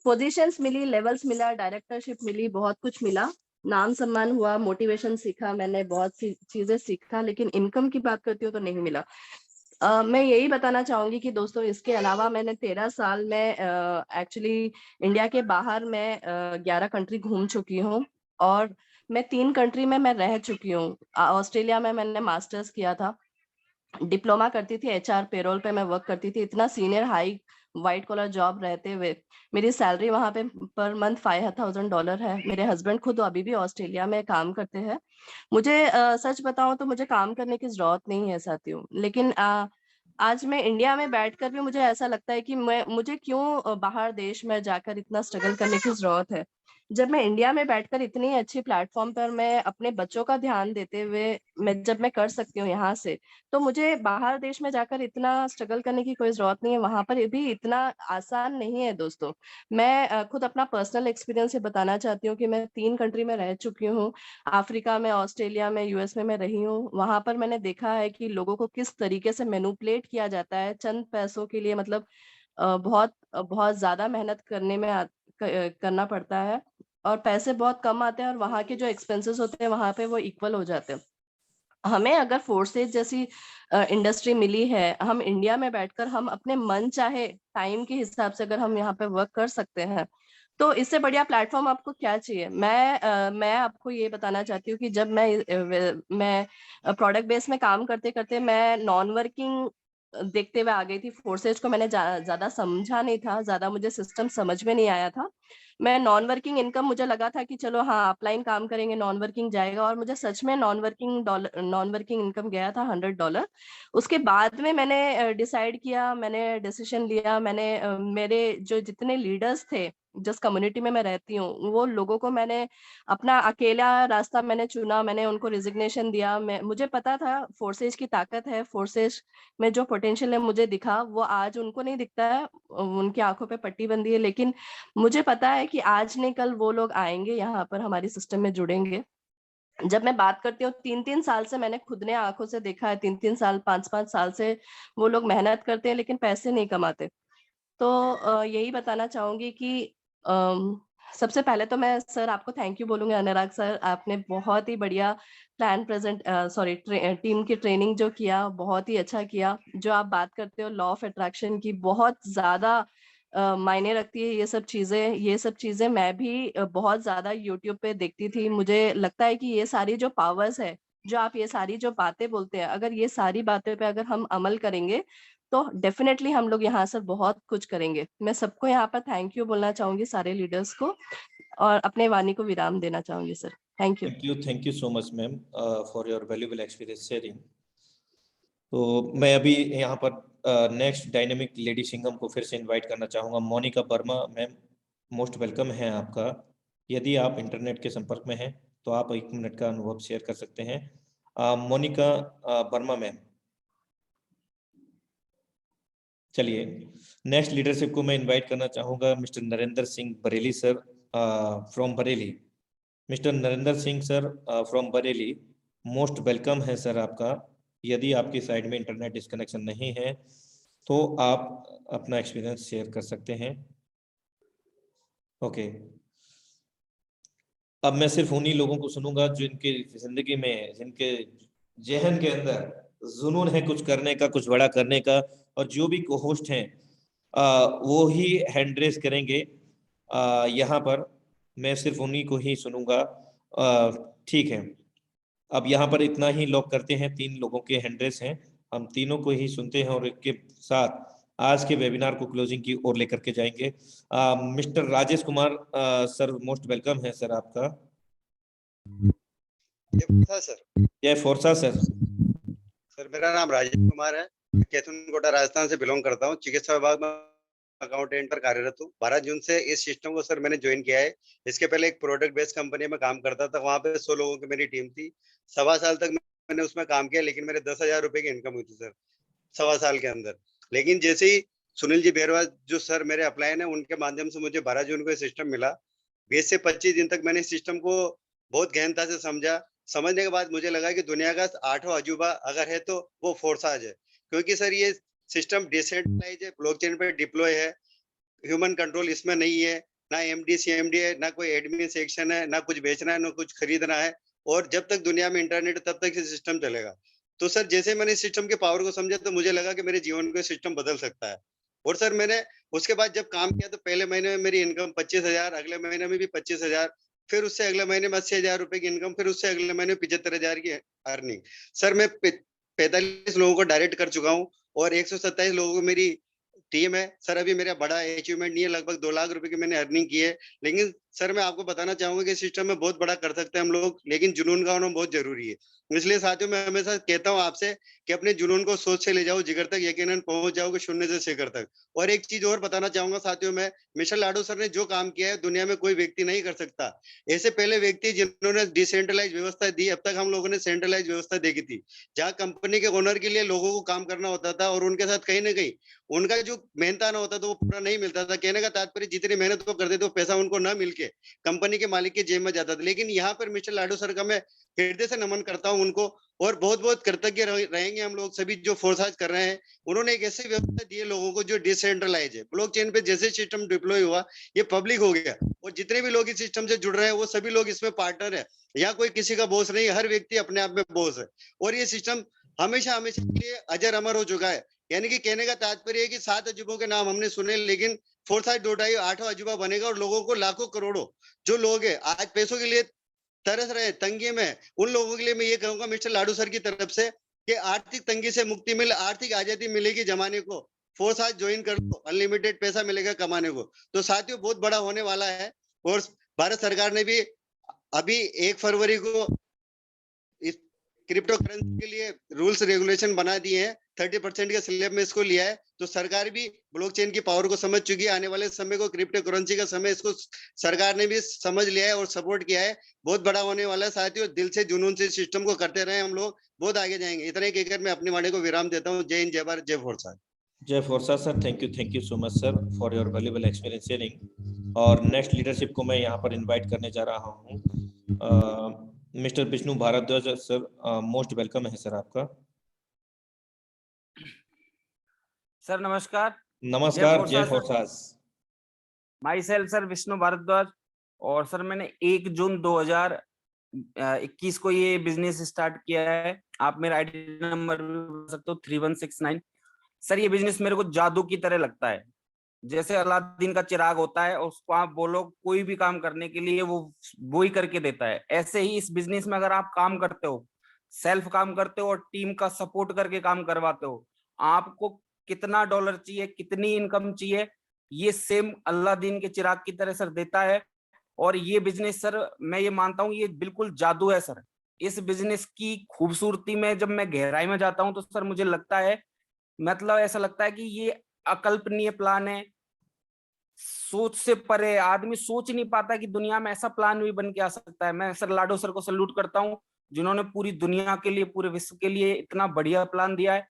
पोजीशंस मिली, लेवल्स मिला, डायरेक्टरशिप मिली, बहुत कुछ मिला, नाम सम्मान हुआ, मोटिवेशन सीखा, मैंने बहुत सी चीजें सीखा। लेकिन इनकम की बात करती हूँ तो नहीं मिला। मैं यही बताना चाहूंगी कि दोस्तों, इसके अलावा मैंने 13 साल में एक्चुअली इंडिया के बाहर मैं 11 कंट्री घूम चुकी हूँ। और मैं 3 कंट्री में मैं रह चुकी हूँ। ऑस्ट्रेलिया में मैंने मास्टर्स किया था, डिप्लोमा करती थी, HR पेरोल पे मैं वर्क करती थी। इतना senior high white collar job रहते हुए मेरी सैलरी वहां पे पर मंथ $5,000 है। मेरे हस्बैंड खुद अभी भी ऑस्ट्रेलिया में काम करते हैं। मुझे सच बताऊं तो मुझे काम करने की जरूरत नहीं है साथियों। लेकिन आज मैं इंडिया में बैठकर भी मुझे ऐसा लगता है कि मुझे क्यों बाहर देश में जाकर इतना स्ट्रगल करने की जरूरत है, जब मैं इंडिया में बैठकर इतनी अच्छी प्लेटफॉर्म पर मैं अपने बच्चों का ध्यान देते हुए जब मैं कर सकती हूँ यहाँ से, तो मुझे बाहर देश में जाकर इतना स्ट्रगल करने की कोई जरूरत नहीं है। वहां पर भी इतना आसान नहीं है दोस्तों। मैं खुद अपना पर्सनल एक्सपीरियंस से बताना चाहती हूँ कि मैं 3 कंट्री में रह चुकी हूँ। अफ्रीका में, ऑस्ट्रेलिया में, US में मैं रही हूँ। वहां पर मैंने देखा है कि लोगों को किस तरीके से मैनिपुलेट किया जाता है चंद पैसों के लिए। मतलब बहुत बहुत ज्यादा मेहनत करना पड़ता है और पैसे बहुत कम आते हैं, और वहाँ के जो एक्सपेंसेस होते हैं वहां पे वो इक्वल हो जाते हैं। हमें अगर फोर्सेज जैसी इंडस्ट्री मिली है, हम इंडिया में बैठकर हम अपने मन चाहे टाइम के हिसाब से अगर हम यहाँ पे वर्क कर सकते हैं, तो इससे बढ़िया प्लेटफॉर्म आपको क्या चाहिए। मैं आपको ये बताना चाहती हूँ कि जब मैं प्रोडक्ट बेस में काम करते करते मैं नॉन वर्किंग देखते हुए आ गई थी। फोर्सेज को मैंने ज्यादा समझा नहीं था, ज्यादा मुझे सिस्टम समझ में नहीं आया था। मैं नॉन वर्किंग इनकम, मुझे लगा था कि चलो हाँ अपलाइन काम करेंगे नॉन वर्किंग जाएगा, और मुझे सच में नॉन वर्किंग इनकम गया था $100। उसके बाद में मैंने डिसाइड किया, मैंने डिसीजन लिया, मैंने मेरे जो जितने लीडर्स थे जिस कम्युनिटी में मैं रहती हूँ, वो लोगों को मैंने अपना अकेला रास्ता मैंने चुना, मैंने उनको रिजिग्नेशन दिया। मुझे पता था फोर्सेज की ताकत है, फोर्सेज में जो पोटेंशियल है मुझे दिखा, वो आज उनको नहीं दिखता है, उनकी आंखों पे पट्टी बंदी है। लेकिन मुझे पता है कि आज नहीं कल वो लोग आएंगे यहाँ पर, हमारी सिस्टम में जुड़ेंगे। जब मैं बात करती हूँ 3-3 साल से, मैंने खुद ने आंखों से देखा है, 3-3 साल 5-5 साल से वो लोग मेहनत करते हैं लेकिन पैसे नहीं कमाते। तो यही बताना चाहूंगी कि सबसे पहले तो मैं सर आपको थैंक यू बोलूंगी अनुराग सर, आपने बहुत ही बढ़िया टीम की ट्रेनिंग जो किया बहुत ही अच्छा किया। जो आप बात करते हो लॉ ऑफ अट्रैक्शन की, बहुत ज्यादा मायने रखती है ये सब चीजें मैं भी बहुत ज्यादा यूट्यूब पे देखती थी। मुझे लगता है कि ये सारी जो पावर्स है, जो आप ये सारी जो बातें बोलते हैं, अगर ये सारी बातें पे अगर हम अमल करेंगे तो डेफिनेटली हम लोग यहाँ से बहुत कुछ करेंगे। मैं सबको यहाँ पर थैंक यू बोलना चाहूंगी, सारे लीडर्स को, और अपने वाणी को विराम देना चाहूंगी sir. Thank you. Thank you so much ma'am for your valuable experience sharing. तो मैं अभी यहाँ पर नेक्स्ट डायनेमिक लेडी सिंघम को फिर से इनवाइट करना चाहूँगा। Monika Verma ma'am, most welcome है आपका। यदि आप इंटरनेट के संपर्क में हैं तो आप 1 मिनट का अनुभव शेयर कर सकते हैं। मोनिका वर्मा मैम, चलिए नेक्स्ट लीडरशिप को मैं इनवाइट करना चाहूँगा mister Narendra Singh Bareilly sir from Bareilly. Mister Narendra Singh sir from Bareilly, most welcome है सर आपका। यदि आपकी साइड में इंटरनेट डिस्कनेक्शन नहीं है तो आप अपना एक्सपीरियंस शेयर कर सकते हैं। ओके, अब मैं सिर्फ उन्हीं लोगों को सुनूंगा जिनके जिंदगी में, जिनके जहन के अंदर जुनून है कुछ करने का, कुछ बड़ा करने का, और जो भी को होस्ट हैं वो ही हैंड रेस करेंगे। यहाँ पर मैं सिर्फ उन्हीं को ही सुनूंगा। ठीक है, अब यहाँ पर इतना ही लॉक करते हैं। 3 लोगों के हैंड रेस हैं, हम तीनों को ही सुनते हैं और इसके साथ आज के वेबिनार को क्लोजिंग की ओर लेकर के जाएंगे। Mister Rajesh Kumar sir, most welcome है सर आपका। जय फोर्सा सर। सर मेरा नाम राजेश कुमार है, कैथुनकोटा राजस्थान से बिलोंग करता हूँ। चिकित्सा विभाग में अकाउंटेंट पर कार्यरत हूँ। 12 जून से इस सिस्टम को सर मैंने ज्वाइन किया है। इसके पहले एक प्रोडक्ट बेस्ड कंपनी में काम करता था, वहाँ पे 100 लोगों की मेरी टीम थी। 1.25 साल तक मैंने उसमें काम किया, लेकिन मेरे 10,000 रुपए की इनकम हुई थी सर 1.25 साल के अंदर। लेकिन जैसे ही सुनील जी बेरवा जो सर मेरे अपलाइन है, उनके माध्यम से मुझे 12 जून को सिस्टम मिला। 20 से 25 दिन तक मैंने इस सिस्टम को बहुत गहनता से समझा। समझने के बाद मुझे लगा कि दुनिया का 8वां अजूबा अगर है तो वो फोर्साज है, क्योंकि सर ये सिस्टम डिसेंट्रलाइज है, ब्लॉकचेन पे डिप्लॉय है, ह्यूमन कंट्रोल इसमें नहीं है, ना एमडी सीएमडी है, ना कोई एडमिन सेक्शन है, ना कुछ बेचना है, ना कुछ खरीदना है। और जब तक दुनिया में इंटरनेट तब तक ये सिस्टम चलेगा। तो सर जैसे मैंने इस सिस्टम के पावर को समझा तो मुझे लगा कि मेरे जीवन को सिस्टम बदल सकता है। और सर मैंने उसके बाद जब काम किया तो पहले महीने में मेरी इनकम 25,000, अगले महीने में भी 25,000, फिर उससे अगले महीने में 80,000 रुपए की इनकम, फिर उससे अगले महीने 75,000 की अर्निंग। सर मैं 45 लोगों को डायरेक्ट कर चुका हूँ और 127 लोगों को मेरी टीम है। सर अभी मेरा बड़ा अचीवमेंट नहीं है, लगभग 2 लाख रुपए की मैंने अर्निंग की है। लेकिन सर मैं आपको बताना चाहूंगा कि सिस्टम में बहुत बड़ा कर सकते हैं हम लोग, लेकिन जुनून का होना बहुत जरूरी है। इसलिए साथियों मैं हमेशा कहता हूँ आपसे कि अपने जुनून को सोच से ले जाओ जिगर तक, यकीनन पहुंच जाओगे शून्य से शिखर तक। और एक चीज और बताना चाहूंगा साथियों, मैं मिशेल लाडो सर ने जो काम किया है दुनिया में कोई व्यक्ति नहीं कर सकता। ऐसे पहले व्यक्ति जिन्होंने डिसेंट्रलाइज व्यवस्था दी, अब तक हम लोगों ने सेंट्रलाइज व्यवस्था देखी थी, जहाँ कंपनी के ओनर के लिए लोगों को काम करना होता था और उनके साथ कहीं ना कहीं उनका जो मेहनताना होता था वो पूरा नहीं मिलता था। कहने का तात्पर्य जितनी मेहनत वो करते थे वो पैसा उनको ना मिलके कंपनी के मालिक के जेब में जाता था। लेकिन यहाँ पर मिस्टर लाडो सर का मैं हृदय से नमन करता हूँ उनको, और बहुत बहुत कृतज्ञ रहेंगे हम लोग सभी जो फोर्साज कर रहे हैं। उन्होंने एक ऐसी व्यवस्था दी है लोगों को जो डिसेंट्रलाइज है। ब्लॉकचेन पे जैसे सिस्टम डिप्लॉय हुआ ये पब्लिक हो गया, और जितने भी लोग इस सिस्टम से जुड़ रहे हैं वो सभी लोग इसमें पार्टनर है। यहाँ कोई किसी का बॉस नहीं, हर व्यक्ति अपने आप में बॉस है। और ये सिस्टम हमेशा हमेशा के लिए अजर अमर हो चुका है। यानी कि कहने का तात्पर्य है कि 7 अजूबों के नाम हमने सुने, लेकिन फोर्साज डोटाई 8वां अजूबा बनेगा। और लोगों को लाखों करोड़ों जो लोग हैं आज पैसों के लिए तरस रहे, तंगी में, उन लोगों के लिए मैं ये कहूंगा मिस्टर लाडू सर की तरफ से कि आर्थिक तंगी से मुक्ति मिले, आर्थिक आजादी मिलेगी जमाने को। फोर्साज ज्वाइन कर दो, अनलिमिटेड पैसा मिलेगा कमाने को। तो साथियों बहुत बड़ा होने वाला है। और भारत सरकार ने भी अभी 1 फरवरी को इस क्रिप्टो करेंसी के लिए रूल्स रेगुलेशन बना दिए हैं। 30% के स्लैब में इसको लिया है। तो सरकार भी ब्लॉकचेन की पावर को समझ चुकी है। आने वाले समय को क्रिप्टो करेंसी का समय, इसको सरकार ने भी समझ लिया है और सपोर्ट किया है। बहुत बड़ा होने वाला है साथियों। दिल से जुनून से सिस्टम को करते रहे, हम लोग बहुत आगे जाएंगे। इतना ही कहकर मैं अपने वाणी को विराम देता हूँ। जय हिंद, जय भारत, जय फोर्सा। जय फोर्सा sir, thank you so much sir for your valuable experience sharing. और नेक्स्ट लीडरशिप को मैं यहाँ पर इनवाइट करने जा रहा हूँ। Mister Vishnu Bhardwaj sir, most welcome है सर आपका। सर नमस्कार। नमस्कार, जय Forsage. Myself sir Vishnu Bhardwaj, और सर मैंने 1 जून 2021 को ये बिजनेस स्टार्ट किया है। आप मेरा आईडी नंबर भी बता सकते हो 3169। सर ये बिजनेस मेरे को जादू की तरह लगता है, जैसे अलादीन का चिराग होता है, उसको आप बोलो कोई भी काम करने के लिए वो ही करके देता है। ऐसे ही इस बिजनेस में अगर आप काम करते हो, सेल्फ काम करते हो और टीम का सपोर्ट करके काम करवाते हो, आपको कितना डॉलर चाहिए, कितनी इनकम चाहिए, ये सेम अलादीन के चिराग की तरह सर देता है। और ये बिजनेस सर मैं ये मानता हूँ ये बिल्कुल जादू है सर। इस बिजनेस की खूबसूरती में जब मैं गहराई में जाता हूँ तो सर मुझे लगता है, मतलब ऐसा लगता है कि ये अकल्पनीय प्लान है, सोच से परे। आदमी सोच नहीं पाता कि दुनिया में ऐसा प्लान भी बन के आ सकता है। मैं सर लाडो सर को सल्यूट करता हूँ, जिन्होंने पूरी दुनिया के लिए, पूरे विश्व के लिए इतना बढ़िया प्लान दिया है।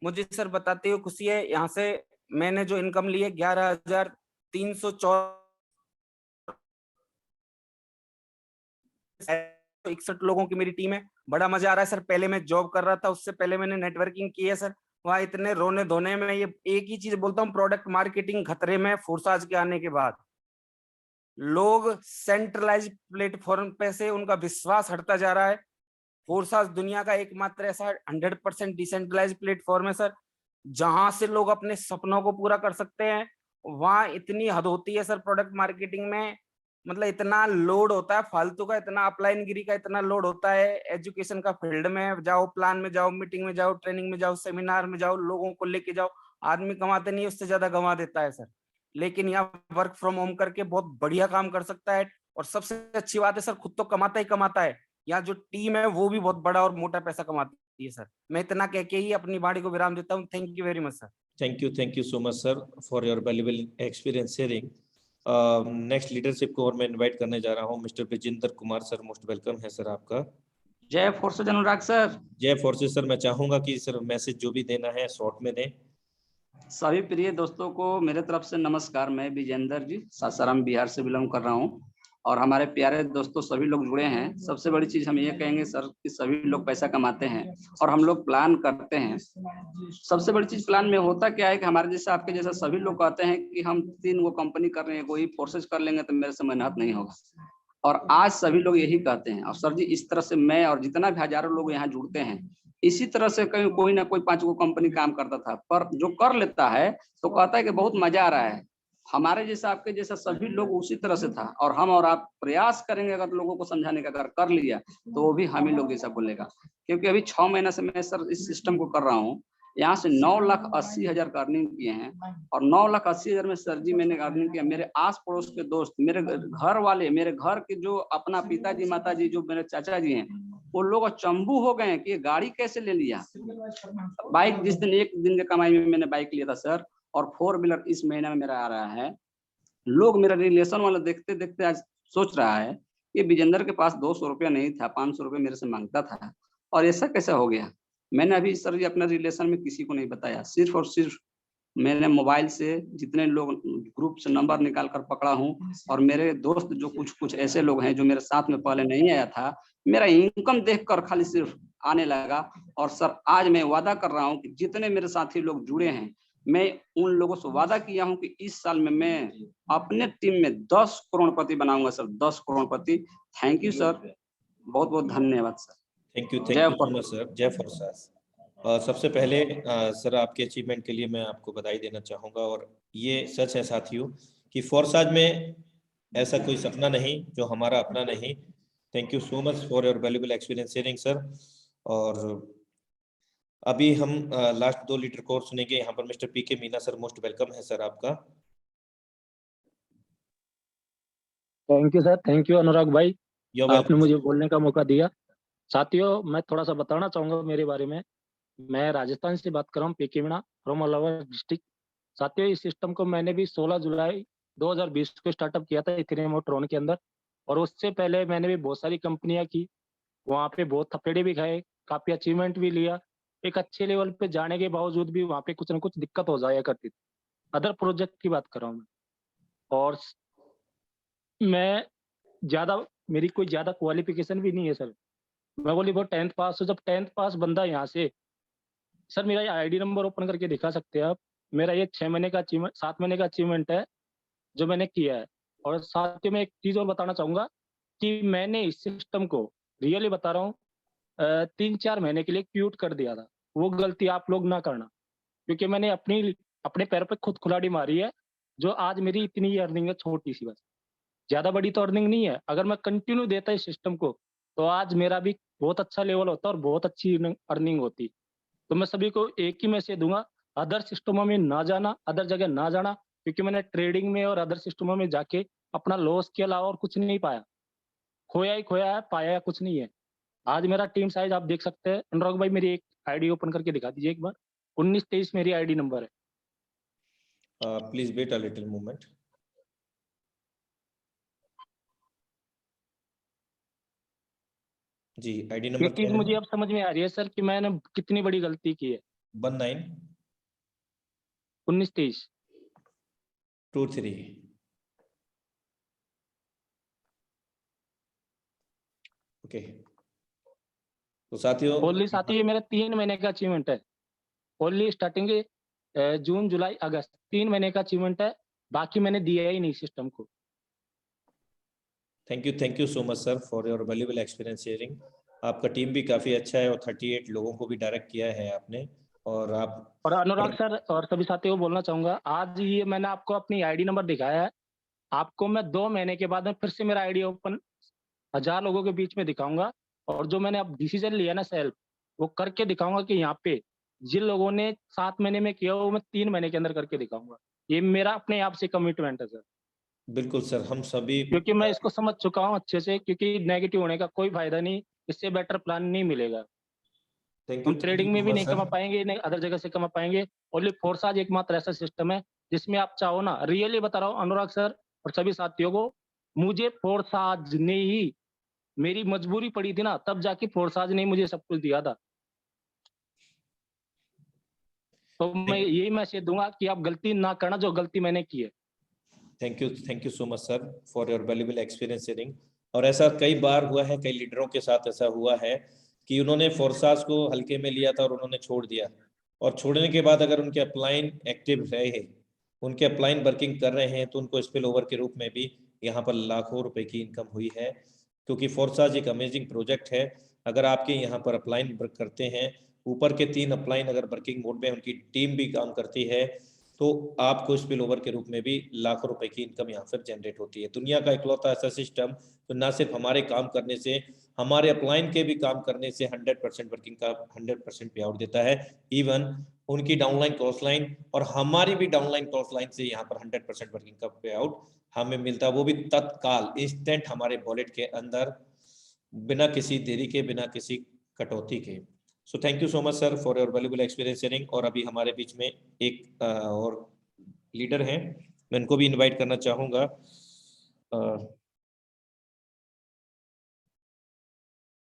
मुझे सर बताते हुए खुशी है, यहाँ से मैंने जो इनकम ली है 11,361 लोगों की मेरी टीम है। बड़ा मजा आ रहा है सर। पहले मैं जॉब कर रहा था, उससे पहले मैंने नेटवर्किंग की है सर। वहाँ इतने रोने धोने में, ये एक ही चीज बोलता हूँ, प्रोडक्ट मार्केटिंग खतरे में फोर्साज के आने के बाद। लोग सेंट्रलाइज प्लेटफॉर्म पे से उनका विश्वास हटता जा रहा है। फोर्साज दुनिया का एकमात्र ऐसा 100% डिसेंट्रलाइज प्लेटफॉर्म है सर, जहां से लोग अपने सपनों को पूरा कर सकते हैं। वहां इतनी हद होती है सर प्रोडक्ट मार्केटिंग में, मतलब इतना लोड होता है फालतू का, इतना अपलाइन गिरी का इतना लोड होता है। एजुकेशन का फील्ड में जाओ, प्लान में जाओ, मीटिंग में जाओ, ट्रेनिंग में जाओ, सेमिनार में जाओ, लोगों को लेके जाओ। आदमी कमाते नहीं, उससे ज्यादा गंवा देता है सर। लेकिन यहाँ वर्क फ्रॉम होम करके बहुत बढ़िया काम कर सकता है। और सबसे अच्छी बात है सर, खुद तो कमाता ही कमाता है, यहाँ जो टीम है वो भी बहुत बड़ा और मोटा पैसा कमाती है सर। मैं इतना कह के ही अपनी वाणी को विराम देता हूँ। Thank you very much sir. Thank you so much sir for your valuable experience sharing. Next leadership को और मैं इनवाइट करने जा रहा हूँ mister Brajendra Kumar sir. Most welcome है सर आपका। जय फोर्सेज अनुराग सर। जय फोर्सेज सर। मैं चाहूंगा कि सर मैसेज जो भी देना है शॉर्ट में दें। सभी प्रिय दोस्तों को मेरे तरफ से नमस्कार। मैं विजेंद्र जी सासाराम बिहार से बिलोंग कर रहा हूँ, और हमारे प्यारे दोस्तों सभी लोग जुड़े हैं। सबसे बड़ी चीज हम ये कहेंगे सर कि सभी लोग पैसा कमाते हैं और हम लोग प्लान करते हैं। सबसे बड़ी चीज प्लान में होता क्या है कि हमारे जैसे आपके जैसा सभी लोग कहते हैं कि हम 3 गो कंपनी कर रहे हैं, कोई फोर्सेज कर लेंगे तो मेरे से मेहनत नहीं होगा। और आज सभी लोग यही कहते हैं। और सर जी इस तरह से मैं और जितना भी हजारों लोग यहाँ जुड़ते हैं, इसी तरह से कहीं कोई ना कोई 5 गो कंपनी काम करता था, पर जो कर लेता है तो कहता है कि बहुत मजा आ रहा है। हमारे जैसा आपके जैसा सभी लोग उसी तरह से था, और हम और आप प्रयास करेंगे अगर लोगों को समझाने का, अगर कर लिया तो वो भी हम ही लोग जैसा बोलेगा। क्योंकि अभी 6 महीने से मैं सर इस सिस्टम को कर रहा हूँ। यहाँ से 9,80,000 का अर्निंग किए हैं, और 9,80,000 में सर जी मैंने अर्निंग किया। मेरे आस पड़ोस के दोस्त, मेरे घर वाले, मेरे घर के जो अपना पिताजी माताजी, जो मेरे चाचा जी हैं, वो लोग चंबू हो गए कि ये गाड़ी कैसे ले लिया। बाइक जिस दिन, 1 दिन के कमाई में मैंने बाइक लिया था सर, और 4 व्हीलर इस महीने में मेरा आ रहा है। लोग मेरा रिलेशन वाला देखते देखते आज सोच रहा है कि विजेंद्र के पास 200 रुपया नहीं था, 500 रुपये मेरे से मांगता था, और ऐसा कैसे हो गया। मैंने अभी सर जी अपने रिलेशन में किसी को नहीं बताया, सिर्फ और सिर्फ मैंने मोबाइल से जितने लोग ग्रुप से नंबर निकाल कर पकड़ा हूँ, और मेरे दोस्त जो कुछ ऐसे लोग हैं जो मेरे साथ में पहले नहीं आया था, मेरा इनकम देखकर खाली सिर्फ आने लगा। और सर आज मैं वादा कर रहा हूँ कि जितने मेरे साथी लोग जुड़े हैं, मैं उन लोगों से वादा किया हूँ कि इस साल में मैं अपने टीम में 10 करोड़पति बनाऊंगा sir, 10 Crorepati. Thank you sir, बहुत बहुत धन्यवाद sir. Thank you so much sir. जय फोर्सेस। सबसे पहले सर आपके अचीवमेंट के लिए मैं आपको बधाई देना चाहूँगा। और ये सच है साथियों कि फोर्साज में ऐसा कोई सपना नहीं जो हमारा अपना नहीं। Thank you so much for your valuable experience sharing sir. और अभी हम लास्ट 2 लीडर को सुनेंगे। यहाँ पर mister PK Meena sir, most welcome है सर आपका। Thank you sir. Thank you Anurag भाई, आपने मुझे बोलने का मौका दिया। साथियों मैं थोड़ा सा बताना चाहूंगा मेरे बारे में। मैं राजस्थान से बात कर रहा हूँ, पीके मीना फ्रॉम अलावर डिस्ट्रिक्ट। साथियों इस सिस्टम को मैंने भी 16 जुलाई 2020 को स्टार्टअप किया था इथेरियम और ट्रॉन के अंदर। और उससे पहले मैंने भी बहुत सारी कंपनियां की, वहाँ पे बहुत थपेड़े भी खाए, काफी अचीवमेंट भी लिया। एक अच्छे लेवल पे जाने के बावजूद भी वहाँ पे कुछ ना कुछ दिक्कत हो जाया करती थी। अदर प्रोजेक्ट की बात कर रहा हूँ मैं। और मैं मेरी कोई ज्यादा क्वालिफिकेशन भी नहीं है सर। मैं बोली बहुत 10th पास हो। जब 10th पास बंदा यहाँ से, सर मेरा ये आईडी नंबर ओपन करके दिखा सकते हैं आप। मेरा ये 6 महीने का अचीवमेंट, 7 महीने का अचीवमेंट है। जो मैंने किया है। और साथ ही मैं एक चीज और बताना चाहूंगा कि मैंने इस सिस्टम को रियली बता रहा हूँ 3-4 महीने के लिए क्यूट कर दिया था। वो गलती आप लोग ना करना, क्योंकि मैंने अपने पैरों पे खुद कुल्हाड़ी मारी है। जो आज मेरी इतनी अर्निंग है छोटी सी, बस ज्यादा बड़ी तो अर्निंग नहीं है। अगर मैं कंटिन्यू देता इस सिस्टम को तो आज मेरा भी बहुत अच्छा लेवल होता और बहुत अच्छी अर्निंग होती। तो मैं सभी को एक ही मैसेज दूंगा, अदर सिस्टमों में ना जाना, अदर जगह ना जाना, क्योंकि मैंने ट्रेडिंग में और अदर सिस्टमों में जाके अपना लॉस के अलावा और कुछ नहीं पाया। खोया ही खोया है, पाया कुछ नहीं है। आज मेरा टीम साइज आप देख सकते हैं। अनुराग भाई मेरी एक आईडी ओपन करके दिखा दीजिए एक बार। 19-23 मेरी आईडी नंबर है। Please wait a little moment. जी, आईडी नंबर ये क्या चीज है? मुझे अब समझ में आ रही है सर कि मैंने कितनी बड़ी गलती की है। 1923 ओके। तो साथियों, ओनली साथी ये मेरा 3 महीने का अचीवमेंट है। ओनली स्टार्टिंग जून जुलाई अगस्त 3 महीने का अचीवमेंट है। बाकी मैंने दिया ही नहीं सिस्टम को। Thank you so much sir for your valuable experience sharing. आपका टीम भी काफी अच्छा है और 38 लोगों को भी डायरेक्ट किया है आपने। और आप और अनुराग सर और सभी साथियों को बोलना चाहूंगा, आज ये मैंने आपको अपनी आईडी नंबर दिखाया है। आपको मैं 2 महीने के बाद में फिर से मेरा आईडी ओपन 1000 लोगों के बीच में दिखाऊंगा। और जो मैंने अब डिसीजन लिया ना सेल्फ, वो करके दिखाऊंगा कि यहाँ पे जिन लोगों ने 7 महीने में किया वो मैं 3 महीने के अंदर करके दिखाऊंगा। ये मेरा अपने आप से कमिटमेंट है सर। बिल्कुल सर, हम सभी क्योंकि मैं इसको समझ चुका हूँ अच्छे से, क्योंकि नेगेटिव होने का कोई फायदा नहीं। इससे बेटर प्लान नहीं मिलेगा। थैंक हम यू ट्रेडिंग में सो भी मच नहीं कमा सर। पाएंगे, नहीं अदर जगह से कमा पाएंगे। ओनली फोर्साज एकमात्र ऐसा सिस्टम है जिसमें आप चाहो ना, रियली बता रहा हूँ अनुराग सर और सभी साथियों को, मुझे फोर्साज ने ही, मेरी मजबूरी पड़ी थी ना, तब जाके फोर्साज ने मुझे सब कुछ दिया था। तो मैं यही मैसेज दूंगा कि आप गलती ना करना जो गलती मैंने की है। Thank you so much sir for your valuable experience sharing. और ऐसा कई बार हुआ है, कई लीडरों के साथ ऐसा हुआ है कि उन्होंने फोर्सास को हल्के में लिया था और उन्होंने छोड़ दिया। और छोड़ने के बाद अगर उनके अपलाइन एक्टिव रहे, उनके अपलाइन वर्किंग कर रहे हैं, तो उनको स्पिल ओवर के रूप में भी यहाँ पर लाखों रुपए की इनकम हुई है। क्योंकि फोर्सास एक अमेजिंग प्रोजेक्ट है। अगर आपके यहाँ पर अपलाइन वर्क करते हैं, ऊपर के 3 अपलाइन अगर वर्किंग मोड में उनकी टीम भी काम करती है, तो आपको स्पिल ओवर के रूप में भी लाखों रुपए की इनकम यहाँ पर जनरेट होती है। दुनिया का इकलौता ऐसा सिस्टम तो ना सिर्फ हमारे काम करने से, हमारे अपलाइन के भी काम करने से 100% वर्किंग का 100% पे आउट देता है। इवन उनकी डाउनलाइन क्रॉस लाइन और हमारी भी डाउनलाइन क्रॉस लाइन से यहाँ पर 100% वर्किंग का पे आउट हमें मिलता है, वो भी तत्काल इंस्टेंट हमारे वॉलेट के अंदर, बिना किसी देरी के, बिना किसी कटौती के। So thank you so much sir for your valuable experience sharing. और अभी हमारे बीच में एक और लीडर हैं, मैं इनको भी इनवाइट करना चाहूंगा।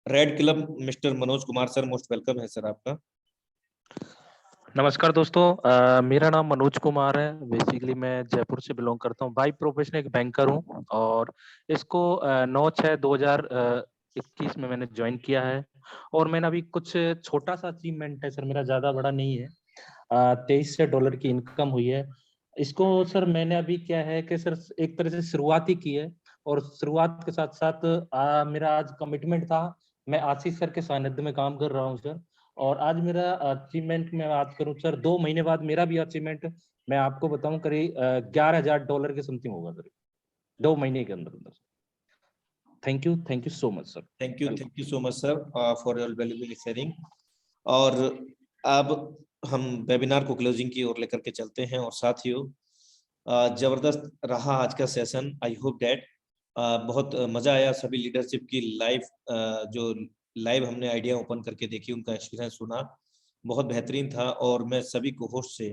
Red club mister Manoj Kumar sir, most welcome है सर आपका। नमस्कार दोस्तों, मेरा नाम मनोज कुमार है। बेसिकली मैं जयपुर से बिलोंग करता हूँ। बाई प्रोफेशन एक बैंकर हूँ और इसको 9/6/2021 में मैंने ज्वाइन किया है। और मैंने अभी कुछ छोटा सा अचीवमेंट है सर, मेरा ज्यादा बड़ा नहीं है। $23 की इनकम हुई है। इसको सर मैंने अभी क्या है कि सर एक तरह से शुरुआत ही की है। और शुरुआत के साथ साथ मेरा आज कमिटमेंट था, मैं आशीष सर के सानिध्य में काम कर रहा हूँ सर। और आज मेरा अचीवमेंट में बात करूं सर, 2 महीने बाद मेरा भी अचीवमेंट मैं आपको बताऊं करीब $11,000 के समथिंग होगा सर, 2 महीने के अंदर। Thank you so much sir. Thank you so much sir for your valuable sharing. और अब हम वेबिनार को क्लोजिंग की ओर लेकर के चलते हैं। और साथियों, जबरदस्त रहा आज का सेशन। आई होप दैट बहुत मजा आया। सभी लीडरशिप की जो लाइव हमने आइडिया ओपन करके देखी, उनका एक्सपीरियंस सुना, बहुत बेहतरीन था। और मैं सभी को होस्ट से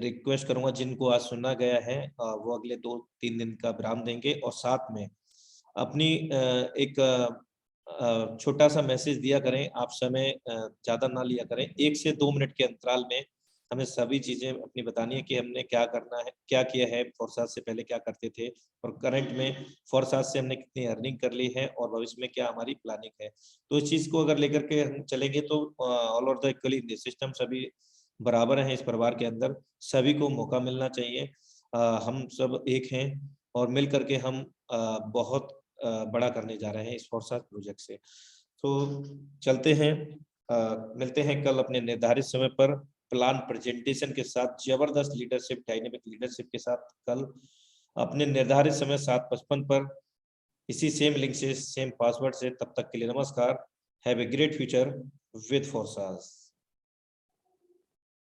रिक्वेस्ट करूंगा, जिनको आज सुना गया है वो अगले 2-3 दिन का विराम देंगे और साथ में अपनी एक छोटा सा मैसेज दिया करें। आप समय ज्यादा ना लिया करें, 1 से 2 मिनट के अंतराल में हमें सभी चीजें अपनी बतानी है कि हमने क्या करना है, क्या किया है, फोर्सास से पहले क्या करते थे और करंट में फोर्सास से हमने कितनी अर्निंग कर ली है और भविष्य में क्या हमारी प्लानिंग है। तो इस चीज को अगर लेकर के हम चलेंगे तो all over the equally system सभी बराबर हैं इस परिवार के अंदर, सभी को मौका मिलना चाहिए। हम सब एक हैं और मिल करके हम बहुत बड़ा करने जा रहे हैं इस फोर्साज प्रोजेक्ट से। तो चलते हैं, मिलते हैं कल अपने निर्धारित समय पर प्लान प्रेजेंटेशन के साथ, जबरदस्त लीडरशिप, डायनेमिक लीडरशिप के साथ कल अपने निर्धारित समय 7:55 पर इसी सेम लिंक से, सेम पासवर्ड से। तब तक के लिए नमस्कार। Have a great future with Forsage.